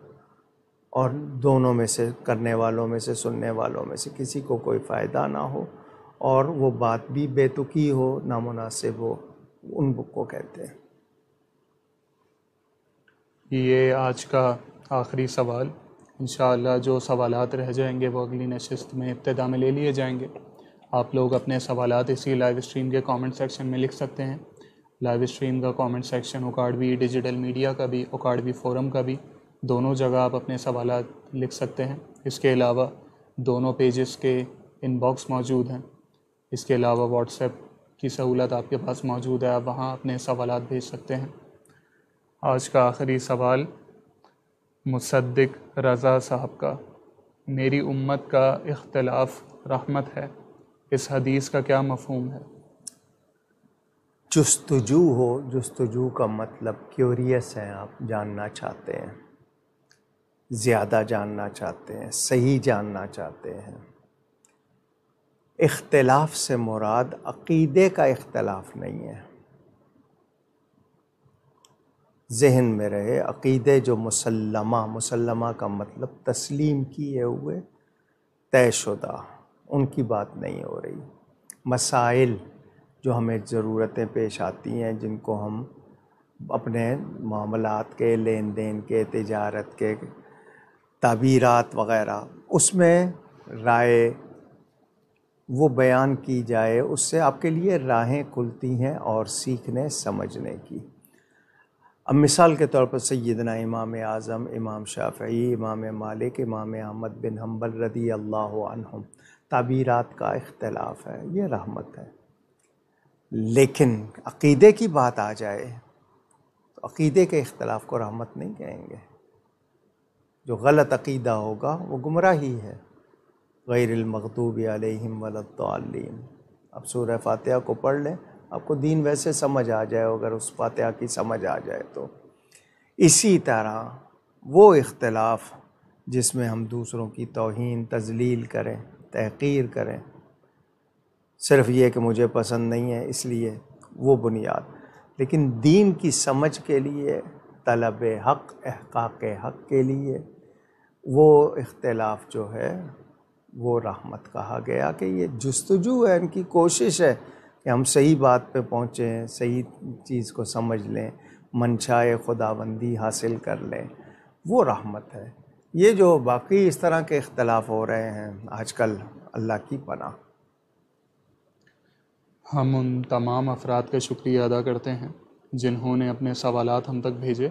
اور دونوں میں سے، کرنے والوں میں سے، سننے والوں میں سے کسی کو کوئی فائدہ نہ ہو، اور وہ بات بھی بے تکی ہو، نامناسب ہو، ان کو کہتے ہیں۔ یہ آج کا آخری سوال، انشاءاللہ جو سوالات رہ جائیں گے وہ اگلی نشست میں ابتدا میں لے لیے جائیں گے۔ آپ لوگ اپنے سوالات اسی لائیو اسٹریم کے کامنٹ سیکشن میں لکھ سکتے ہیں۔ لائیو اسٹریم کا کامنٹ سیکشن اکاڑوی ڈیجیٹل میڈیا کا بھی، اکاڑوی فورم کا بھی، دونوں جگہ آپ اپنے سوالات لکھ سکتے ہیں۔ اس کے علاوہ دونوں پیجز کے ان باکس موجود ہیں، اس کے علاوہ واٹس ایپ کی سہولت آپ کے پاس موجود ہے، آپ وہاں اپنے سوالات بھیج سکتے ہیں۔ آج کا آخری سوال مصدق رضا صاحب کا، میری امت کا اختلاف رحمت ہے، اس حدیث کا کیا مفہوم ہے؟ جستجو ہو، جستجو کا مطلب کیوریس ہیں، آپ جاننا چاہتے ہیں، زیادہ جاننا چاہتے ہیں، صحیح جاننا چاہتے ہیں، اختلاف سے مراد عقیدے کا اختلاف نہیں ہے، ذہن میں رہے، عقیدے جو مسلمہ کا مطلب تسلیم کیے ہوئے، طے شدہ، ان کی بات نہیں ہو رہی۔ مسائل جو ہمیں ضرورتیں پیش آتی ہیں، جن کو ہم اپنے معاملات کے، لین دین کے، تجارت کے، تعبیرات وغیرہ، اس میں رائے وہ بیان کی جائے، اس سے آپ کے لیے راہیں کھلتی ہیں اور سیکھنے سمجھنے کی۔ اب مثال کے طور پر سیدنا امام اعظم، امام شافعی، امام مالک، امام احمد بن حنبل رضی اللہ عنہم، تعبیرات کا اختلاف ہے، یہ رحمت ہے۔ لیکن عقیدے کی بات آ جائے تو عقیدے کے اختلاف کو رحمت نہیں کہیں گے۔ جو غلط عقیدہ ہوگا وہ گمراہی ہے۔ غیر المغضوب علیہم ولا الضالین۔ اب سورہ فاتحہ کو پڑھ لیں، آپ کو دین ویسے سمجھ آ جائے، اگر اس فاتحہ کی سمجھ آ جائے تو۔ اسی طرح وہ اختلاف جس میں ہم دوسروں کی توہین، تذلیل کریں، تحقیر کریں، صرف یہ کہ مجھے پسند نہیں ہے اس لیے، وہ بنیاد۔ لیکن دین کی سمجھ کے لیے، طلب حق، احقاق حق کے لیے، وہ اختلاف جو ہے وہ رحمت کہا گیا، کہ یہ جستجو ہے، ان کی کوشش ہے کہ ہم صحیح بات پہ پہنچیں، صحیح چیز کو سمجھ لیں، منشائے خداوندی حاصل کر لیں، وہ رحمت ہے۔ یہ جو باقی اس طرح کے اختلاف ہو رہے ہیں آج کل، اللہ کی پناہ۔ ہم ان تمام افراد کا شکریہ ادا کرتے ہیں جنہوں نے اپنے سوالات ہم تک بھیجے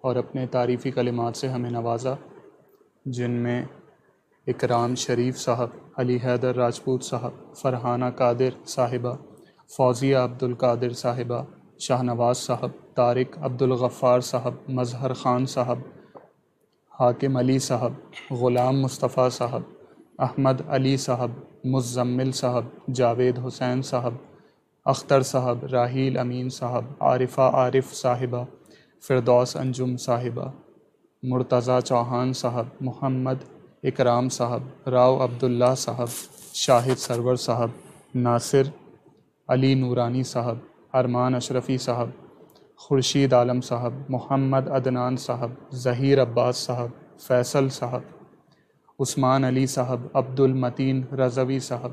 اور اپنے تعریفی کلمات سے ہمیں نوازا، جن میں اکرام شریف صاحب، علی حیدر راجپوت صاحب، فرحانہ قادر صاحبہ، فوزیہ عبدالقادر صاحبہ، شاہ نواز صاحب، طارق عبدالغفار صاحب، مظہر خان صاحب، حاکم علی صاحب، غلام مصطفیٰ صاحب، احمد علی صاحب، مزمل صاحب، جاوید حسین صاحب، اختر صاحب، راحیل امین صاحب، عارفہ عارف صاحبہ، فردوس انجم صاحبہ، مرتضیٰ چوہان صاحب، محمد اکرام صاحب، راؤ عبداللہ صاحب، شاہد سرور صاحب، ناصر علی نورانی صاحب، ارمان اشرفی صاحب، خورشید عالم صاحب، محمد عدنان صاحب، ظہیر عباس صاحب، فیصل صاحب، عثمان علی صاحب، عبد المتین رضوی صاحب،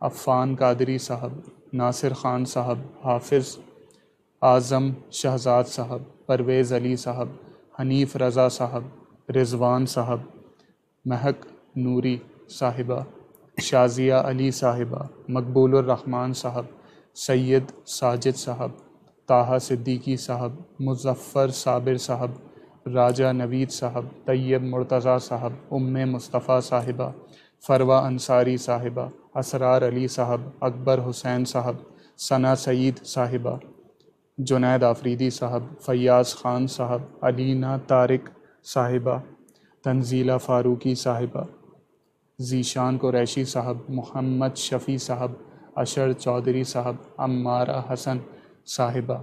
عفان قادری صاحب، ناصر خان صاحب، حافظ اعظم شہزاد صاحب، پرویز علی صاحب، حنیف رضا صاحب، رضوان صاحب، مہک نوری صاحبہ، شازیہ علی صاحبہ، مقبول الرحمن صاحب، سید ساجد صاحب، طاہا صدیقی صاحب، مظفر صابر صاحب، راجہ نوید صاحب، طیب مرتضیٰ صاحب، ام مصطفیٰ صاحبہ، فروہ انصاری صاحبہ، اسرار علی صاحب، اکبر حسین صاحب، ثنا سعید صاحبہ، جنید آفریدی صاحب، فیاض خان صاحب، علینا طارق صاحبہ، تنزیلہ فاروقی صاحبہ، ذیشان قریشی صاحب، محمد شفیع صاحب، اشر چودھری صاحب، عمارہ حسن صاحبہ،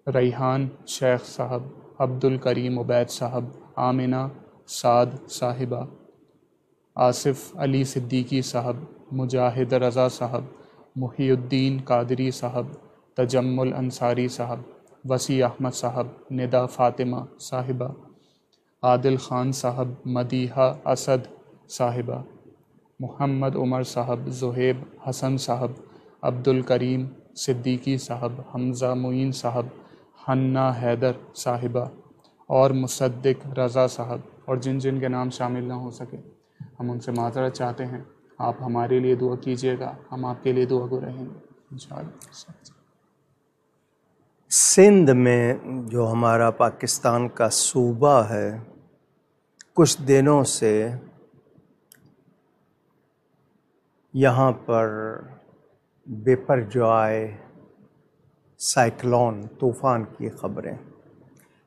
ریحان شیخ صاحب، عبد الکریم عبید صاحب، آمنہ سعد صاحبہ، آصف علی صدیقی صاحب، مجاہد رضا صاحب، محی الدین قادری صاحب، تجمل انصاری صاحب، وسیع احمد صاحب، ندا فاطمہ صاحبہ، عادل خان صاحب، مدیحہ اسد صاحبہ، محمد عمر صاحب، زہیب حسن صاحب، عبد الکریم صدیقی صاحب، حمزہ معین صاحب، حنا حیدر صاحبہ اور مصدق رضا صاحب، اور جن جن کے نام شامل نہ ہو سکے ہم ان سے معذرت چاہتے ہیں۔ آپ ہمارے لیے دعا کیجیے گا، ہم آپ کے لیے دعا گو رہیں گے انشاءاللہ۔ سندھ میں جو ہمارا پاکستان کا صوبہ ہے، کچھ دنوں سے یہاں پر بپرجوائے سائیکلون، طوفان کی خبریں۔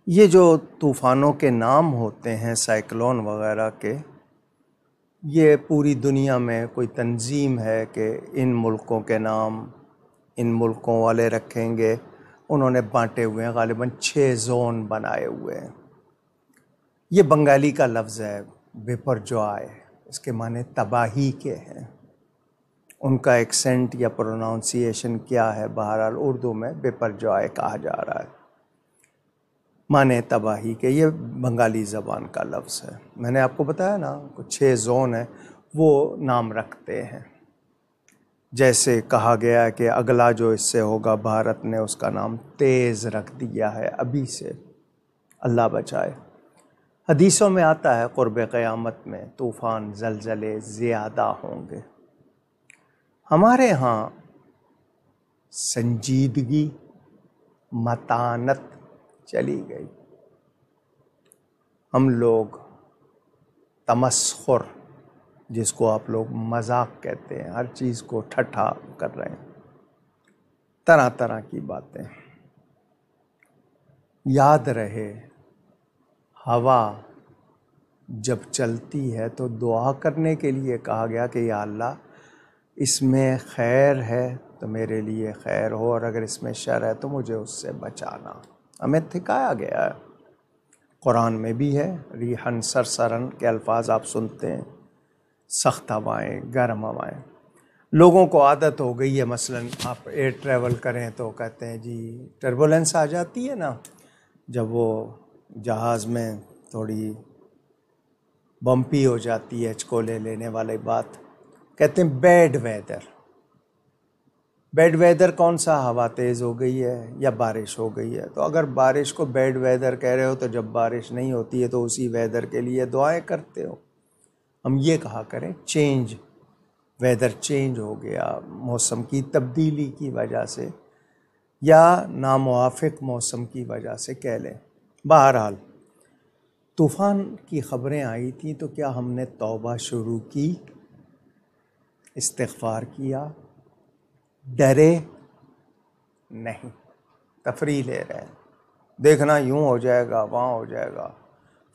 یہ جو طوفانوں کے نام ہوتے ہیں سائیکلون وغیرہ کے، یہ پوری دنیا میں کوئی تنظیم ہے کہ ان ملکوں کے نام ان ملکوں والے رکھیں گے، انہوں نے بانٹے ہوئے ہیں، غالباً 6 زون بنائے ہوئے ہیں۔ یہ بنگالی کا لفظ ہے بپرجوائے، اس کے معنی تباہی کے ہیں۔ ان کا ایکسنٹ یا پروناؤنسیشن کیا ہے، بہرحال اردو میں بے پرجوائے کہا جا رہا ہے، معنی تباہی کے. یہ بنگالی زبان کا لفظ ہے. میں نے آپ کو بتایا نا، کچھ 6 زون ہیں وہ نام رکھتے ہیں. جیسے کہا گیا ہے کہ اگلا جو اس سے ہوگا، بھارت نے اس کا نام تیز رکھ دیا ہے ابھی سے، اللہ بچائے. حدیثوں میں آتا ہے قرب قیامت میں طوفان زلزلے زیادہ ہوں گے. ہمارے ہاں سنجیدگی، متانت چلی گئی. ہم لوگ تمسخر، جس کو آپ لوگ مذاق کہتے ہیں، ہر چیز کو ٹھٹھا کر رہے ہیں، طرح طرح کی باتیں. یاد رہے، ہوا جب چلتی ہے تو دعا کرنے کے لیے کہا گیا کہ یا اللہ اس میں خیر ہے تو میرے لیے خیر ہو، اور اگر اس میں شر ہے تو مجھے اس سے بچانا. ہمیں سکھایا گیا ہے، قرآن میں بھی ہے. ریحن سرسرن کے الفاظ آپ سنتے ہیں، سخت ہوائیں، گرم ہوائیں. لوگوں کو عادت ہو گئی ہے، مثلا آپ ایئر ٹریول کریں تو کہتے ہیں جی ٹربولنس آ جاتی ہے نا، جب وہ جہاز میں تھوڑی بمپی ہو جاتی ہے، چکولے لینے والی بات، کہتے ہیں بیڈ ویدر. بیڈ ویدر کون سا؟ ہوا تیز ہو گئی ہے یا بارش ہو گئی ہے. تو اگر بارش کو بیڈ ویدر کہہ رہے ہو تو جب بارش نہیں ہوتی ہے تو اسی ویدر کے لیے دعائیں کرتے ہو. ہم یہ کہا کریں چینج، ویدر چینج ہو گیا موسم کی تبدیلی کی وجہ سے، یا ناموافق موسم کی وجہ سے کہہ لیں. بہرحال طوفان کی خبریں آئی تھیں تو کیا ہم نے توبہ شروع کی، استغفار کیا؟ ڈرے نہیں، تفریح لے رہے ہیں. دیکھنا یوں ہو جائے گا، وہاں ہو جائے گا،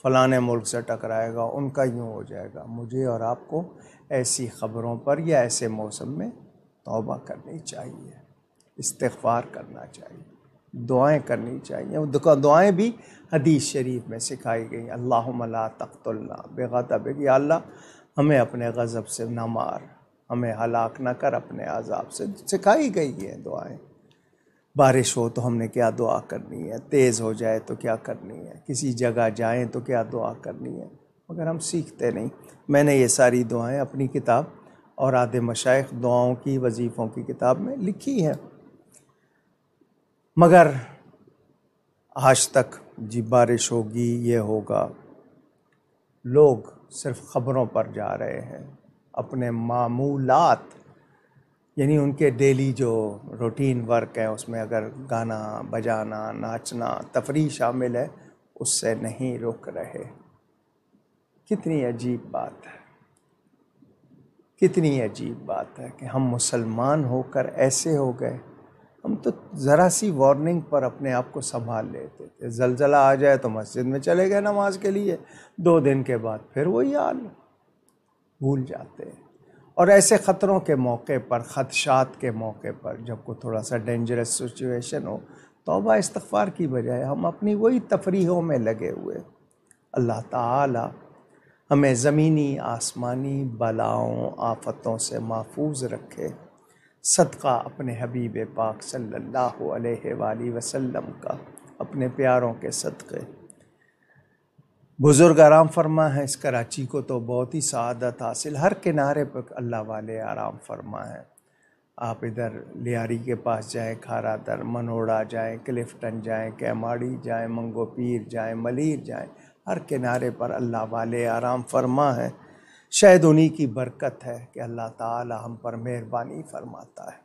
فلانے ملک سے ٹکرائے گا، ان کا یوں ہو جائے گا. مجھے اور آپ کو ایسی خبروں پر یا ایسے موسم میں توبہ کرنی چاہیے، استغفار کرنا چاہیے، دعائیں کرنی چاہیے. دعائیں بھی حدیث شریف میں سکھائی گئی. اللہم لا تقتلنا بغضبک، یا اللہ ہمیں اپنے غضب سے نہ مار، ہمیں ہلاک نہ کر اپنے عذاب سے. سکھائی گئی ہیں دعائیں. بارش ہو تو ہم نے کیا دعا کرنی ہے، تیز ہو جائے تو کیا کرنی ہے، کسی جگہ جائیں تو کیا دعا کرنی ہے، مگر ہم سیکھتے نہیں. میں نے یہ ساری دعائیں اپنی کتاب اوراد مشائخ دعاؤں کی، وظیفوں کی کتاب میں لکھی ہیں، مگر آج تک جی بارش ہوگی، یہ ہوگا. لوگ صرف خبروں پر جا رہے ہیں. اپنے معمولات، یعنی ان کے ڈیلی جو روٹین ورک ہے اس میں اگر گانا بجانا، ناچنا، تفریح شامل ہے، اس سے نہیں رک رہے. کتنی عجیب بات ہے، کتنی عجیب بات ہے کہ ہم مسلمان ہو کر ایسے ہو گئے. ہم تو ذرا سی وارننگ پر اپنے آپ کو سنبھال لیتے تھے. زلزلہ آ جائے تو مسجد میں چلے گئے نماز کے لیے، 2 دن کے بعد پھر وہی حال، بھول جاتے ہیں. اور ایسے خطروں کے موقع پر، خدشات کے موقع پر، جب کوئی تھوڑا سا ڈینجرس سچویشن ہو، توبہ استغفار کی بجائے ہم اپنی وہی تفریحوں میں لگے ہوئے. اللہ تعالی ہمیں زمینی آسمانی بلاؤں آفتوں سے محفوظ رکھے. صدقہ اپنے حبیب پاک صلی اللہ علیہ وآلہ وسلم کا، اپنے پیاروں کے صدقے. بزرگ آرام فرما ہے. اس کراچی کو تو بہت ہی سعادت حاصل، ہر کنارے پر اللہ والے آرام فرما ہے. آپ ادھر لیاری کے پاس جائیں، کھارا در، منوڑا جائیں، کلفٹن جائیں، کیماڑی جائیں، منگو پیر جائیں، ملیر جائیں، ہر کنارے پر اللہ والے آرام فرما ہے. شاید انہی کی برکت ہے کہ اللہ تعالی ہم پر مہربانی فرماتا ہے،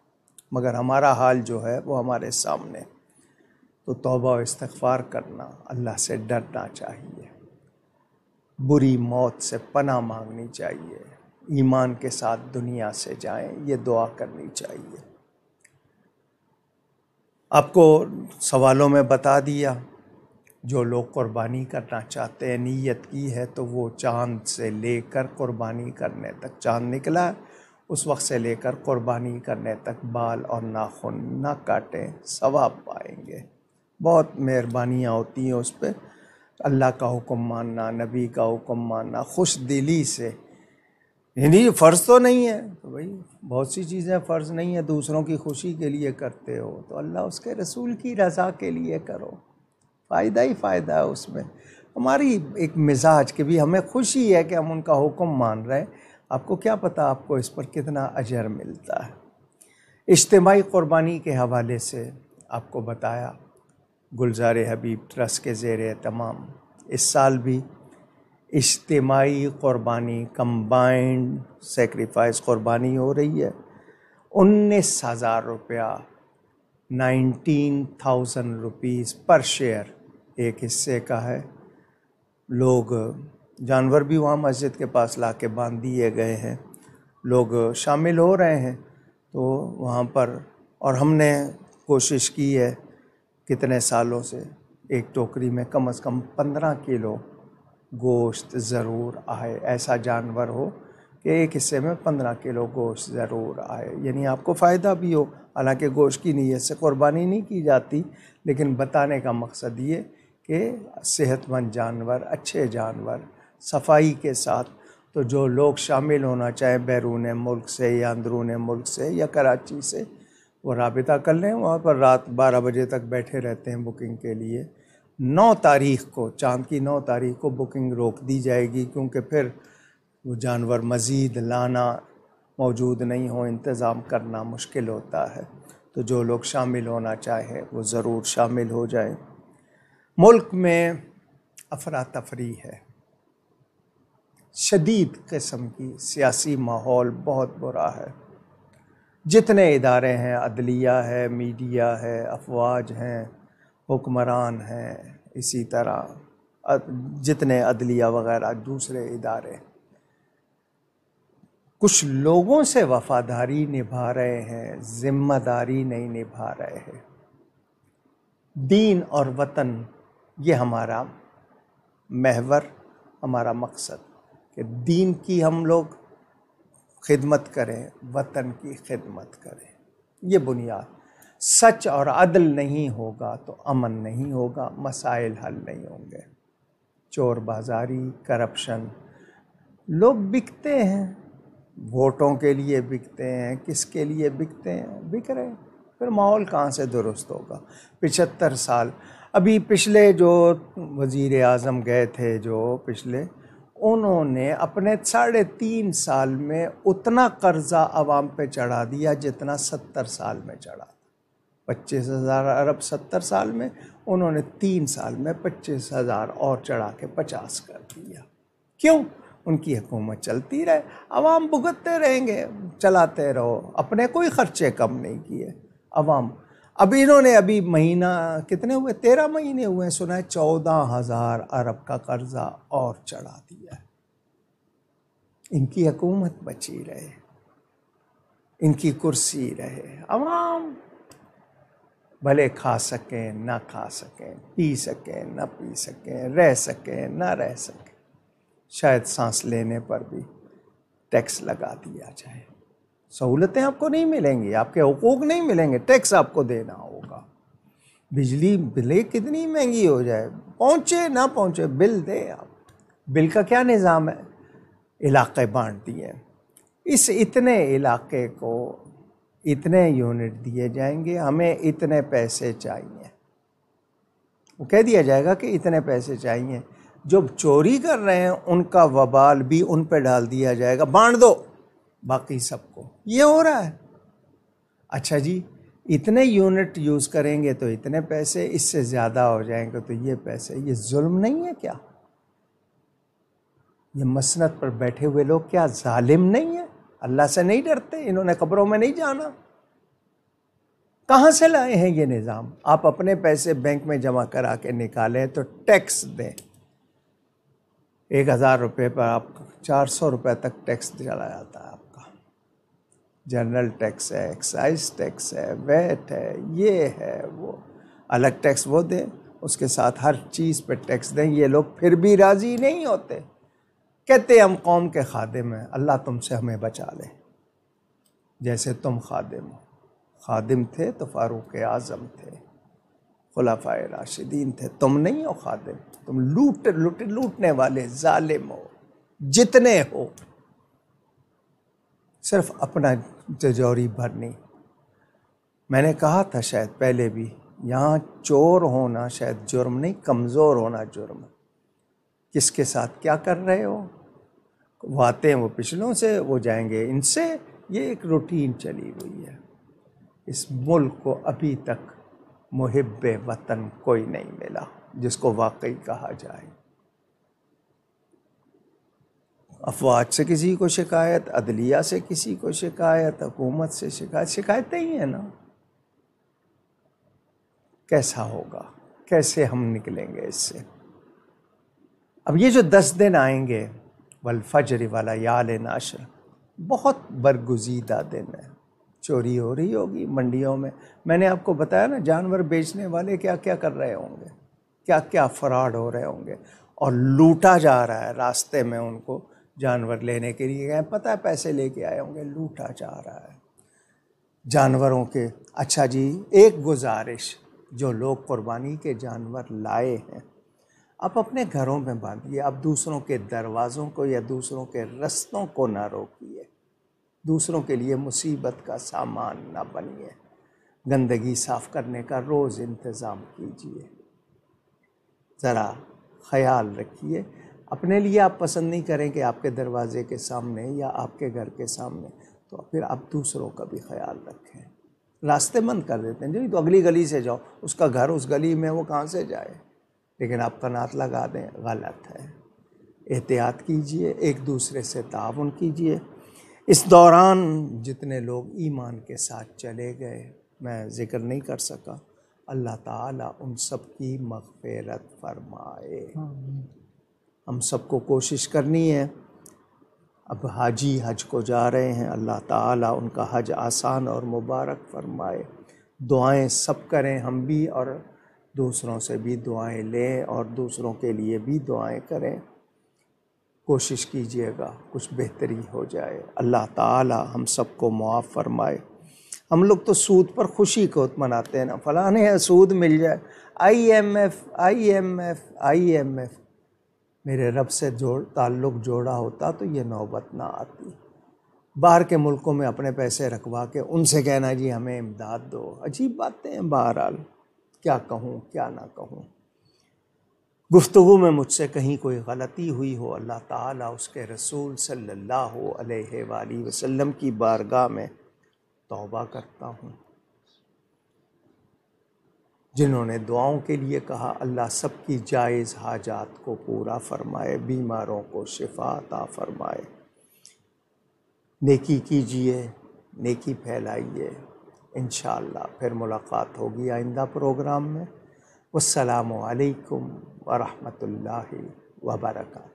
مگر ہمارا حال جو ہے وہ ہمارے سامنے. تو توبہ و استغفار کرنا، اللہ سے ڈرنا چاہیے، بری موت سے پناہ مانگنی چاہیے، ایمان کے ساتھ دنیا سے جائیں، یہ دعا کرنی چاہیے. آپ کو سوالوں میں بتا دیا. جو لوگ قربانی کرنا چاہتے ہیں، نیت کی ہے تو وہ چاند سے لے کر قربانی کرنے تک، چاند نکلا اس وقت سے لے کر قربانی کرنے تک بال اور ناخن نہ کاٹیں، ثواب پائیں گے. بہت مہربانیاں ہوتی ہیں اس پہ. اللہ کا حکم ماننا، نبی کا حکم ماننا، خوش دلی سے یعنی فرض تو نہیں ہے، تو بھائی بہت سی چیزیں فرض نہیں ہیں، دوسروں کی خوشی کے لیے کرتے ہو تو اللہ اس کے رسول کی رضا کے لیے کرو، فائدہ ہی فائدہ ہے اس میں۔ ہماری ایک مزاج کہ بھی ہمیں خوشی ہے کہ ہم ان کا حکم مان رہے ہیں، آپ کو کیا پتہ آپ کو اس پر کتنا اجر ملتا ہے۔ اجتماعی قربانی کے حوالے سے آپ کو بتایا، گلزار حبیب ٹرسٹ کے زیر اہتمام اس سال بھی اجتماعی قربانی، کمبائنڈ سیکریفائس قربانی ہو رہی ہے۔ 19,000 روپیہ، 19,000 روپیز پر شیئر ایک حصے کا ہے۔ لوگ جانور بھی وہاں مسجد کے پاس لا کے باندھ دیے گئے ہیں، لوگ شامل ہو رہے ہیں تو وہاں پر، اور ہم نے کوشش کی ہے کتنے سالوں سے ایک ٹوکری میں کم از کم 15 کلو گوشت ضرور آئے، ایسا جانور ہو کہ ایک حصے میں 15 کلو گوشت ضرور آئے، یعنی آپ کو فائدہ بھی ہو۔ حالانکہ گوشت کی نیت سے قربانی نہیں کی جاتی، لیکن بتانے کا مقصد یہ کہ صحت مند جانور، اچھے جانور، صفائی کے ساتھ، تو جو لوگ شامل ہونا چاہیں بیرون ملک سے یا اندرون ملک سے یا کراچی سے، وہ رابطہ کر لیں، وہاں پر رات 12 بجے تک بیٹھے رہتے ہیں بکنگ کے لیے۔ 9 تاریخ کو، چاند کی 9 تاریخ کو بکنگ روک دی جائے گی، کیونکہ پھر وہ جانور مزید لانا، موجود نہیں ہو، انتظام کرنا مشکل ہوتا ہے۔ تو جو لوگ شامل ہونا چاہیں وہ ضرور شامل ہو جائیں۔ ملک میں افراتفری ہے، شدید قسم کی، سیاسی ماحول بہت برا ہے۔ جتنے ادارے ہیں، عدلیہ ہے، میڈیا ہے، افواج ہیں، حکمران ہیں، اسی طرح جتنے عدلیہ وغیرہ دوسرے ادارے، کچھ لوگوں سے وفاداری نبھا رہے ہیں، ذمہ داری نہیں نبھا رہے ہیں۔ دین اور وطن یہ ہمارا محور، ہمارا مقصد کہ دین کی ہم لوگ خدمت کریں، وطن کی خدمت کریں، یہ بنیاد۔ سچ اور عدل نہیں ہوگا تو امن نہیں ہوگا، مسائل حل نہیں ہوں گے۔ چور بازاری، کرپشن، لوگ بکتے ہیں، ووٹوں کے لیے بکتے ہیں، کس کے لیے بکتے ہیں، بک رہے ہیں، پھر ماحول کہاں سے درست ہوگا۔ 75 سال، ابھی پچھلے جو وزیر اعظم گئے تھے جو پچھلے، انہوں نے اپنے 3.5 سال میں اتنا قرضہ عوام پہ چڑھا دیا جتنا 70 سال میں چڑھا۔ 25,000 ارب 70 سال میں، انہوں نے 3 سال میں 25,000 اور چڑھا کے 50 کر دیا۔ کیوں؟ ان کی حکومت چلتی رہے، عوام بھگتتے رہیں گے، چلاتے رہو، اپنے کوئی خرچے کم نہیں کیے عوام۔ اب انہوں نے ابھی مہینہ کتنے ہوئے، 13 مہینے ہوئے، سنا ہے 14,000 ارب کا قرضہ اور چڑھا دیا ہے۔ ان کی حکومت بچی رہے، ان کی کرسی رہے، عوام بھلے کھا سکیں نہ کھا سکیں، پی سکیں نہ پی سکیں، رہ سکیں نہ رہ سکیں، شاید سانس لینے پر بھی ٹیکس لگا دیا جائے۔ سہولتیں آپ کو نہیں ملیں گی، آپ کے حقوق نہیں ملیں گے، ٹیکس آپ کو دینا ہوگا۔ بجلی بلیں کتنی مہنگی ہو جائے، پہنچے نہ پہنچے بل دے آپ۔ بل کا کیا نظام ہے؟ علاقے بانٹ دیے، اس اتنے علاقے کو اتنے یونٹ دیے جائیں گے، ہمیں اتنے پیسے چاہیے، وہ کہہ دیا جائے گا کہ اتنے پیسے چاہیے۔ جو چوری کر رہے ہیں ان کا وبال بھی ان پہ ڈال دیا جائے گا، بانٹ دو باقی سب کو۔ یہ ہو رہا ہے۔ اچھا جی، اتنے یونٹ یوز کریں گے تو اتنے پیسے، اس سے زیادہ ہو جائیں گے تو یہ پیسے، یہ ظلم نہیں ہے کیا؟ یہ مسند پر بیٹھے ہوئے لوگ کیا ظالم نہیں ہیں؟ اللہ سے نہیں ڈرتے؟ انہوں نے قبروں میں نہیں جانا؟ کہاں سے لائے ہیں یہ نظام؟ آپ اپنے پیسے بینک میں جمع کرا کے نکالیں تو ٹیکس دیں، 1,000 روپے پر آپ 400 روپے تک ٹیکس چلا جاتا ہے آپ کا۔ جنرل ٹیکس ہے، ایکسائز ٹیکس ہے، ویٹ ہے، یہ ہے وہ، الگ ٹیکس وہ دیں، اس کے ساتھ ہر چیز پہ ٹیکس دیں۔ یہ لوگ پھر بھی راضی نہیں ہوتے، کہتے ہم قوم کے خادم ہیں، اللہ تم سے ہمیں بچا لے۔ جیسے تم خادم ہو، خادم تھے تو فاروق اعظم تھے، خلفائے راشدین تھے، تم نہیں ہو خادم، تم لوٹنے والے ظالم ہو، جتنے ہو۔ صرف اپنا تجوری بھرنی. میں نے کہا تھا شاید پہلے بھی، یہاں چور ہونا شاید جرم نہیں، کمزور ہونا جرم ہے. کس کے ساتھ کیا کر رہے ہو؟ وہ آتے ہیں وہ پچھلوں سے، وہ جائیں گے ان سے. یہ ایک روٹین چلی ہوئی ہے. اس ملک کو ابھی تک محب وطن کوئی نہیں ملا جس کو واقعی کہا جائے. افواج سے کسی کو شکایت، عدلیہ سے کسی کو شکایت، حکومت سے شکایت، شکایتیں ہی ہیں نا. کیسا ہوگا؟ کیسے ہم نکلیں گے اس سے؟ اب یہ جو 10 دن آئیں گے، والفجر والیال عشر، بہت برگزیدہ دن ہے. چوری ہو رہی ہوگی منڈیوں میں. میں نے آپ کو بتایا نا، جانور بیچنے والے کیا کیا کر رہے ہوں گے، کیا کیا فراڈ ہو رہے ہوں گے. اور لوٹا جا رہا ہے راستے میں. ان کو جانور لینے کے لیے گئے، پتہ ہے پیسے لے کے آئے ہوں گے، لوٹا جا رہا ہے جانوروں کے. اچھا جی، ایک گزارش، جو لوگ قربانی کے جانور لائے ہیں، آپ اپنے گھروں میں باندھیے. آپ دوسروں کے دروازوں کو یا دوسروں کے رستوں کو نہ روکیے. دوسروں کے لیے مصیبت کا سامان نہ بنیے. گندگی صاف کرنے کا روز انتظام کیجیے. ذرا خیال رکھیے. اپنے لیے آپ پسند نہیں کریں کہ آپ کے دروازے کے سامنے یا آپ کے گھر کے سامنے، تو پھر آپ دوسروں کا بھی خیال رکھیں. راستے بند کر دیتے ہیں، جی تو اگلی گلی سے جاؤ. اس کا گھر اس گلی میں، وہ کہاں سے جائے؟ لیکن آپ قناط لگا دیں، غلط ہے. احتیاط کیجئے، ایک دوسرے سے تعاون کیجئے. اس دوران جتنے لوگ ایمان کے ساتھ چلے گئے، میں ذکر نہیں کر سکا، اللہ تعالیٰ ان سب کی مغفرت فرمائے. ہم سب کو کوشش کرنی ہے. اب حاجی حج کو جا رہے ہیں، اللہ تعالیٰ ان کا حج آسان اور مبارک فرمائے. دعائیں سب کریں، ہم بھی اور دوسروں سے بھی دعائیں لیں اور دوسروں کے لیے بھی دعائیں کریں. کوشش کیجئے گا کچھ بہتری ہو جائے. اللہ تعالیٰ ہم سب کو معاف فرمائے. ہم لوگ تو سود پر خوشی کو مناتے ہیں نا، فلاں ہے سود مل جائے، IMF. میرے رب سے تعلق جوڑا ہوتا تو یہ نوبت نہ آتی. باہر کے ملکوں میں اپنے پیسے رکھوا کے ان سے کہنا جی ہمیں امداد دو. عجیب باتیں ہیں. بہرحال کیا کہوں کیا نہ کہوں. گفتگو میں مجھ سے کہیں کوئی غلطی ہوئی ہو، اللہ تعالیٰ اس کے رسول صلی اللہ علیہ وآلہ وسلم کی بارگاہ میں توبہ کرتا ہوں. جنہوں نے دعاؤں کے لیے کہا، اللہ سب کی جائز حاجات کو پورا فرمائے، بیماروں کو شفا عطا فرمائے. نیکی کیجئے، نیکی پھیلائیے. انشاءاللہ پھر ملاقات ہوگی آئندہ پروگرام میں. والسلام علیکم ورحمۃ اللہ وبرکاتہ.